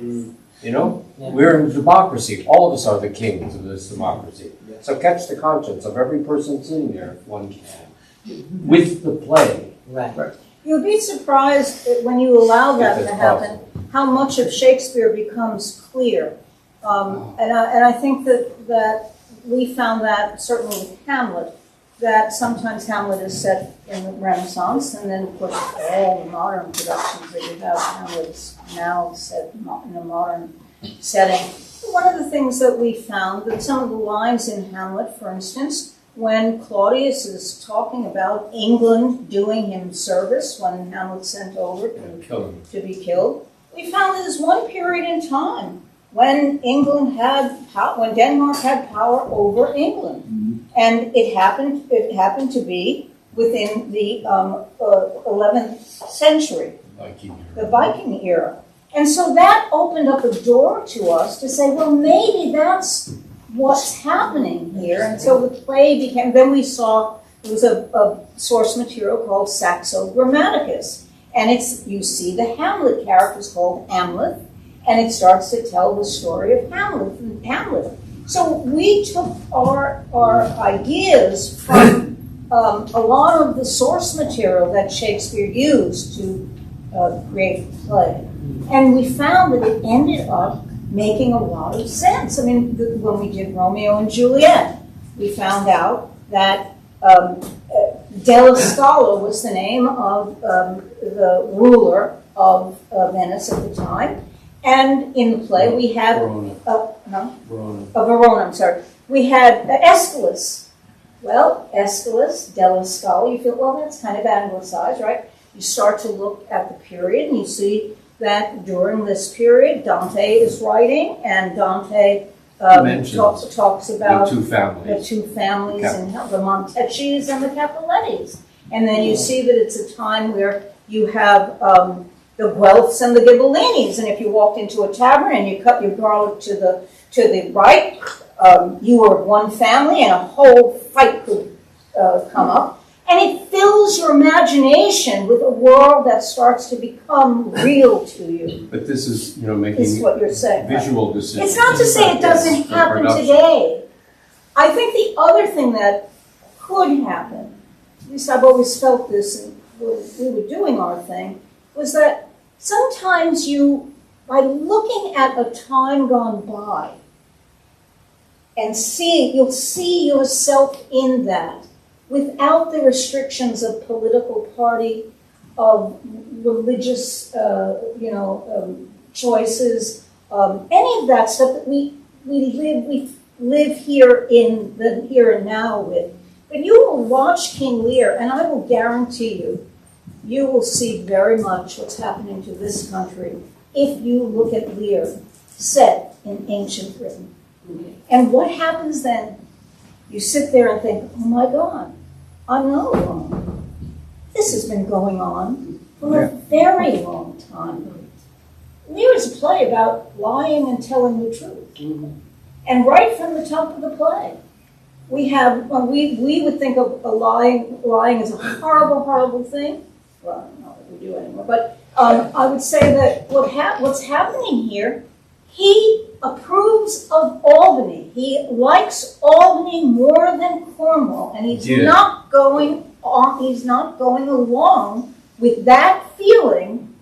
You know? Yeah. We're in democracy. All of us are the kings of this democracy. So catch the conscience of every person sitting there if one can. With the play. Right. You'll be surprised when you allow that to happen, how much of Shakespeare becomes clear. And I think that we found that certainly with Hamlet, that sometimes Hamlet is set in the Renaissance, and then of course all the modern productions that you have, Hamlet is now set in a modern setting. One of the things that we found, that some of the lines in Hamlet, for instance, when Claudius is talking about England doing him service when Hamlet's sent over to be killed, we found there's one period in time when when Denmark had power over England, and it happened to be within the 11th century, the Viking era, and so that opened up a door to us to say, well, maybe that's what's happening here. And so the play became, then we saw, there was a source material called Saxo Grammaticus. And you see the Hamlet character is called Hamlet, and it starts to tell the story of Hamlet. So we took our ideas from a lot of the source material that Shakespeare used to create the play. And we found that it ended up making a lot of sense. I mean, when we did Romeo and Juliet, we found out that Della Scala was the name of the ruler of Venice at the time. And in the play, we had Verona. I'm sorry. We had Aeschylus. Well, Aeschylus, Della Scala. You feel, well, that's kind of anglicized, right? You start to look at the period, and you see that during this period, Dante is writing, and Dante talks about the two families and the Montecchis and the Capullettis. And then you see that it's a time where you have the Guelphs and the Ghibellines, and if you walked into a tavern and you cut your garlic to the right, you were one family, and a whole fight could come up. And it fills your imagination with a world that starts to become real to you. But this is, making is what you're saying, visual decisions. It's not to say it doesn't happen today. I think the other thing that could happen, at least I've always felt this, and we were doing our thing, was that sometimes by looking at a time gone by, and you'll see yourself in that, without the restrictions of political party, of religious, choices, any of that stuff that we live here in the here and now with. But you will watch King Lear, and I will guarantee you will see very much what's happening to this country if you look at Lear set in ancient Britain. And what happens then? You sit there and think, oh my God, I'm not alone. This has been going on for a very long time. Lear is a play about lying and telling the truth. And right from the top of the play, we would think of lying as a horrible, horrible thing. Well, not that we do anymore, but I would say that what's happening here, he approves of Albany. He likes Albany more than Cornwall, and he's not going along with that feeling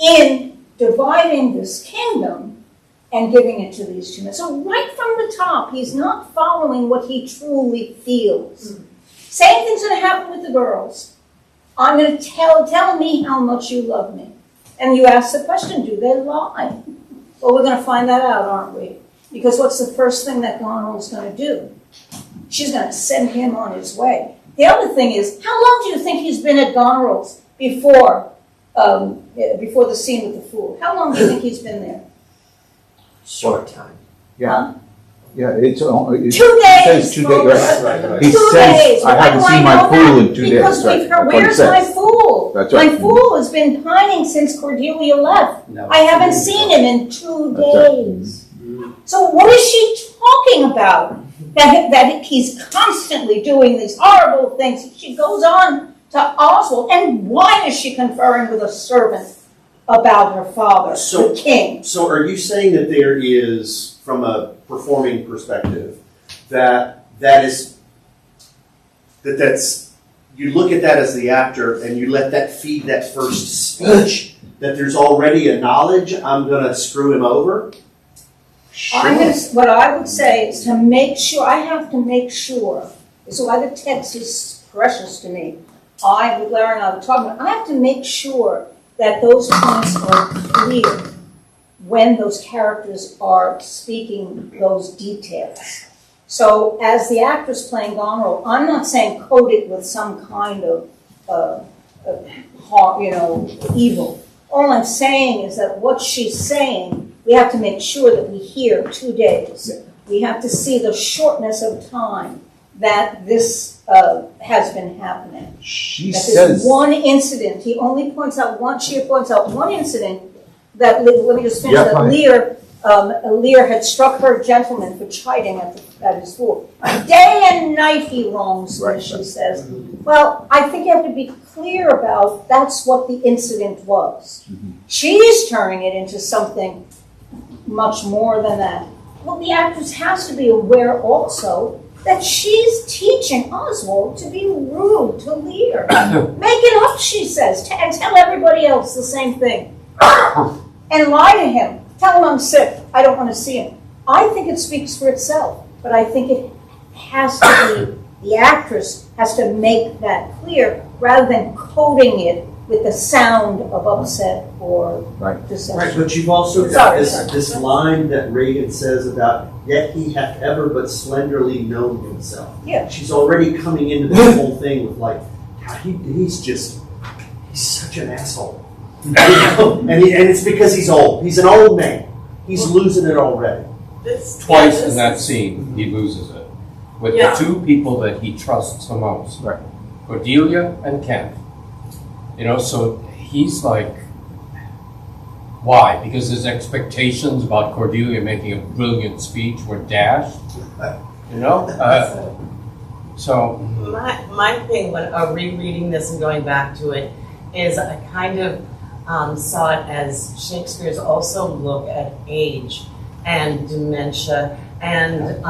in dividing this kingdom and giving it to these two men. So right from the top, he's not following what he truly feels. Same thing's going to happen with the girls. I'm going to tell me how much you love me. And you ask the question, do they lie? Well, we're going to find that out, aren't we? Because what's the first thing that Goneril's going to do? She's going to send him on his way. The other thing is, how long do you think he's been at Goneril's before the scene with the fool? How long do you think he's been there? Short time. Yeah. Huh? Yeah, it's 2 days. It says 2 days. Right. He 2 says, days. I haven't seen my fool in 2 days. Because we've heard, where's my fool? That's right. My fool has been pining since Cordelia left. No. I haven't seen him in 2 days. So what is she talking about? That he's constantly doing these horrible things. She goes on to Oswald. And why is she conferring with a servant about her father, the king? So are you saying that there is, from a performing perspective, that's you look at that as the actor and you let that feed that first speech, that there's already a knowledge, I'm going to screw him over? Sure. What I would say is to make sure, I have to make sure, this is why the text is precious to me. With Larry and I were talking about, I have to make sure that those points are clear when those characters are speaking those details. So as the actress playing Goneril, I'm not saying code it with some kind of evil. All I'm saying is that what she's saying, we have to make sure that we hear 2 days. We have to see the shortness of time that this has been happening. She says one incident. She points out one incident that, let me just finish, that Lear Lear had struck her gentleman for chiding at his fool. Day and night he wrongs me, she says. Well, I think you have to be clear about that's what the incident was. She's turning it into something much more than that. Well, the actress has to be aware also that she's teaching Oswald to be rude to Lear. Make it up, she says, and tell everybody else the same thing. And lie to him. Tell him I'm sick. I don't want to see him. I think it speaks for itself, but I think it has to be, the actress has to make that clear rather than coding it with the sound of upset or deception. Right, but you've also got this line that Reagan says about, yet he hath ever but slenderly known himself. Yeah. She's already coming into this whole thing with like, God, he's such an asshole. and it's because he's old. He's an old man. He's losing it already. Twice in that scene, he loses it. With the two people that he trusts the most. Right. Cordelia and Kent. You know, so he's like, why? Because his expectations about Cordelia making a brilliant speech were dashed. You know? So. My thing when rereading this and going back to it is I kind of saw it as Shakespeare's also look at age and dementia and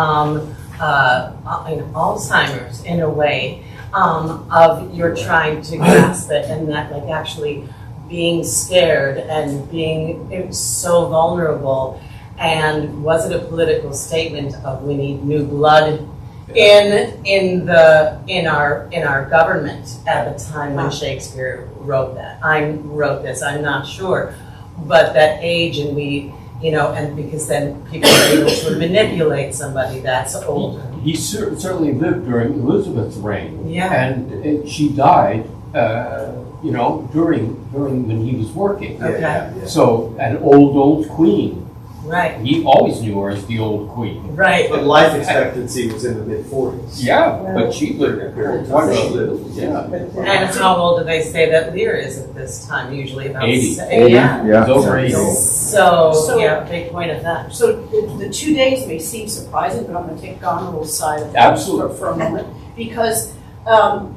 Alzheimer's in a way of you're trying to grasp it and that like actually being scared and being so vulnerable. And was it a political statement of we need new blood in our government at the time when Shakespeare wrote that? Wrote this, I'm not sure, but that age and we, and because then people are able to manipulate somebody that's older. He certainly lived during Elizabeth's reign. Yeah. And she died, during when he was working. Okay. So an old queen. Right. He always knew her as the old queen. Right. But life expectancy was in the mid-40s. Yeah, but she lived a period of time. She lived, yeah. And how old do they say that Lear is at this time? Usually about 80. Yeah. It's over 80. So yeah, big point of that. So the 2 days may seem surprising, but I'm going to take Goneril's side of it Absolutely. for a moment because from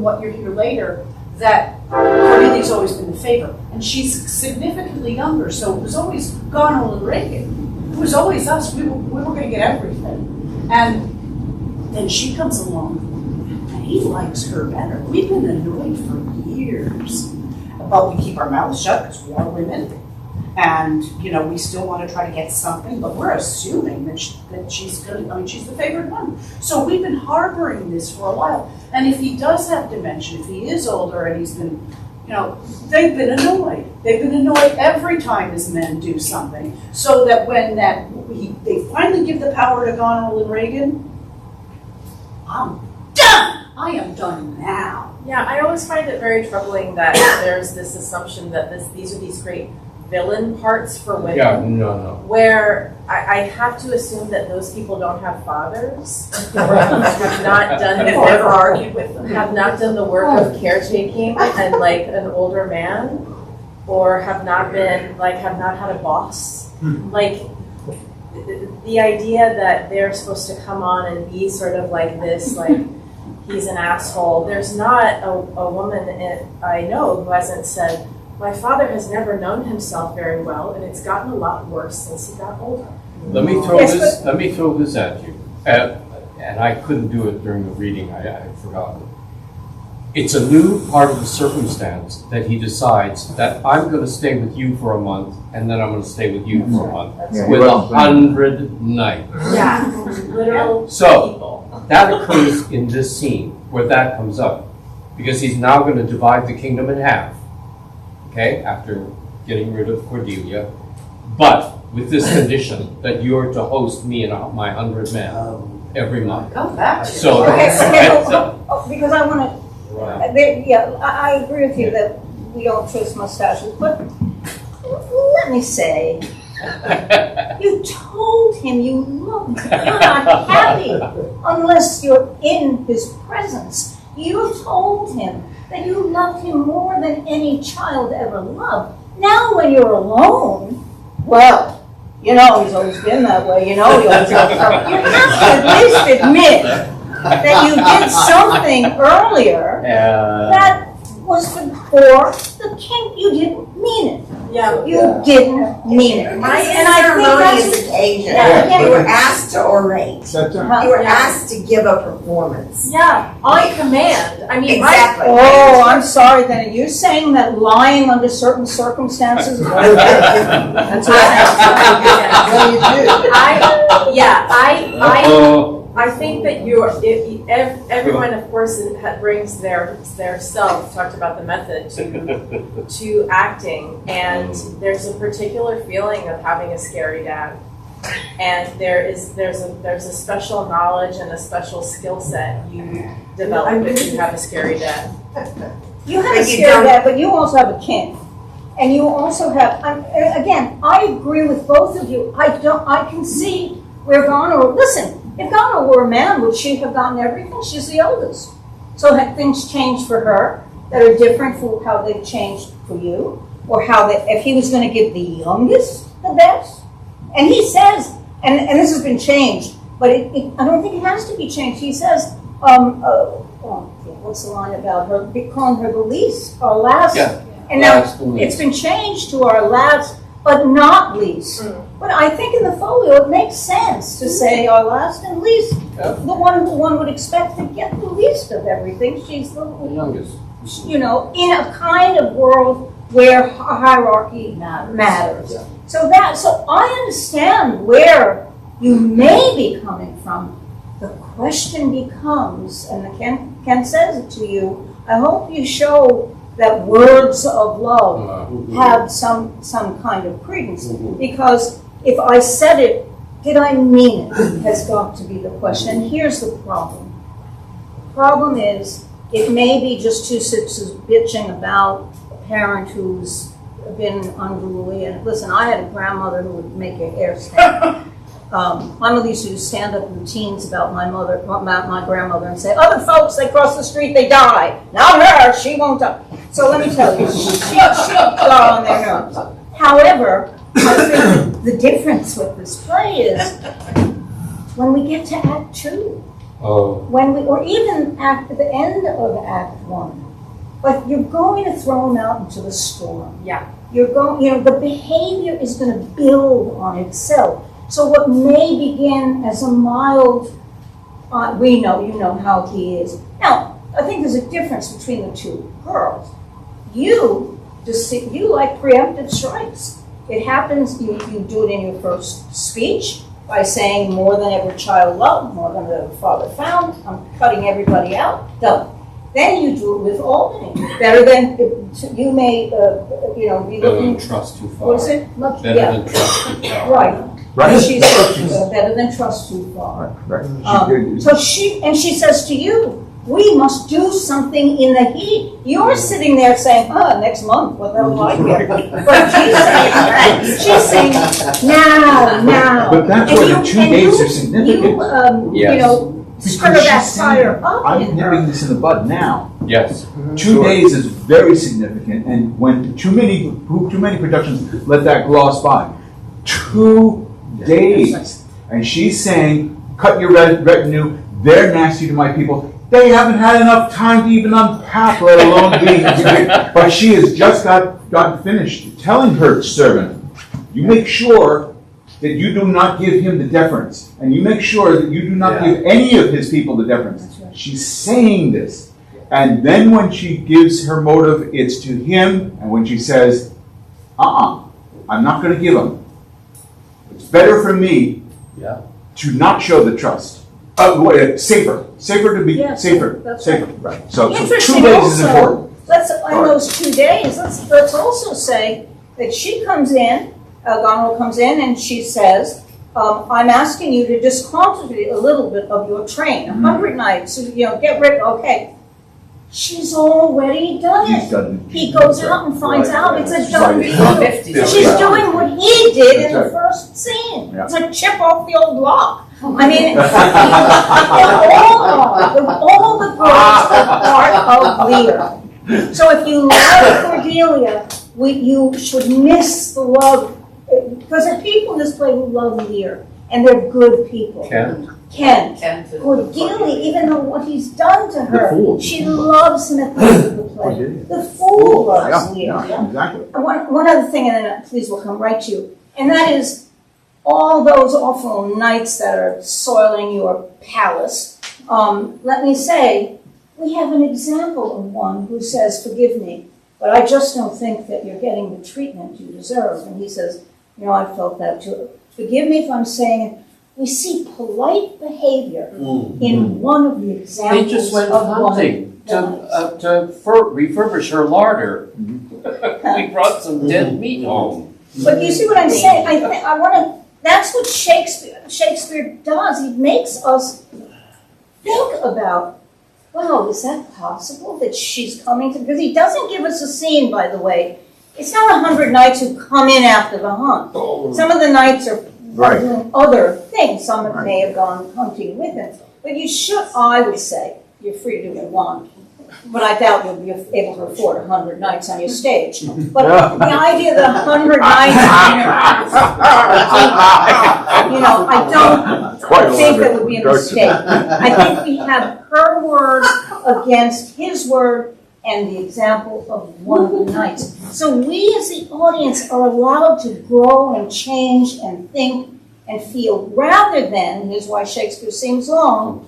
what you're here later that Cordelia's always been the favorite, and she's significantly younger, so it was always Goneril and Reagan. It was always us. We were going to get everything, and then she comes along, and he likes her better. We've been annoyed for years, but we keep our mouths shut because we are women, and we still want to try to get something, but we're assuming that she's going to. I mean, she's the favorite one. So we've been harboring this for a while. And if he does have dementia, if he is older and he's been, they've been annoyed. They've been annoyed every time his men do something. So that when they finally give the power to Goneril and Reagan, I'm done. I am done now. Yeah, I always find it very troubling that there's this assumption that these are these great villain parts for women. Yeah, no. Where I have to assume that those people don't have fathers, have not done the work, argued with them, have not done the work of caretaking and like an older man, or have not had a boss. Like the idea that they're supposed to come on and be sort of like this, like he's an asshole. There's not a woman I know who hasn't said, my father has never known himself very well, and it's gotten a lot worse since he got older. Let me throw this at you, and I couldn't do it during the reading. I forgot. It's a new part of the circumstance that he decides that I'm going to stay with you for a month, and then I'm going to stay with you for a month, with 100 nights. Yeah, literal So people. that occurs in this scene where that comes up, because he's now going to divide the kingdom in half. Okay, after getting rid of Cordelia, but with this condition that you're to host me and my 100 men every month. Come back. So because I want to. I agree with you that we don't twist mustaches, but let me say, you told him you loved him. You're not happy unless you're in his presence. You told him that you loved him more than any child ever loved. Now when you're alone, well, You know he's always been that way. You know he always got trouble. You have to at least admit that you did something earlier that was for the king. You didn't mean it. Yeah. You didn't mean it. My And I think ceremonious that's- occasion. Yeah. You were asked to orate. That's right. You were asked to give a performance. Yeah, on command. I mean, Exactly. Oh, I'm sorry. Then you're saying that lying under certain circumstances. That's what I think that everyone, of course, brings their self. Talked about the method to acting, and there's a particular feeling of having a scary dad, and there's a special knowledge and a special skill set you develop if you have a scary dad. You have a scary dad, but you also have a king. And you also have, again, I agree with both of you. I can see where Ghana, listen, if Ghana were a man, would she have gotten everything? She's the eldest. So had things changed for her that are different from how they've changed for you? Or if he was going to give the youngest the best? And he says, and this has been changed, but I don't think it has to be changed. He says, what's the line about her? Calling her the least, our last. Yeah. And now it's been changed to our last, but not least. But I think in the folio it makes sense to say our last and least. The one who one would expect to get the least of everything. She's the youngest. You know, in a kind of world where hierarchy matters. So I understand where you may be coming from. The question becomes, and Ken says it to you, I hope you show that words of love have some kind of credence. Because if I said it, did I mean it, has got to be the question. And here's the problem. The problem is, it may be just two sisters bitching about a parent who's been unruly. And listen, I had a grandmother who would make your hair stand. My mother used to do stand-up routines about my grandmother, and say, other folks, they cross the street, they die. Not her, she won't die. So let me tell you, she got on their nerves. However, I think the difference with this play is when we get to Act 2, or even at the end of Act 1, but you're going to throw them out into the storm. Yeah. The behavior is going to build on itself. So what may begin as a mild, you know how he is. Now, I think there's a difference between the two girls. You like preemptive strikes. It happens, you do it in your first speech by saying more than ever child loved, more than ever father found, I'm cutting everybody out, done. Then you do it with Albany. Better than, you may, be looking. Better than trust too far. What is it? Better than trust too far. Right. Right. And she says, better than trust too far. Right. She says to you, we must do something in the heat. You're sitting there saying, next month, what the hell do I get? But she's saying, now. But that's why the 2 days are significant. stir that fire up I'm in her. nipping this in the bud now. Yes. 2 days is very significant, and when too many productions let that gloss by. 2 days, and she's saying, cut your retinue, they're nasty to my people. They haven't had enough time to even unpack, let alone be. But she has just gotten finished telling her servant, you make sure that you do not give him the deference, and you make sure that you do not give any of his people the deference. Right. She's saying this. And then when she gives her motive, it's to him, and when she says, I'm not going to give him. It's better for me to not show the trust. Safer to be safer. Safer. Right. So 2 days is important. On those 2 days, let's also say that she comes in, Gonral comes in, and she says, I'm asking you to just concentrate a little bit of your train, 100 nights, get rid of, okay. She's already done it. He goes out and finds out it's a done deal. She's doing what he did in the first scene. It's like chip off the old block. I mean, all the girls are part of Lear. So if you love Cordelia, you should miss the love. Because there are people in this play who love Lear, and they're good people. Ken. Cordelia, even though what he's done to her, Fool. she loves him at the end of the play. The Fool loves Lear. Exactly. One other thing, and then please we'll come right to you, and that is all those awful knights that are soiling your palace. Let me say, we have an example of one who says, "Forgive me, but I just don't think that you're getting the treatment you deserve." And he says, "You know, I felt that too. Forgive me if I'm saying it." We see polite behavior in one of the examples They just went of hunting to refurbish her larder. We brought some dead meat home. But you see what I'm saying? I want to. That's what Shakespeare does. He makes us think about, wow, is that possible that she's coming to? Because he doesn't give us a scene, by the way. It's not 100 knights who come in after the hunt. Some of the knights are doing other things. Some may have gone hunting with him. But you should, I would say, you're free to do what you want. But I doubt you'll be able to afford 100 nights on your stage. But the idea that 100 nights, I don't think that would be a mistake. I think we have her word against his word and the example of one of the knights. So we as the audience are allowed to grow and change and think and feel rather than, here's why Shakespeare seems long,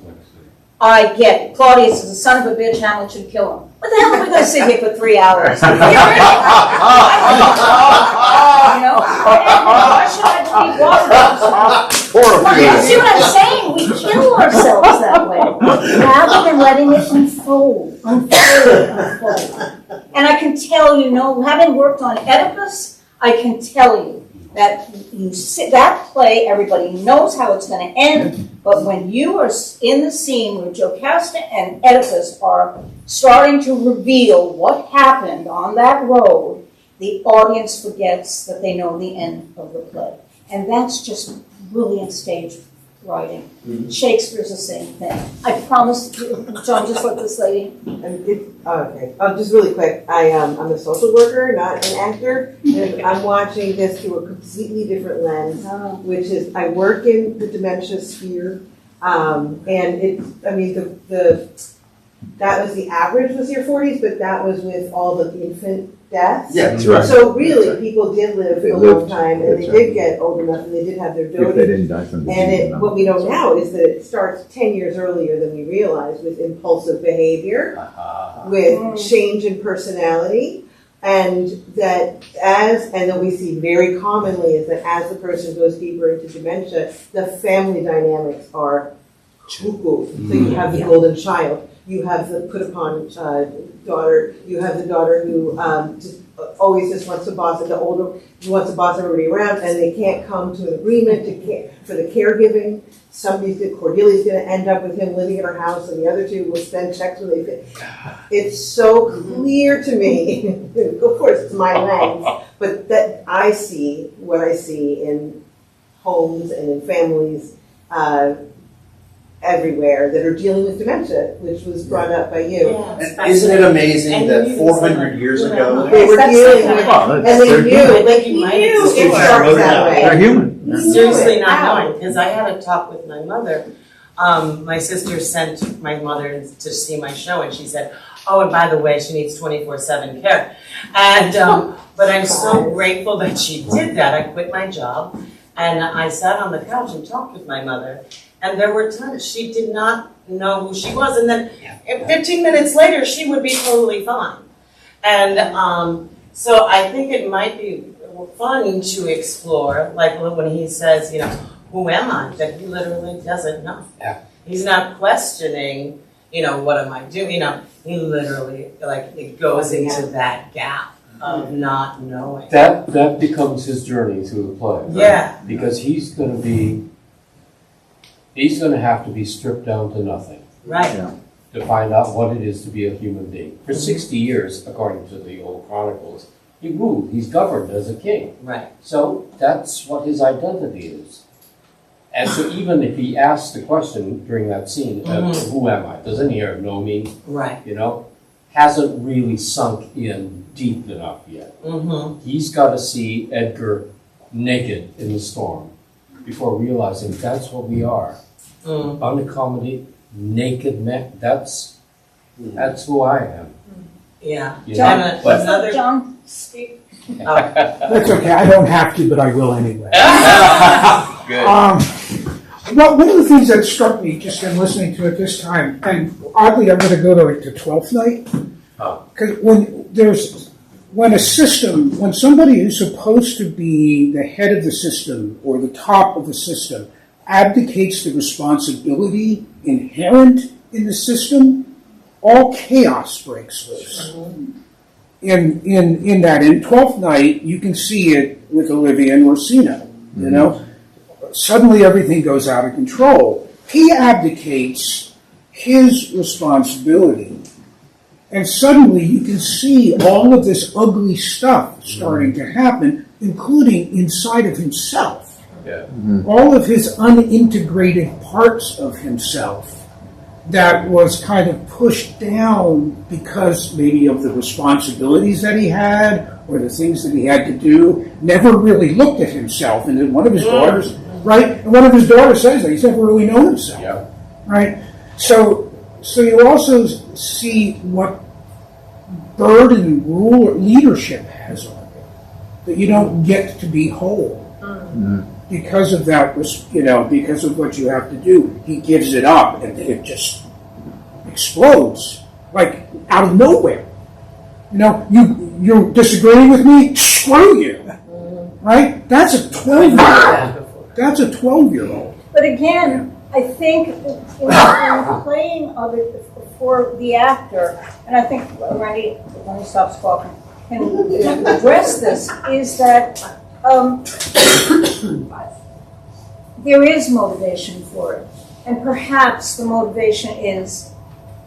I get it. Claudius is a son of a bitch, Hamlet should kill him. What the hell are we going to sit here for 3 hours? Why should I believe You see what I'm saying? We kill ourselves that way, rather than letting it unfold. And I can tell you, having worked on Oedipus, I can tell you that that play, everybody knows how it's going to end, but when you are in the scene where Jocasta and Oedipus are starting to reveal what happened on that road, the audience forgets that they know the end of the play. And that's just brilliant stage writing. Shakespeare's the same thing. I promise, John, just let this lady. Okay. Just really quick. I'm a social worker, not an actor, and I'm watching this through a completely different lens, which is I work in the dementia sphere, and that was the average was your 40s, but that was with all the infant deaths. Yeah, that's right. So really, people did live a long time, and they did get old enough, and they did have their dotage. If they didn't die from disease. And what we know now is that it starts 10 years earlier than we realize with impulsive behavior, with change in personality, and that then we see very commonly is that as the person goes deeper into dementia, the family dynamics are cuckoo. So you have the golden child. You have the put upon daughter. You have the daughter who always just wants to boss it. The older who wants to boss everybody around, and they can't come to an agreement for the caregiving. Cordelia's going to end up with him living in her house, and the other two will spend checks when they fit. It's so clear to me. Of course, it's my lens, but that I see what I see in homes and in families. Everywhere that are dealing with dementia, which was brought up by you. And isn't it amazing that 400 years ago they were dealing with it, and they knew it starts that way. They're human. Seriously not knowing, because I had a talk with my mother. My sister sent my mother to see my show, and she said, "Oh, and by the way, she needs 24/7 care." And but I'm so grateful that she did that. I quit my job, and I sat on the couch and talked with my mother. And there were times she did not know who she was, and then 15 minutes later, she would be totally fine. And so I think it might be fun to explore, like when he says, who am I? That he literally doesn't know. Yeah. He's not questioning, what am I doing? He literally, it goes into that gap of not knowing. That becomes his journey through the play. Right? Yeah. Because he's going to have to be stripped down to nothing. Right. To find out what it is to be a human being. For 60 years, according to the old chronicles, he ruled. He's governed as a king. Right. So that's what his identity is. And so even if he asks the question during that scene, who am I? Does any here know me? Right. Hasn't really sunk in deep enough yet. He's got to see Edgar naked in the storm before realizing that's what we are. Unaccommodated, naked men. That's who I am. Yeah. You John, know? But- Another John, speak. That's okay, I don't have to, but I will anyway. Good. Well, one of the things that struck me just in listening to it this time, and oddly I'm going to go to like the 12th night, because when somebody who's supposed to be the head of the system or the top of the system abdicates the responsibility inherent in the system, all chaos breaks loose. In that, in 12th night, you can see it with Olivia and Orsino, you know? Suddenly everything goes out of control. He abdicates his responsibility. And suddenly you can see all of this ugly stuff starting to happen, including inside of himself. Yeah. All of his unintegrated parts of himself that was kind of pushed down because maybe of the responsibilities that he had or the things that he had to do, never really looked at himself. And then one of his daughters, right? And one of his daughters says that he's never really known himself. Yeah. Right? So you also see what burden leadership has on you, that you don't get to be whole. Because of that, because of what you have to do. He gives it up and it just explodes, like out of nowhere. You're disagreeing with me? Screw you. Right? That's a 12-year-old. But again, I think in playing of it for the actor, and I think Randy, when he stops talking, can address this, is that there is motivation for it. And perhaps the motivation is,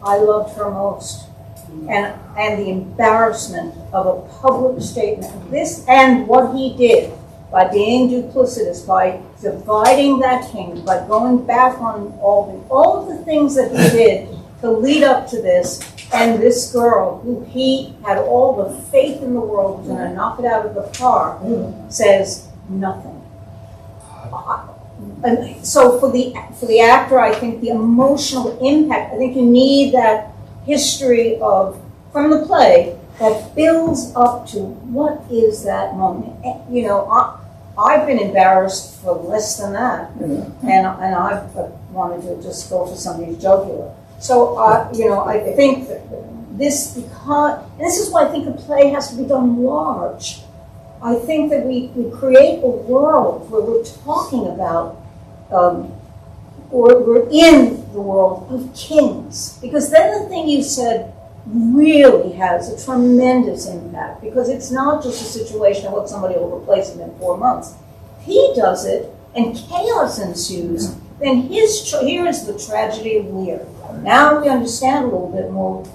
I loved her most. And the embarrassment of a public statement. This and what he did by being duplicitous, by dividing that kingdom, by going back on all of the things that he did to lead up to this, and this girl, who he had all the faith in the world was going to knock it out of the park, says nothing. And so for the actor, I think the emotional impact, I think you need that history from the play that builds up to what is that moment. I've been embarrassed for less than that, and I've wanted to just go for somebody's jugular. So I think that this is why I think a play has to be done large. I think that we create a world where we're talking about, or we're in the world of kings, because then the thing you said really has a tremendous impact, because it's not just a situation of what somebody will replace him in 4 months. If he does it and chaos ensues, then here is the tragedy of Lear. Now we understand a little bit more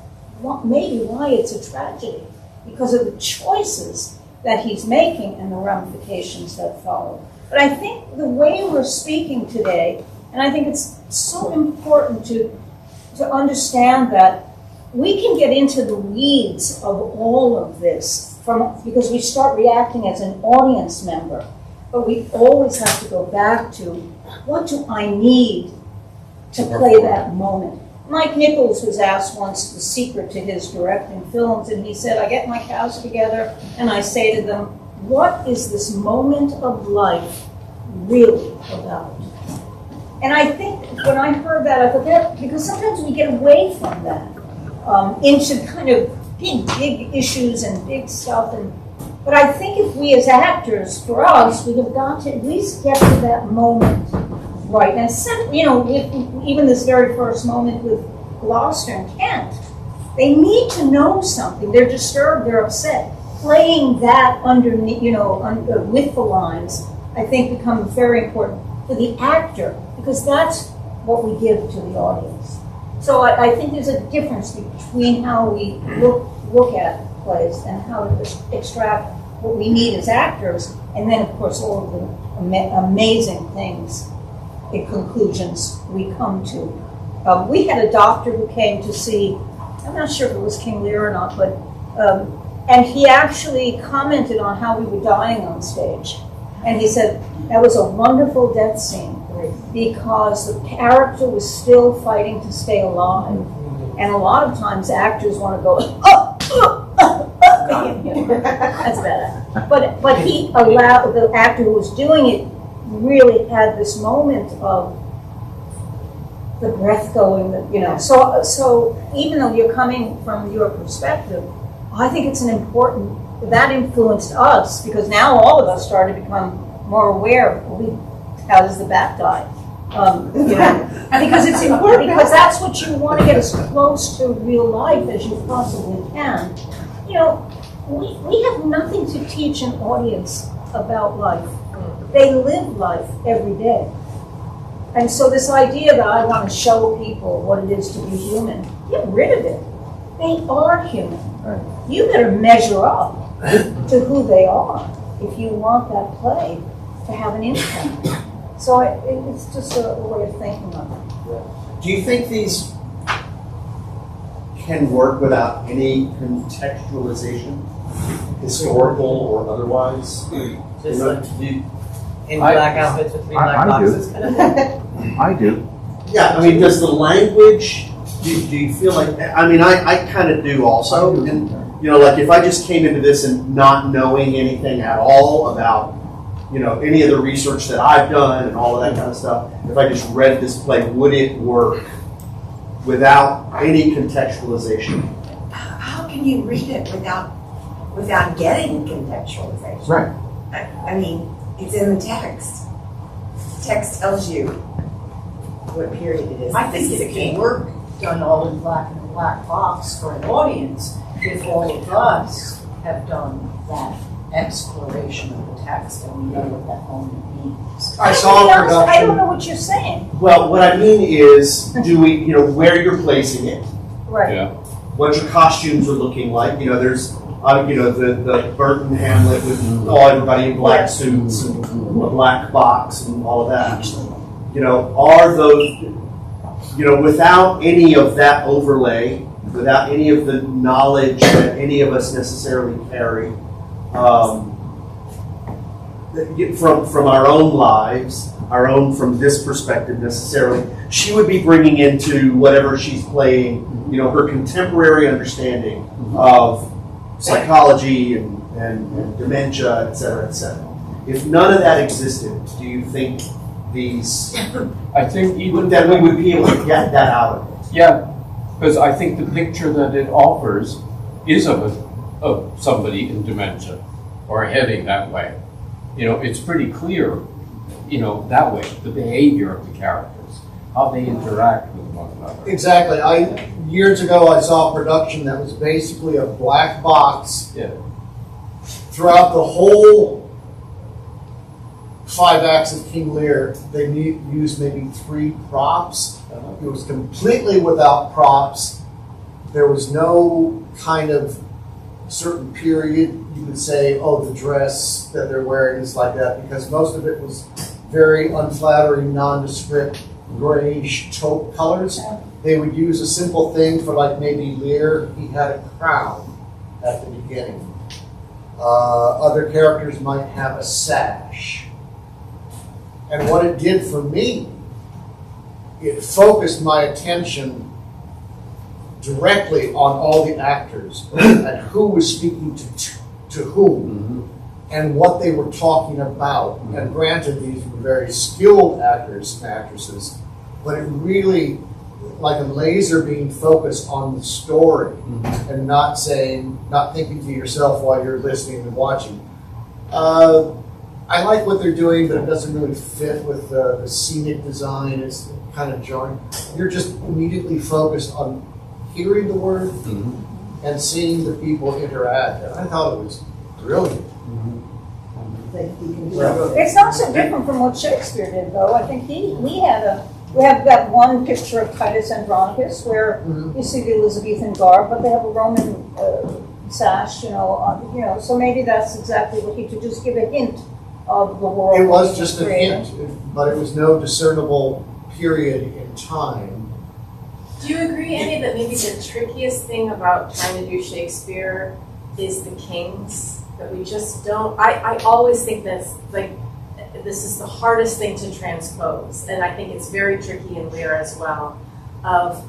maybe why it's a tragedy, because of the choices that he's making and the ramifications that follow. But I think the way we're speaking today, and I think it's so important to understand that we can get into the weeds of all of this because we start reacting as an audience member, but we always have to go back to, what do I need to play that moment? Mike Nichols was asked once the secret to his directing films, and he said, I get my cast together and I say to them, what is this moment of life really about? And I think when I heard that, I thought that, because sometimes we get away from that into kind of big issues and big stuff. But I think if we as actors, for us, we have got to at least get to that moment right. And even this very first moment with Gloucester and Kent, they need to know something. They're disturbed, they're upset. Playing that underneath, with the lines, I think becomes very important for the actor, because that's what we give to the audience. So I think there's a difference between how we look at plays and how to extract what we need as actors, and then, of course, all of the amazing things and conclusions we come to. We had a doctor who came to see, I'm not sure if it was King Lear or not, but and he actually commented on how we were dying on stage. And he said, that was a wonderful death scene because the character was still fighting to stay alive. And a lot of times actors want to go, that's better. But he allowed, the actor who was doing it really had this moment of the breath going, So even though you're coming from your perspective, I think it's an important, that influenced us because now all of us started to become more aware of how does the bat die? Because it's important, because that's what you want to get as close to real life as you possibly can. We have nothing to teach an audience about life. They live life every day. And so this idea that I want to show people what it is to be human, get rid of it. They are human. You better measure up to who they are if you want that play to have an impact. So it's just a way of thinking of it. Do you think these can work without any contextualization, historical or otherwise? Just like in black outfits with three black boxes kind of thing? I do. Yeah, I mean, does the language, do you feel like, I kind of do also. And, like if I just came into this and not knowing anything at all about, any of the research that I've done and all of that kind of stuff, if I just read this play, would it work without any contextualization? How can you read it without getting contextualization? Right. I mean, it's in the text. The text tells you what period it is. I think This is a it king. can work done all in black and a black box for an audience if all of us have done that exploration of the text and we know what that moment means. I saw a production. I don't know what you're saying. Well, what I mean is, do we, where you're placing it, Right. Yeah. what your costumes are looking like. There's, the Burton Hamlet with everybody in black suits and a black box and all of that. Are those, without any of that overlay, without any of the knowledge that any of us necessarily carry, from our own lives, from this perspective necessarily, she would be bringing into whatever she's playing, her contemporary understanding of psychology and dementia, et cetera, et cetera. If none of that existed, do you think these? I think even that we would be able to get that out of it. Yeah, because I think the picture that it offers is of somebody in dementia or heading that way. It's pretty clear, that way, the behavior of the characters, how they interact with one another. Exactly. Years ago, I saw a production that was basically a black box. Yeah. Throughout the whole 5 acts of King Lear, they used maybe 3 props. It was completely without props. There was no kind of certain period you could say, oh, the dress that they're wearing is like that, because most of it was very unflattering, nondescript, grayish taupe colors. They would use a simple thing for like maybe Lear, he had a crown at the beginning. Other characters might have a sash. And what it did for me, it focused my attention directly on all the actors and who was speaking to whom and what they were talking about. And granted, these were very skilled actors and actresses, but it really, like a laser beam, focused on the story and not thinking to yourself while you're listening and watching. I like what they're doing, but it doesn't really fit with the scenic design. It's kind of jarring. You're just immediately focused on hearing the word and seeing the people interact. And I thought it was brilliant. It's not so different from what Shakespeare did, though. I think we have that one picture of Titus Andronicus where you see the Elizabethan garb, but they have a Roman sash, so maybe that's exactly what he could just give a hint of the world. It was just a hint, but it was no discernible period in time. Do you agree, Annie, that maybe the trickiest thing about trying to do Shakespeare is the kings? That we just don't. I always think this, like, this is the hardest thing to transpose, and I think it's very tricky in Lear as well, of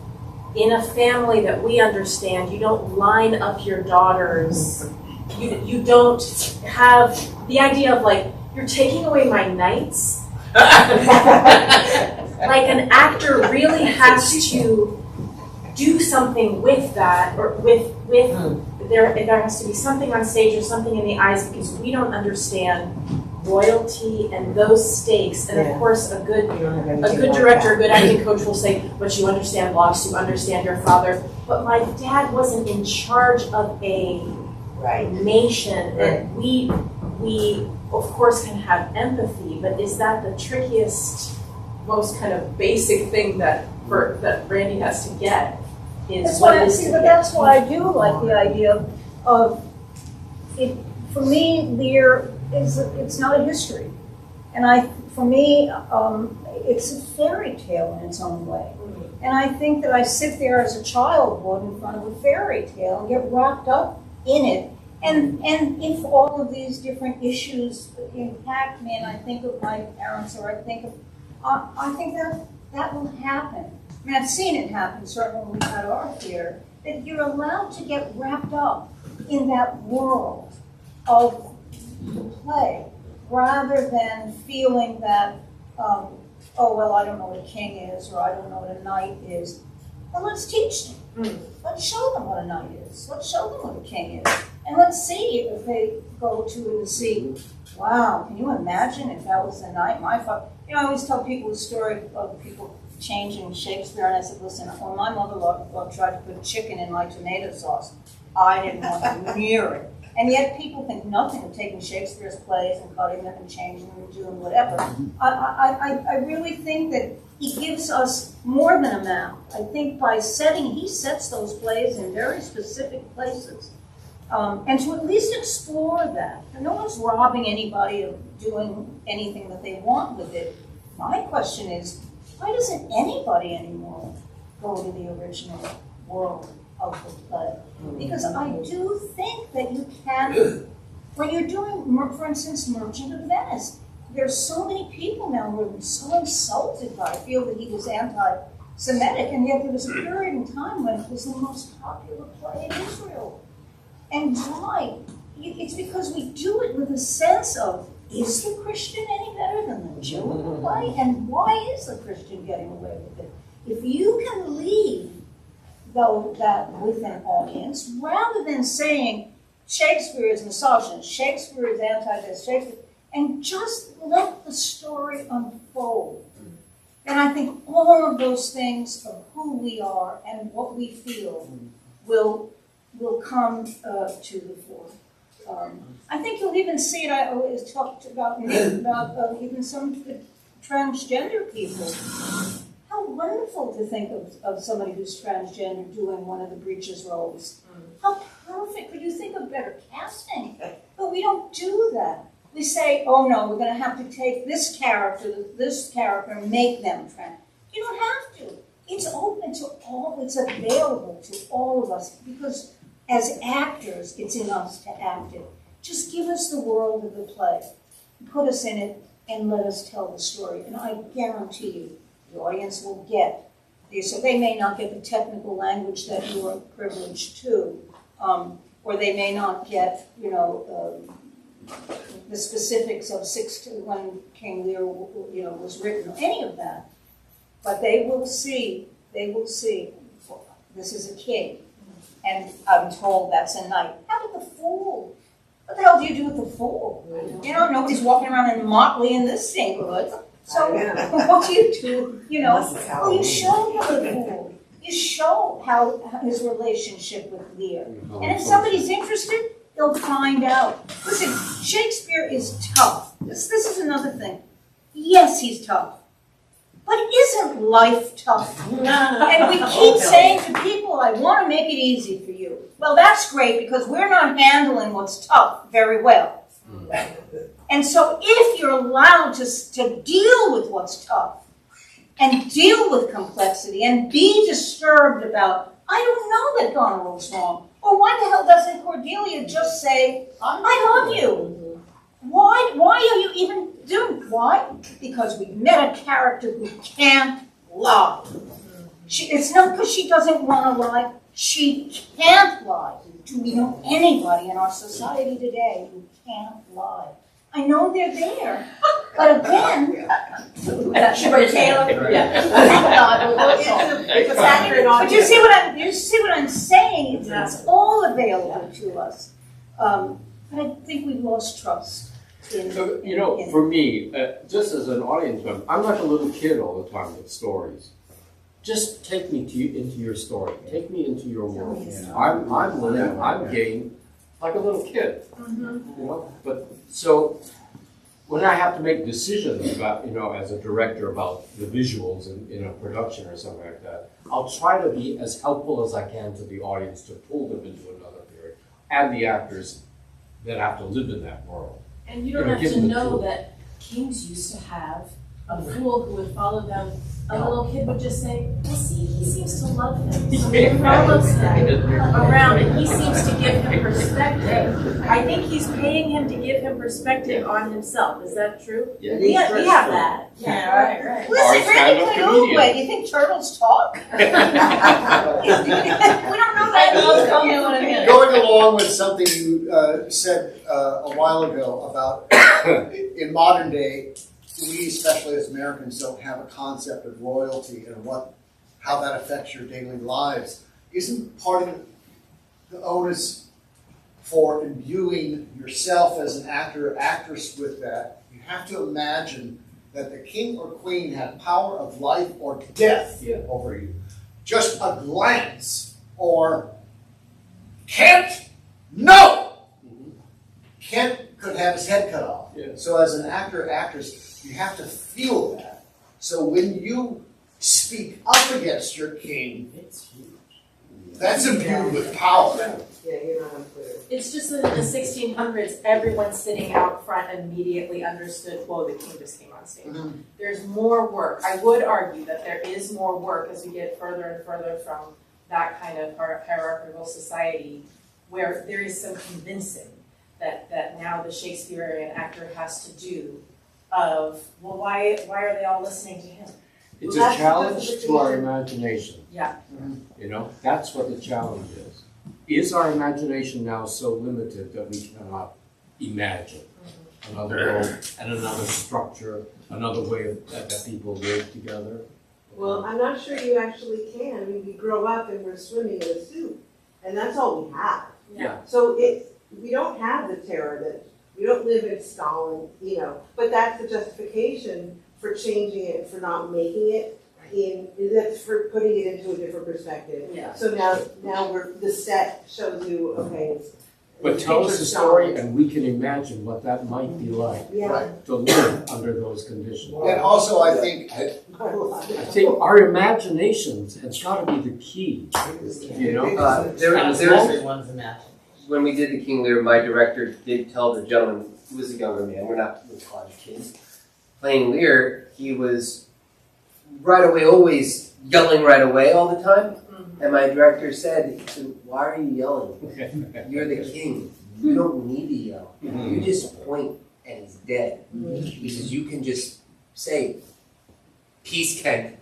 in a family that we understand, you don't line up your daughters, you don't have the idea of like, you're taking away my nights. Like an actor really has to do something with that, or with there has to be something on stage or something in the eyes, because we don't understand royalty and those stakes. And of course, a good director, a good acting coach will say, but you understand loss, you understand your father. But my dad wasn't in charge of a nation, and we of course can have empathy, but is that the trickiest, most kind of basic thing that Randy has to get? That's why I do like the idea of it. For me, Lear it's not a history, and for me, it's a fairy tale in its own way. And I think that I sit there as a child would in front of a fairy tale and get wrapped up in it. And if all of these different issues impact me, and I think of my parents, or I think that will happen. I mean, I've seen it happen, certainly when we had our theater, that you're allowed to get wrapped up in that world of the play, rather than feeling that, oh, well, I don't know what a king is, or I don't know what a knight is. Well, let's teach them. Let's show them what a knight is. Let's show them what a king is. And let's see if they go to the sea. Wow, can you imagine if that was the knight? My father, I always tell people the story of people changing Shakespeare, and I said, listen, when my mother-in-law tried to put chicken in my tomato sauce, I didn't want to near it. And yet people think nothing of taking Shakespeare's plays and cutting them and changing them and doing whatever. I really think that he gives us more than a map. I think by he sets those plays in very specific places. And to at least explore that. No one's robbing anybody of doing anything that they want with it. My question is, why doesn't anybody anymore go to the original world of the play? Because I do think that you can, when you're doing, for instance, Merchant of Venice, there's so many people now who are so insulted by, feel that he was anti-Semitic, and yet there was a period in time when it was the most popular play in Israel. And why? It's because we do it with a sense of, is the Christian any better than the Jew in the play? And why is the Christian getting away with it? If you can leave that with an audience, rather than saying Shakespeare is misogynist, Shakespeare is anti-this, Shakespeare, and just let the story unfold. And I think all of those things of who we are and what we feel will come to the fore. I think you'll even see it. I always talked about even some transgender people. How wonderful to think of somebody who's transgender doing one of the Breaches roles. How perfect. Could you think of better casting? But we don't do that. We say, oh no, we're going to have to take this character, and make them trans. You don't have to. It's open to all, it's available to all of us, because as actors, it's in us to act it. Just give us the world of the play, put us in it, and let us tell the story. And I guarantee you, the audience will get this. So they may not get the technical language that you are privileged to, or they may not get, the specifics of when King Lear, was written, or any of that. But they will see, this is a king. And I'm told that's a knight. How did the fool? What the hell do you do with the fool? Nobody's walking around in motley in this neighborhood. So what do you do? Well, you show them the fool. You show how his relationship with Lear. And if somebody's interested, they'll find out. Listen, Shakespeare is tough. This is another thing. Yes, he's tough. But isn't life tough? And we keep saying to people, I want to make it easy for you. Well, that's great, because we're not handling what's tough very well. And so if you're allowed to deal with what's tough, and deal with complexity, and be disturbed about, I don't know that Goneril's wrong, or why the hell doesn't Cordelia just say, I love you? Why are you even doing? Why? Because we met a character who can't lie. It's not because she doesn't want to lie. She can't lie. Do we know anybody in our society today who can't lie? I know they're there, but again, but you see what I'm saying? It's all available to us. But I think we've lost trust. For me, just as an audience member, I'm like a little kid all the time with stories. Just take me into your story. Take me into your world. I'm learning. I'm game, like a little kid. But so when I have to make decisions about, as a director about the visuals in a production or something like that, I'll try to be as helpful as I can to the audience to pull them into another period, and the actors that have to live in that world. And you don't have to know that kings used to have a fool who would follow them. A little kid would just say, well, see, he seems to love him. So he follows him around and he seems to give him perspective. I think he's paying him to give him perspective on himself. Is that true? Yeah, we have that. Yeah, right. Listen, Randy Canoe, do you think turtles talk? We don't know that. Going along with something you said a while ago about in modern day, we, especially as Americans, don't have a concept of royalty and how that affects your daily lives. Isn't part of the onus for imbuing yourself as an actor or actress with that? You have to imagine that the king or queen had power of life or death over you. Just a glance or Kent, no! Kent could have his head cut off. So as an actor or actress, you have to feel that. So when you speak up against your king, that's imbued with power. Yeah, you're not unclear. It's just that in the 1600s, everyone sitting out front immediately understood, whoa, the king just came on stage. There's more work. I would argue that there is more work as we get further and further from that kind of hierarchical society, where there is some convincing that now the Shakespearean actor has to do of, well, why are they all listening to him? It's a challenge to our imagination. Yeah. That's what the challenge is. Is our imagination now so limited that we cannot imagine another world and another structure, another way that people live together? Well, I'm not sure you actually can. I mean, we grow up and we're swimming in a soup, and that's all we have. Yeah. So we don't have the terror that we don't live in Stalin, but that's the justification for changing it, for not making it that's for putting it into a different perspective. Yeah. So now the set shows you, okay. But tell us the story and we can imagine what that might be like to live under those conditions. And also I think our imaginations has got to be the key. When we did The King Lear, my director did tell the gentleman, who was a younger man, we're not going to call him kids, playing Lear, he was right away, always yelling right away all the time. And my director said, why are you yelling? You're the king. You don't need to yell. You just point and he's dead. He says, you can just say, peace, Kent.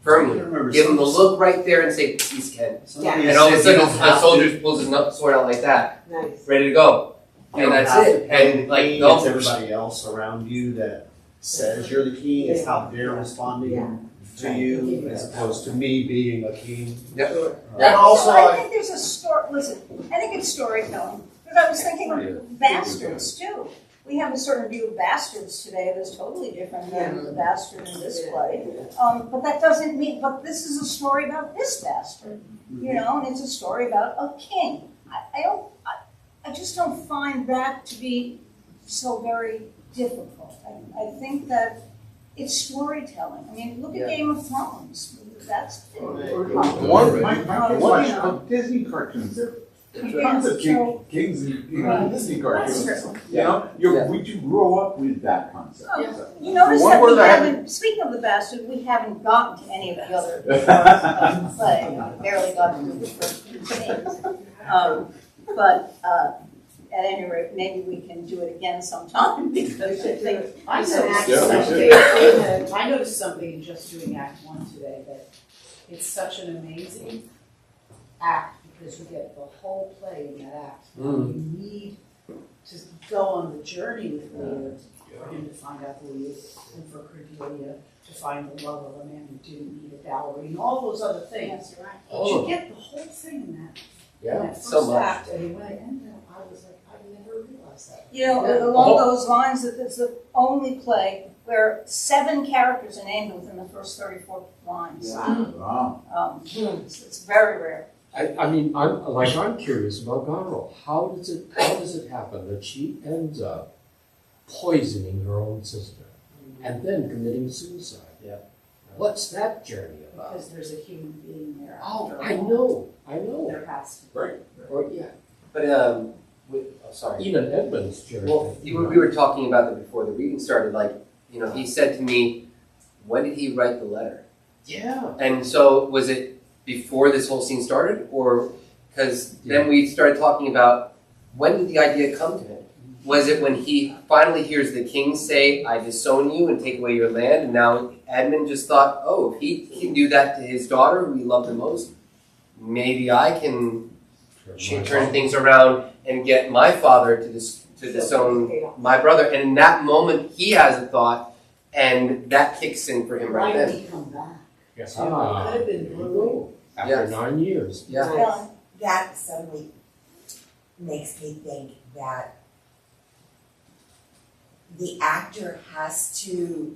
Firmly. Give him the look right there and say, peace, Kent. And all of a sudden, the soldier pulls his sword out like that. Nice. Ready to go. And that's it. And it's everybody else around you that says you're the king. It's how they're responding to you, as opposed to me being a king. And also, I think there's a story. Listen, I think it's storytelling. Because I was thinking of bastards too. We have a certain view of bastards today that's totally different than the bastard in this play. But that doesn't mean. But this is a story about this bastard, and it's a story about a king. I just don't find that to be so very difficult. I think that it's storytelling. I mean, look at Game of Thrones. That's Watch Disney cartoons. There are tons of kings in Disney cartoons. We grow up with that concept. You notice that we haven't, speaking of the bastard, we haven't gotten to any of the other parts of the play. We barely got through the first few scenes. at any rate, maybe we can do it again sometime because I think. I noticed Yeah, we something, I noticed something in just doing Act One today, that it's such an amazing act because you get the whole play in that act. You need to go on the journey with Lear for him to find out who he is, and for Cordelia to find the love of a man who didn't need a dowry, and all those other things. Yes, right. But you get the whole thing in that. Yeah, in that first so much. act, and when I ended up, I was like, I never realized that. You know, along those lines, that it's the only play where 7 characters are named within the first 34 lines. Wow. It's very rare. I mean, I'm curious about Goneril. How does it happen that she ends up poisoning her own sister and then committing suicide? Yeah. What's that journey about? Because there's a human being there. Oh, after I all. know. There has to be. Right. Or yeah. But sorry. Even Edmund's journey. Well, we were talking about that before the reading started. Like, he said to me, "When did he write the letter?" Yeah. And so, was it before this whole scene started, or because then we started talking about when did the idea come to him? Was it when he finally hears the king say, "I disown you and take away your land," and now Edmund just thought, "Oh, if he can do that to his daughter, who he loved the most, maybe I can turn things around and get my father to disown my brother." And in that moment, he has a thought, and that kicks in for him right Why did then. he come back? Yes. Could have been brutal. After 9 years. Yeah. That suddenly makes me think that the actor has to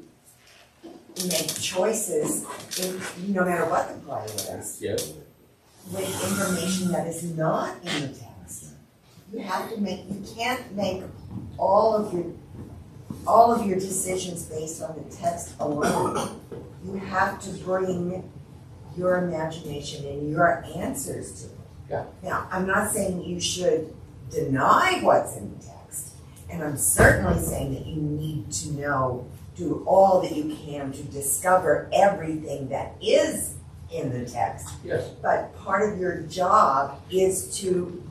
make choices no matter what the play is, Yes. with information that is not in the text. You can't make all of your decisions based on the text alone. You have to bring your imagination and your answers to it. Yeah. Now, I'm not saying you should deny what's in the text, and I'm certainly saying that you need to do all that you can to discover everything that is in the text. Yes. But part of your job is to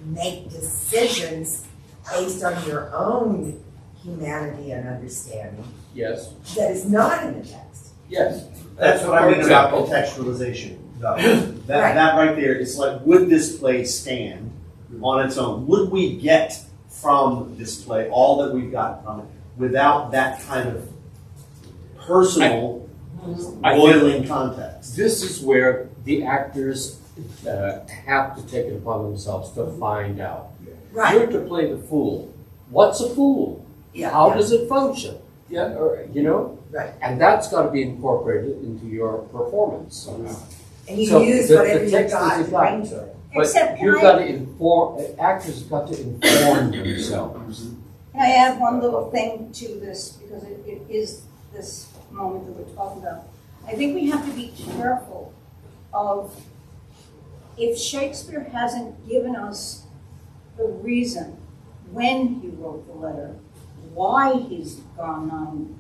make decisions based on your own humanity and understanding Yes. that is not in the text. Yes. That's what I mean about contextualization. That right there is like, would this play stand on its own? Would we get from this play all that we've got from it without that kind of personal boiling context? This is where the actors have to take it upon themselves to find out. Right. You're to play the fool. What's a fool? Yeah. How does it function? Yeah, or, Right. And that's got to be incorporated into your performance. And you So use the whatever you text got is to a bring guide. to it. But Except you've can got to inform, actors have got to inform themselves. Can I add one little thing to this, because it is this moment that we're talking about? I think we have to be careful of, if Shakespeare hasn't given us the reason when he wrote the letter, why he's gone 9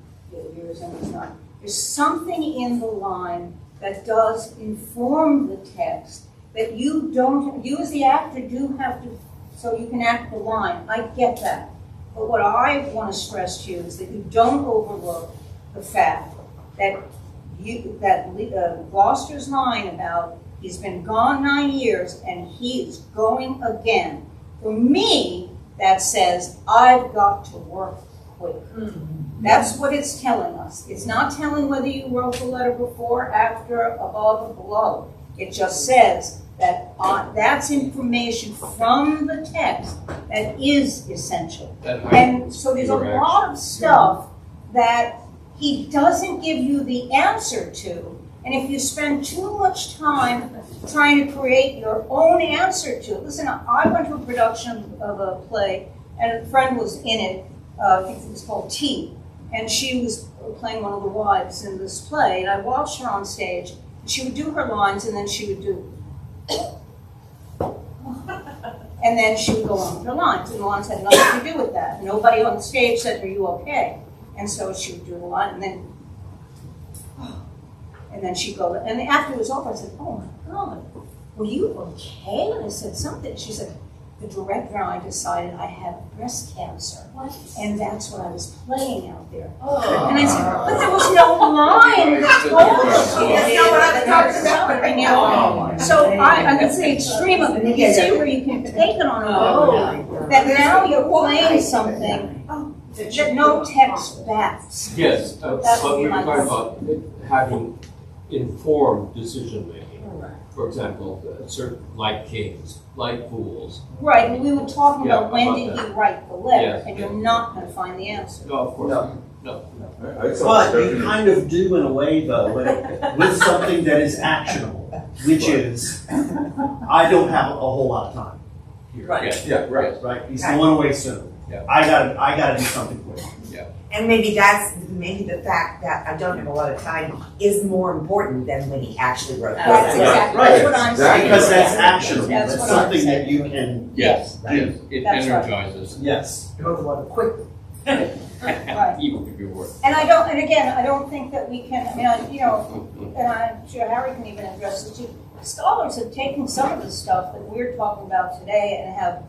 years and he's not, there's something in the line that does inform the text that you as the actor do have to, so you can act the line. I get that. But what I want to stress to you is that you don't overlook the fact that Gloucester's line about he's been gone 9 years and he is going again. For me, that says I've got to work quick. That's what it's telling us. It's not telling whether you wrote the letter before, after, above, or below. It just says that that's information from the text that is essential. And so there's a lot of stuff that he doesn't give you the answer to. And if you spend too much time trying to create your own answer to it, listen, I went to a production of a play, and a friend was in it, I think it was called Tea, and she was playing one of the wives in this play, and I watched her on stage, and she would do her lines, and then she would do, and then she would go on with her lines, and the lines had nothing to do with that. Nobody on stage said, "Are you okay?" And so she would do the line, and then she'd go, and after it was over, I said, "Oh my God, were you okay?" And I said something. She said, the director and I decided I had breast cancer. And that's what I was playing out there. And I said, but there was no line that told us. So I could say extreme of it. You see where you can take it on a road, that now you're playing something that no text backs. Yes, That's but we were my talking about having informed decision making. For example, certain like kings, like fools. Right, and we were talking Yeah, about when about did that. he write the letter, Yes. and you're not going to find the answer. No, of course not. No. But you kind of do in a way, though, with something that is actionable, which is, I don't have a whole lot of time here. Right. Yeah, right. Right, he's going away soon. Yeah. I gotta do something quick. Yeah. And maybe the fact that I don't have a lot of time is more important than when he actually wrote it. That's exactly Right. what I'm saying. Because that's actionable, That's that's what I'm something saying. that you can Yes, do. it That's right. energizes. Yes. Goes a lot quickly. Right. Even if you're working. And again, I don't think that we can, and I'm sure Harry can even address this too. Scholars have taken some of the stuff that we're talking about today and have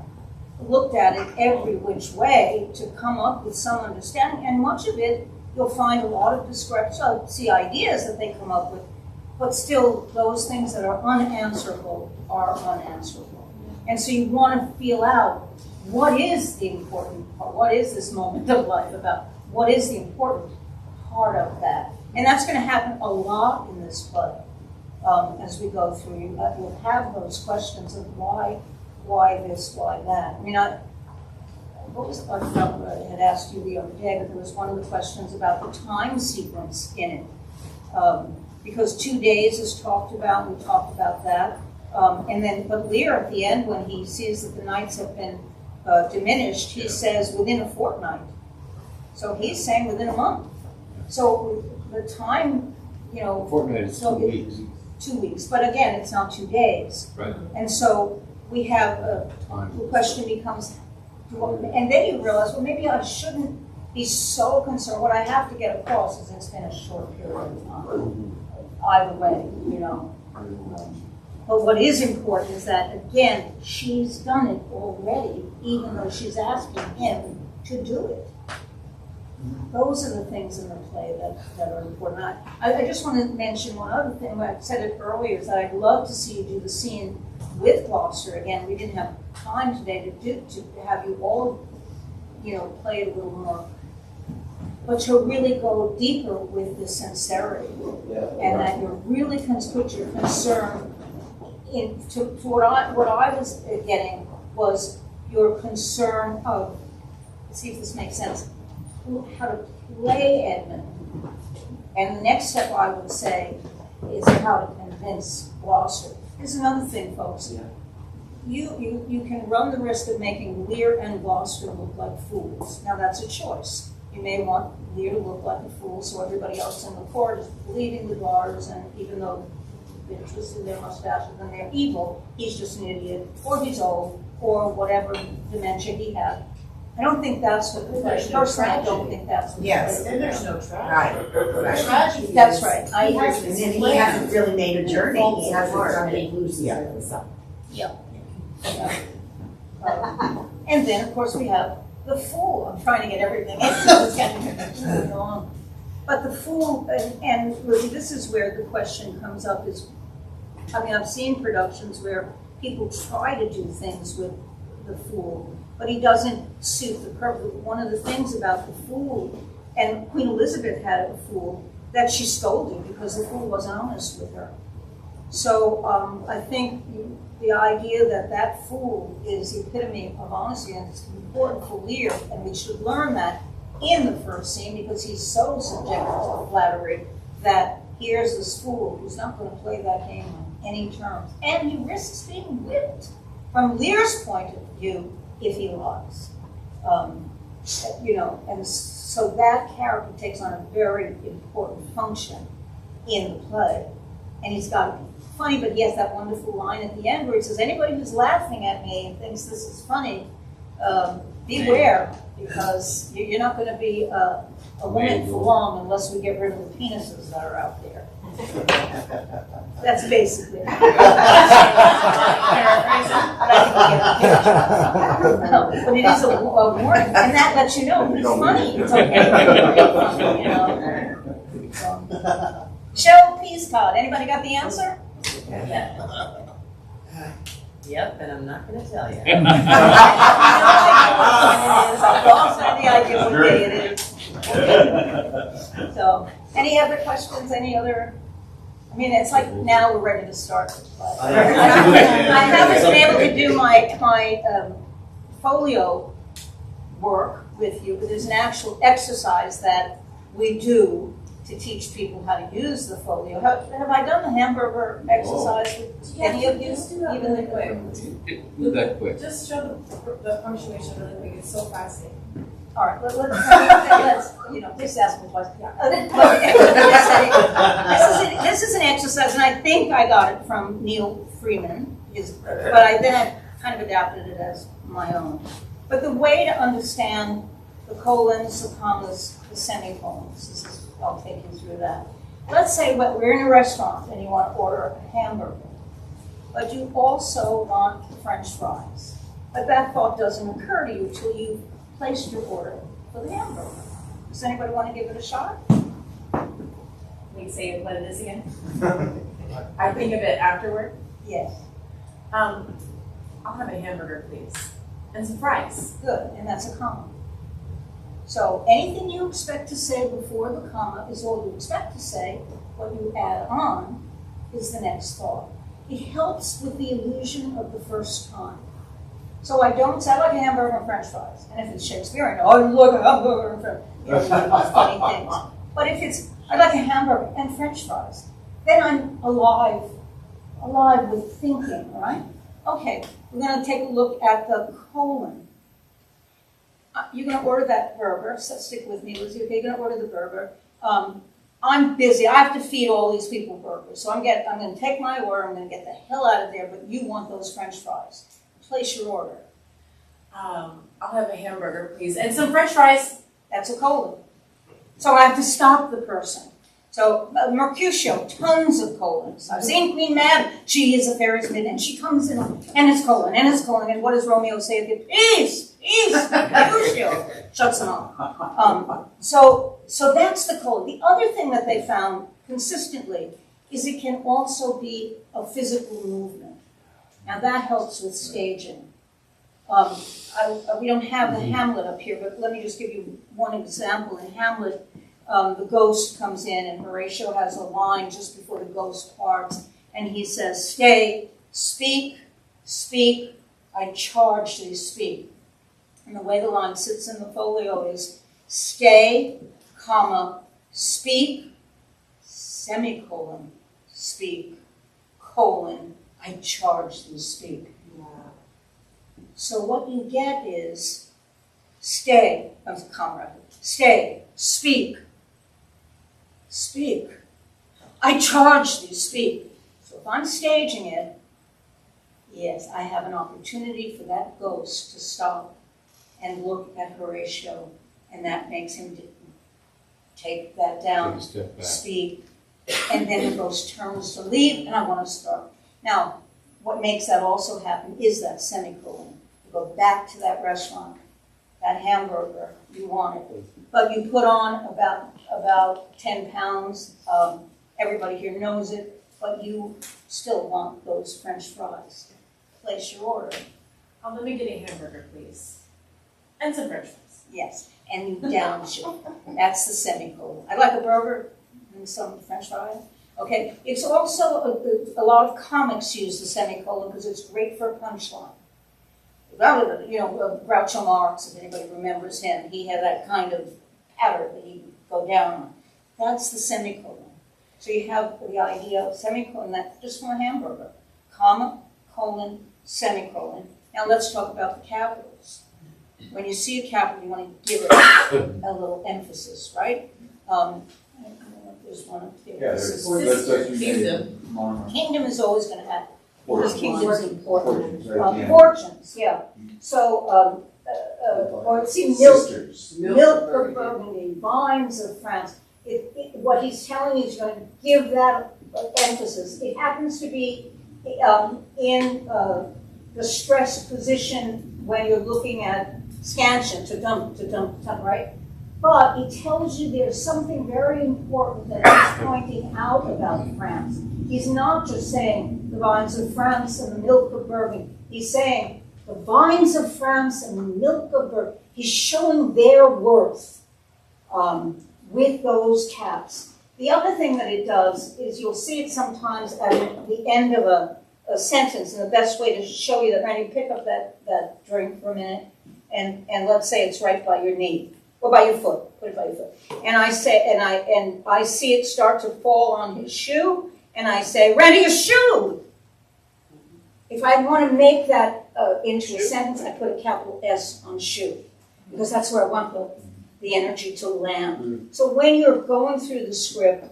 looked at it every which way to come up with some understanding, and much of it, you'll find a lot of discrepancy ideas that they come up with, but still those things that are unanswerable are unanswerable. And so you want to feel out what is the important part, what is this moment of life about, what is the important part of that. And that's going to happen a lot in this play as we go through. You'll have those questions of why this, why that. I mean, I had asked you the other day, but there was one of the questions about the time sequence in it. Because 2 days is talked about, we talked about that. But Lear at the end, when he sees that the nights have been diminished, he says within a fortnight. So he's saying within a month. So the time, Fortnight is 2 weeks. 2 weeks, but again, it's not 2 days. Right. And so we have, the question becomes, and then you realize, well, maybe I shouldn't be so concerned. What I have to get across is it's been a short period of time. Either way, But what is important is that, again, she's done it already, even though she's asking him to do it. Those are the things in the play that are important. I just want to mention one other thing. I said it earlier, is that I'd love to see you do the scene with Gloucester again. We didn't have time today to have you all, play it a little more. But to really go deeper with the sincerity, and that you really can put your concern to what I was getting was your concern of, let's see if this makes sense, how to play Edmund. And the next step I would say is how to convince Gloucester. Here's another thing, folks. You can run the risk of making Lear and Gloucester look like fools. Now that's a choice. You may want Lear to look like a fool so everybody else in the court is believing the daughters, and even though they're twisting their mustaches and they're evil, he's just an idiot, or he's old, or whatever dementia he had. I don't think that's what the There's no personally, I tragedy. don't think that's what Yes. the And there's no tragedy. Right. Tragedy. That's right. I He agree. hasn't, and he hasn't really made a journey. He hasn't done it. Yeah. And then, of course, we have the fool. I'm trying to get everything in. It's getting long. But the fool, and Lizzie, this is where the question comes up is, I've seen productions where people try to do things with the fool, but he doesn't suit the purpose. One of the things about the fool, and Queen Elizabeth had a fool that she scolded because the fool wasn't honest with her. So I think the idea that fool is the epitome of honesty, and it's important for Lear, and we should learn that in the first scene because he's so subjected to flattery that here's this fool who's not going to play that game on any terms. And he risks being whipped from Lear's point of view if he lies. And so that character takes on a very important function in the play. And he's got to be funny, but he has that wonderful line at the end where he says, anybody who's laughing at me and thinks this is funny, beware, because you're not going to be a woman for long unless we get rid of the penises that are out there. That's basically it. Paraphrasing, but I think we get But it is a warning, and that lets you know it's funny. It's okay. You know. Shell Peascod. Anybody got the answer? Yep, and I'm not gonna tell you. I have also the idea what day it is. So, any other questions? Any other? I mean, it's like now we're ready to start. I haven't been able to do my folio work with you, but there's an actual exercise that we do to teach people how to use the folio. Have I done the hamburger exercise with any of you? Even the quick. Do that quick. Just show the punctuation really quick. It's so fascinating. All right, let's just ask me twice. This is an exercise, and I think I got it from Neil Freeman, but I kind of adapted it as my own. But the way to understand the colons, the commas, the semicolons, I'll take you through that. Let's say we're in a restaurant and you want to order a hamburger, but you also want French fries. But that thought doesn't occur to you till you placed your order for the hamburger. Does anybody want to give it a shot? Can you say what it is again? I think of it afterward. Yes. I'll have a hamburger, please. And some fries. Good, and that's a comma. So anything you expect to say before the comma is all you expect to say. What you add on is the next thought. It helps with the illusion of the first time. So I don't say I like a hamburger and French fries. And if it's Shakespearean, I like a hamburger and French fries. Funny things. But if it's I like a hamburger and French fries, then I'm alive with thinking, right? Okay, we're going to take a look at the colon. You're going to order that burger, so stick with me, Lizzie. Okay, you're going to order the burger. I'm busy. I have to feed all these people burgers. So I'm going to take my order. I'm going to get the hell out of there, but you want those French fries. Place your order. I'll have a hamburger, please. And some French fries. That's a colon. So I have to stop the person. So Mercutio, tons of colons. I've seen Queen Mab. She is a fairest mid, and she comes in, and it's colon, and it's colon. And what does Romeo say? Peace, Mercutio. Shuts them off. So that's the colon. The other thing that they found consistently is it can also be a physical movement. Now that helps with staging. We don't have the Hamlet up here, but let me just give you one example. In Hamlet, the ghost comes in, and Horatio has a line just before the ghost parts, and he says, "Stay, speak, speak, I charge thee, speak." And the way the line sits in the folio is, stay, comma, speak, semicolon, speak, colon, I charge thee, speak. So what you get is, stay, comrade, stay, speak, speak. I charge thee, speak. So if I'm staging it, yes, I have an opportunity for that ghost to stop and look at Horatio, and that makes him take that down, speak, and then the ghost turns to leave, and I want to start. Now, what makes that also happen is that semicolon. You go back to that restaurant, that hamburger, you want it, but you put on about 10 pounds. Everybody here knows it, but you still want those French fries. Place your order. Let me get a hamburger, please. And some French fries. Yes, and you downsize it. That's the semicolon. I like a burger and some French fries. Okay, it's also a lot of comics use the semicolon because it's great for a punchline. Groucho Marx, if anybody remembers him, he had that kind of pattern that he would go down on. That's the semicolon. So you have the idea of semicolon, that's just from a hamburger. Comma, colon, semicolon. Now let's talk about the capitals. When you see a capital, you want to give it a little emphasis, right? There's one up there. Yeah, Kingdom is always going to have. Fortunes. Fortunes, yeah. So, or it's milk of Burgundy, vines of France. What he's telling you is going to give that emphasis. It happens to be in the stressed position when you're looking at scansion, to dump, right? But it tells you there's something very important that he's pointing out about France. He's not just saying the vines of France and the milk of Burgundy. He's saying the vines of France and the milk of Burgundy. He's showing their worth with those caps. The other thing that it does is you'll see it sometimes at the end of a sentence, and the best way to show you that, Randy, pick up that drink for a minute, and let's say it's right by your knee. Or by your foot, put it by your foot. And I say, and I see it start to fall on his shoe, and I say, Randy, your shoe! If I want to make that into a sentence, I put a capital S on shoe, because that's where I want the energy to land. So when you're going through the script,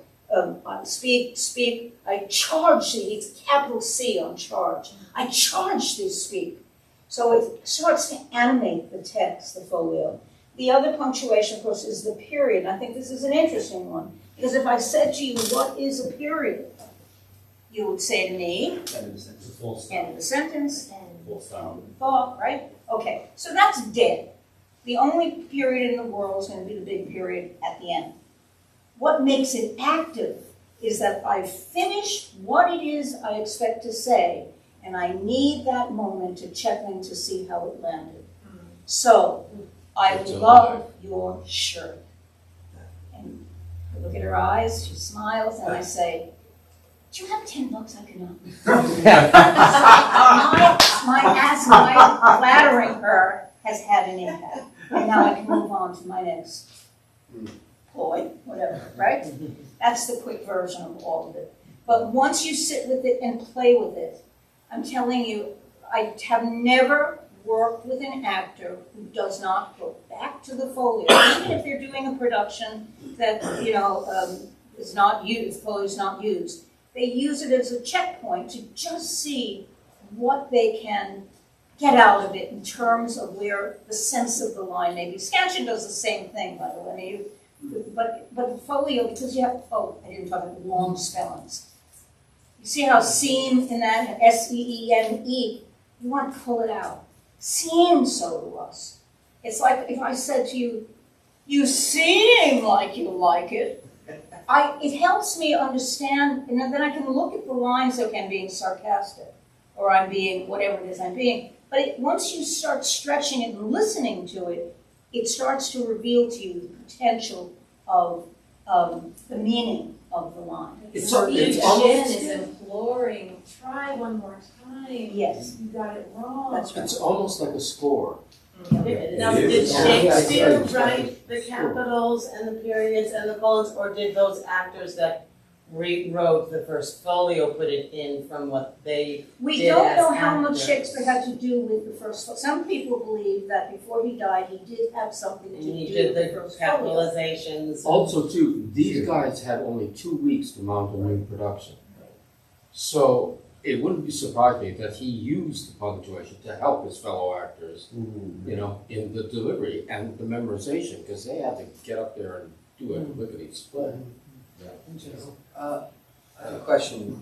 speak, I charge thee, it's capital C on charge. I charge thee, speak. So it starts to animate the text, the folio. The other punctuation, of course, is the period. I think this is an interesting one. Because if I said to you, what is a period? You would say to me, end of the sentence, full thought, right? Okay, so that's dead. The only period in the world is going to be the big period at the end. What makes it active is that I've finished what it is I expect to say, and I need that moment to check in to see how it landed. So, I love your shirt. And I look at her eyes, she smiles, and I say, do you have $10 I can offer? my flattering her has had an impact. And now I can move on to my next ploy, whatever, right? That's the quick version of all of it. But once you sit with it and play with it, I'm telling you, I have never worked with an actor who does not go back to the folio, even if they're doing a production that is not used, folio is not used. They use it as a checkpoint to just see what they can get out of it in terms of where the sense of the line may be. Scansion does the same thing, by the way. But the folio, because you have, I didn't talk about long spellings. You see how seam in that, S-E-E-M-E, you want to pull it out. Seems so to us. It's like if I said to you, you seem like you like it. It helps me understand, and then I can look at the lines, okay, I'm being sarcastic, or I'm being whatever it is I'm being. But once you start stretching it and listening to it, it starts to reveal to you the potential of the meaning of the line. So each Jen is imploring, try one more time. Yes. You got it wrong. That's right. It's almost like a score. Now, did Shakespeare write the capitals and the periods and the colons, or did those actors that rewrote the first folio put it in from what they We did don't as know how much actors? Shakespeare had to do with the first folio. Some people believe that before he died, he did have something to And do he with did the the first folio. capitalizations. Also, too, these guys had only 2 weeks to mount a new production. So it wouldn't be surprising that he used the punctuation to help his fellow actors, in the delivery and the memorization, because they had to get up there and do a lickety-split. I have a question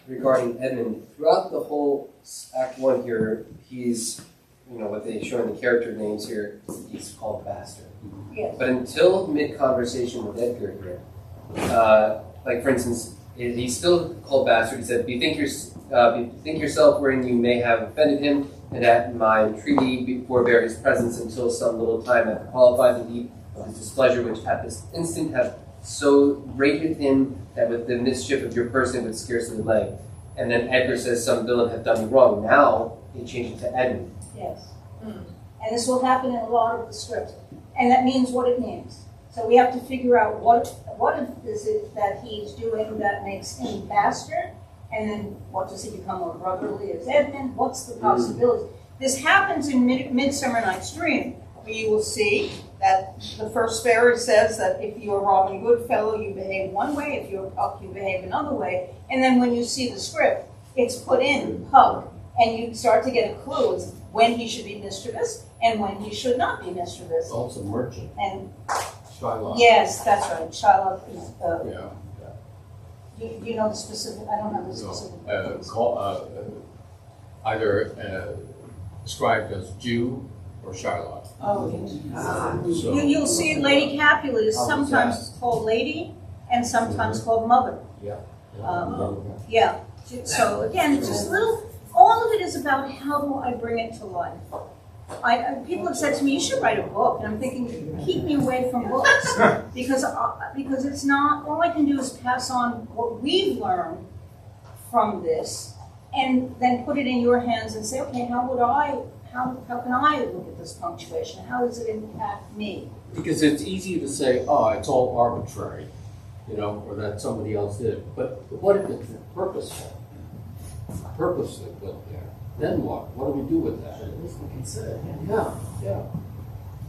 regarding Edmund. Throughout the whole Act 1 here, he's, what they show in the character names here, he's called Bastard. Yes. But until mid-conversation with Edgar here, like for instance, he's still called Bastard. He said, bethink yourself wherein you may have offended him, and at my entreaty forbear his presence until some little time hath qualified the deep of his displeasure, which at this instant hath so rated him that with the mischief of your person would scarcely lay. And then Edgar says, some villain hath done me wrong. Now he changed it to Edmund. Yes. And this will happen in a lot of the scripts. And that means what it means. So we have to figure out what is it that he's doing that makes him bastard, and then what does he become more brotherly as Edmund? What's the possibility? This happens in Midsummer Night's Dream, where you will see that the first fairy says that if you're Robin Goodfellow, you behave one way, if you're Puck, you behave another way. And then when you see the script, it's put in Puck, and you start to get a clue as when he should be mischievous and when he should not be mischievous. Also merchant. And Shylock. yes, that's right. Shylock is, Yeah. you know the specific, I don't know the specific. either described as Jew or Shylock. Oh, So- you'll see Lady Capulet is sometimes called Lady and sometimes called Mother. Yeah. Yeah. So again, it's just all of it is about how do I bring it to life. People have said to me, you should write a book. And I'm thinking, keep me away from books. because it's not, all I can do is pass on what we've learned from this and then put it in your hands and say, okay, how can I look at this punctuation? How does it impact me? Because it's easy to say, oh, it's all arbitrary, or that somebody else did. But what if it's purposeful? Purposely put there. Then what? What do we do with that? At least we consider it. Yeah.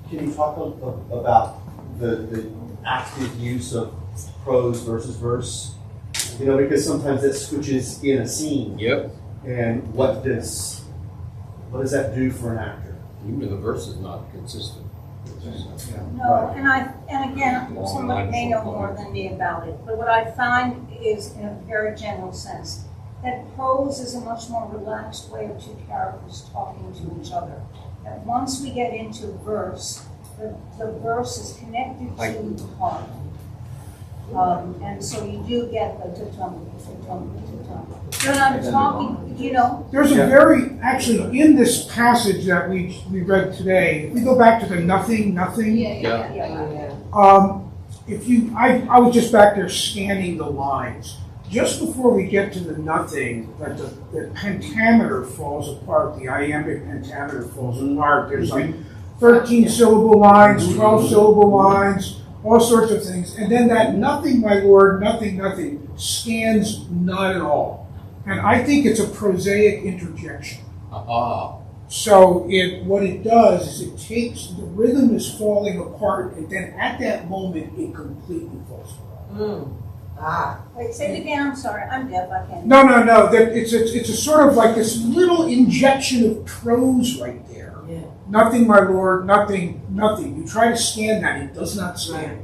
Can you talk about the active use of prose versus verse? Because sometimes that switches in a scene. Yep. And what does that do for an actor? Even the verse is not consistent. No, and again, somebody may know more than me about it, but what I find is, in a very general sense, that prose is a much more relaxed way of two characters talking to each other. That once we get into verse, the verse is connected to the heart. And so you do get the ta-tum. When I'm talking, There's a actually, in this passage that we read today, if we go back to the nothing. I was just back there scanning the lines. Just before we get to the nothing, that the pentameter falls apart, the iambic pentameter falls apart. There's like 13 syllable lines, 12 syllable lines, all sorts of things. And then that nothing, my lord, nothing, scans not at all. And I think it's a prosaic interjection. So what it does is it takes, the rhythm is falling apart, and then at that moment, it completely falls apart. Wait, say it again. I'm sorry. I'm deaf. I can't. No. It's a sort of like this little injection of prose right there. Yeah. Nothing, my lord. Nothing. You try to scan that, it does not scan.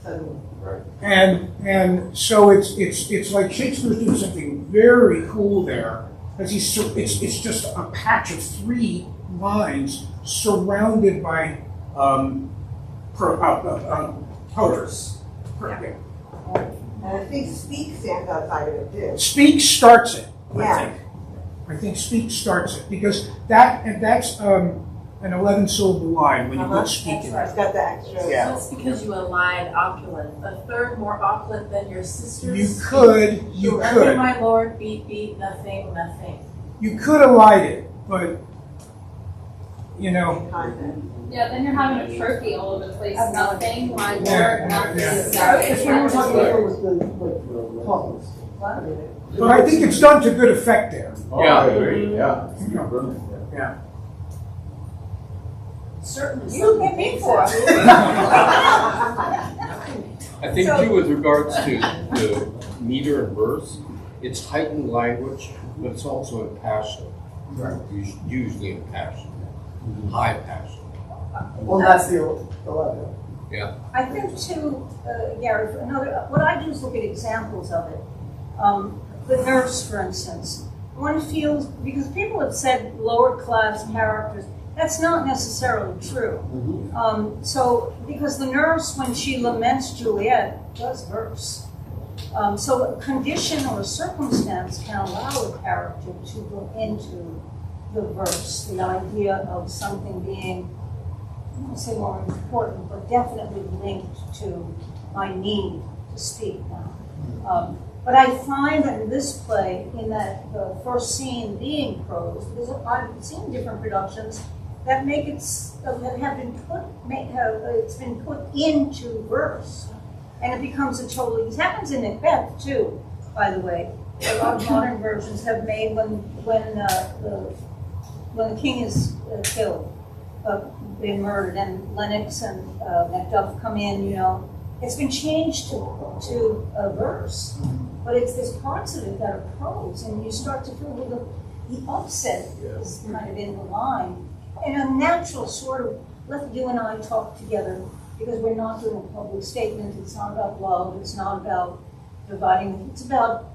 Right. And so it's like Shakespeare's doing something very cool there. As it's just a patch of 3 lines surrounded by poetry. Yeah. And I think Speak stands outside of it too. Speak starts it. Yeah. I think Speak starts it because that's an 11-syllable line when you put Speak in. It's got the extra. So it's because you allied opulent, a third more opulent than your sisters. You could. Nothing, my lord, beat, nothing. You could have lied it, but Yeah, then you're having a trophy all over the place. Nothing, my lord, nothing. It's when we're talking about with puzzles. But I think it's done to good effect there. I agree. Yeah. Yeah. Certainly. You don't get me for it. I think too, with regards to meter and verse, it's heightened language, but it's also impassioned. Right. Usually impassioned. High passion. Well, that's the level. Yeah. I think too, Gary, what I do is look at examples of it. The nurse, for instance. One feels, because people have said lower class characters, that's not necessarily true. So, because the nurse, when she laments Juliet, does verse. So a condition or a circumstance can allow a character to go into the verse, the idea of something being, I don't say more important, but definitely linked to my need to speak now. But I find that in this play, in that the first scene being prose, because I've seen different productions that make it that have been it's been put into verse, and it becomes a totally. It happens in Macbeth too, by the way. A lot of modern versions have made when the king is killed, been murdered, and Lennox and Macduff come in. It's been changed to a verse. But there's parts of it that are prose, and you start to feel the upset is kind of in the line. And a natural sort of, let you and I talk together, because we're not doing a public statement. It's not about love. It's not about dividing. It's about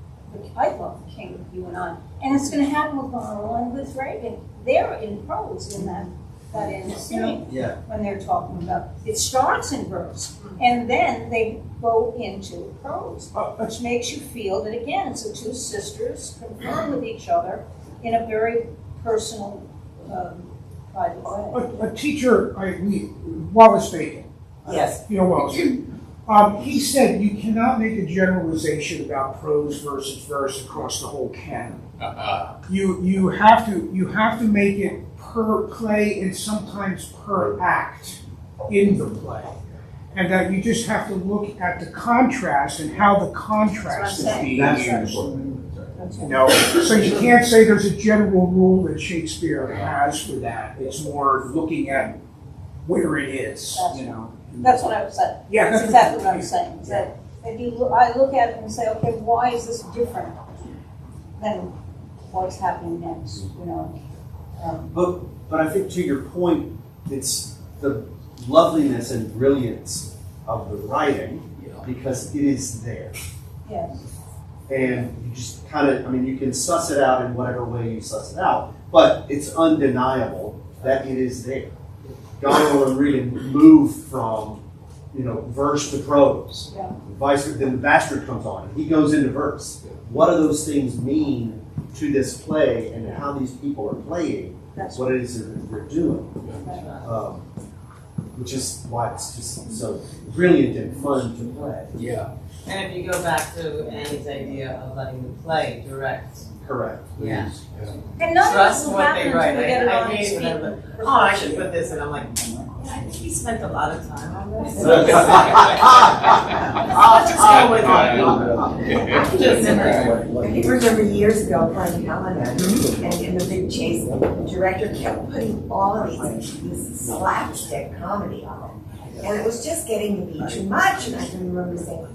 I love the King, you and I. And it's going to happen with Goneril and with Reagan. They're in prose in that end scene when they're talking about. It starts in verse, and then they go into prose, which makes you feel that, again, it's the two sisters confirm with each other in a very personal, private way. A teacher, Wallace Bacon. Yes. You know Wallace Bacon. He said you cannot make a generalization about prose versus verse across the whole canon. You have to make it per play and sometimes per act in the play, and that you just have to look at the contrast and how the contrast is being used. No, so you can't say there's a general rule that Shakespeare has for that. It's more looking at where it is, you know. That's what I was saying. Yeah, that's exactly what I'm saying. Is that if I look at it and say, okay, why is this different than what's happening next? You know. But I think to your point, it's the loveliness and brilliance of the writing because it is there. Yes. And you just kind of, I mean, you can suss it out in whatever way you suss it out, but it's undeniable that it is there. Goneril and Regan move from, verse to prose. Yeah. Then the bastard comes on, and he goes into verse. What do those things mean to this play and how these people are playing? That's what it is that they're doing. Which is why it's just so brilliant and fun to play. Yeah. And if you go back to Annie's idea of letting the play direct. Correct. Yeah. And none Trust of this will what they happen write. until we get it I on hate his when feet. everybody, I should put this in. I'm like, I think he spent a lot of time on this. Let's just go with I remember years ago playing Helena, and in the big chase, the director kept putting all of these slapstick comedy on it. And it was just getting to be too much, and I can remember saying,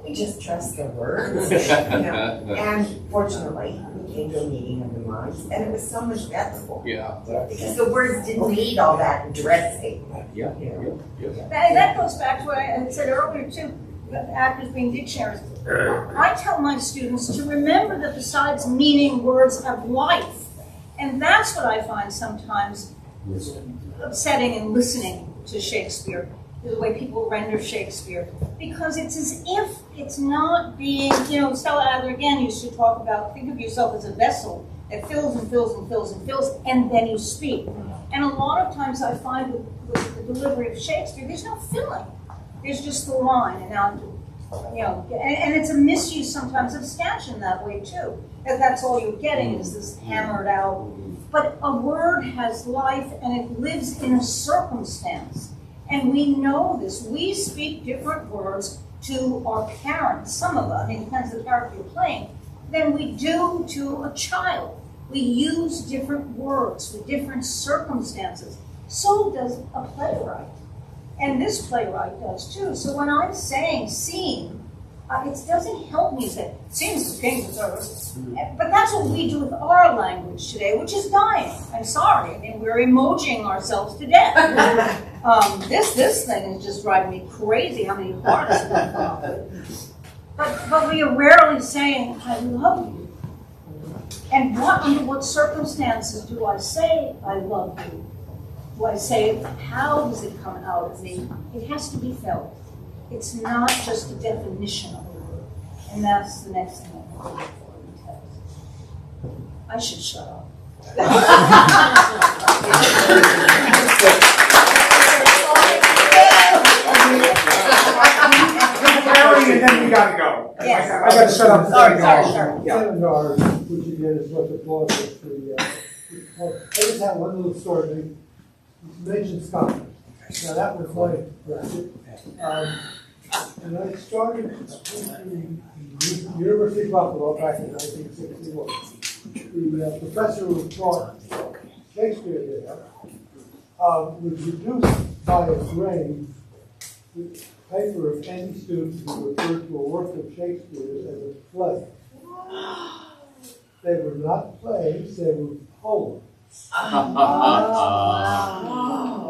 we just trust the words. And fortunately, we came to a meeting of the minds, and it was so much bearable. Yeah. Because the words didn't need all that dressing. Yeah. That goes back to what I said earlier too, actors being dictionaries. I tell my students to remember that besides meaning, words have life. And that's what I find sometimes upsetting in listening to Shakespeare, the way people render Shakespeare. Because it's as if it's not being, Stella Adler again used to talk about, think of yourself as a vessel that fills and fills and fills and fills, and then you speak. And a lot of times I find with the delivery of Shakespeare, there's no filling. There's just the line, and now, and it's a misuse sometimes of stanchion that way too. That's all you're getting is this hammered out. But a word has life, and it lives in a circumstance. And we know this. We speak different words to our parents, some of us, it depends on the character you're playing, than we do to a child. We use different words for different circumstances. So does a playwright. And this playwright does too. So when I'm saying scene, it doesn't help me say, scene's the king's service. But that's what we do with our language today, which is dying. I'm sorry. I mean, we're emojiing ourselves to death. This thing is just driving me crazy how many parts we come up with. But we are rarely saying, I love you. And under what circumstances do I say, I love you? Do I say it? How does it come out of me? It has to be felt. It's not just a definition of the word. And that's the next thing I'm looking for in the text. I should shut up. And then we gotta go. Yes. I gotta shut up. Sorry. Seminar, which again is what the boss is I just have one little story. You mentioned Scotland. Now that was my bracket. And I started in the University of Buffalo back in 1961. The professor who taught Shakespeare there was reduced by a grade the paper of any student who referred to a work of Shakespeare as a play. They were not plays, they were poems.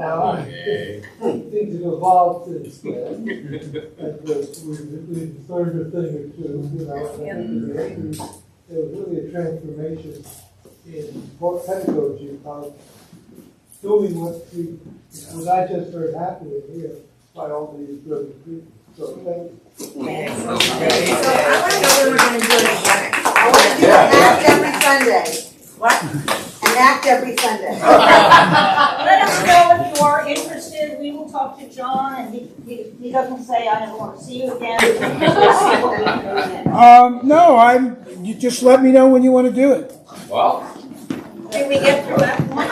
Now, time, things have evolved since then. And we've learned a thing or two, you know. And there was really a transformation in what pedagogy of doing what I just heard happening here by all these brilliant people. So thank you. So I want to know when we're going to do it again. I want to do an act every Sunday. What? An act every Sunday. Let us know if you are interested. We will talk to John, and he doesn't say, I never want to see you again. We'll see what we can do then. No, you just let me know when you want to do it. Well. Can we get through that one?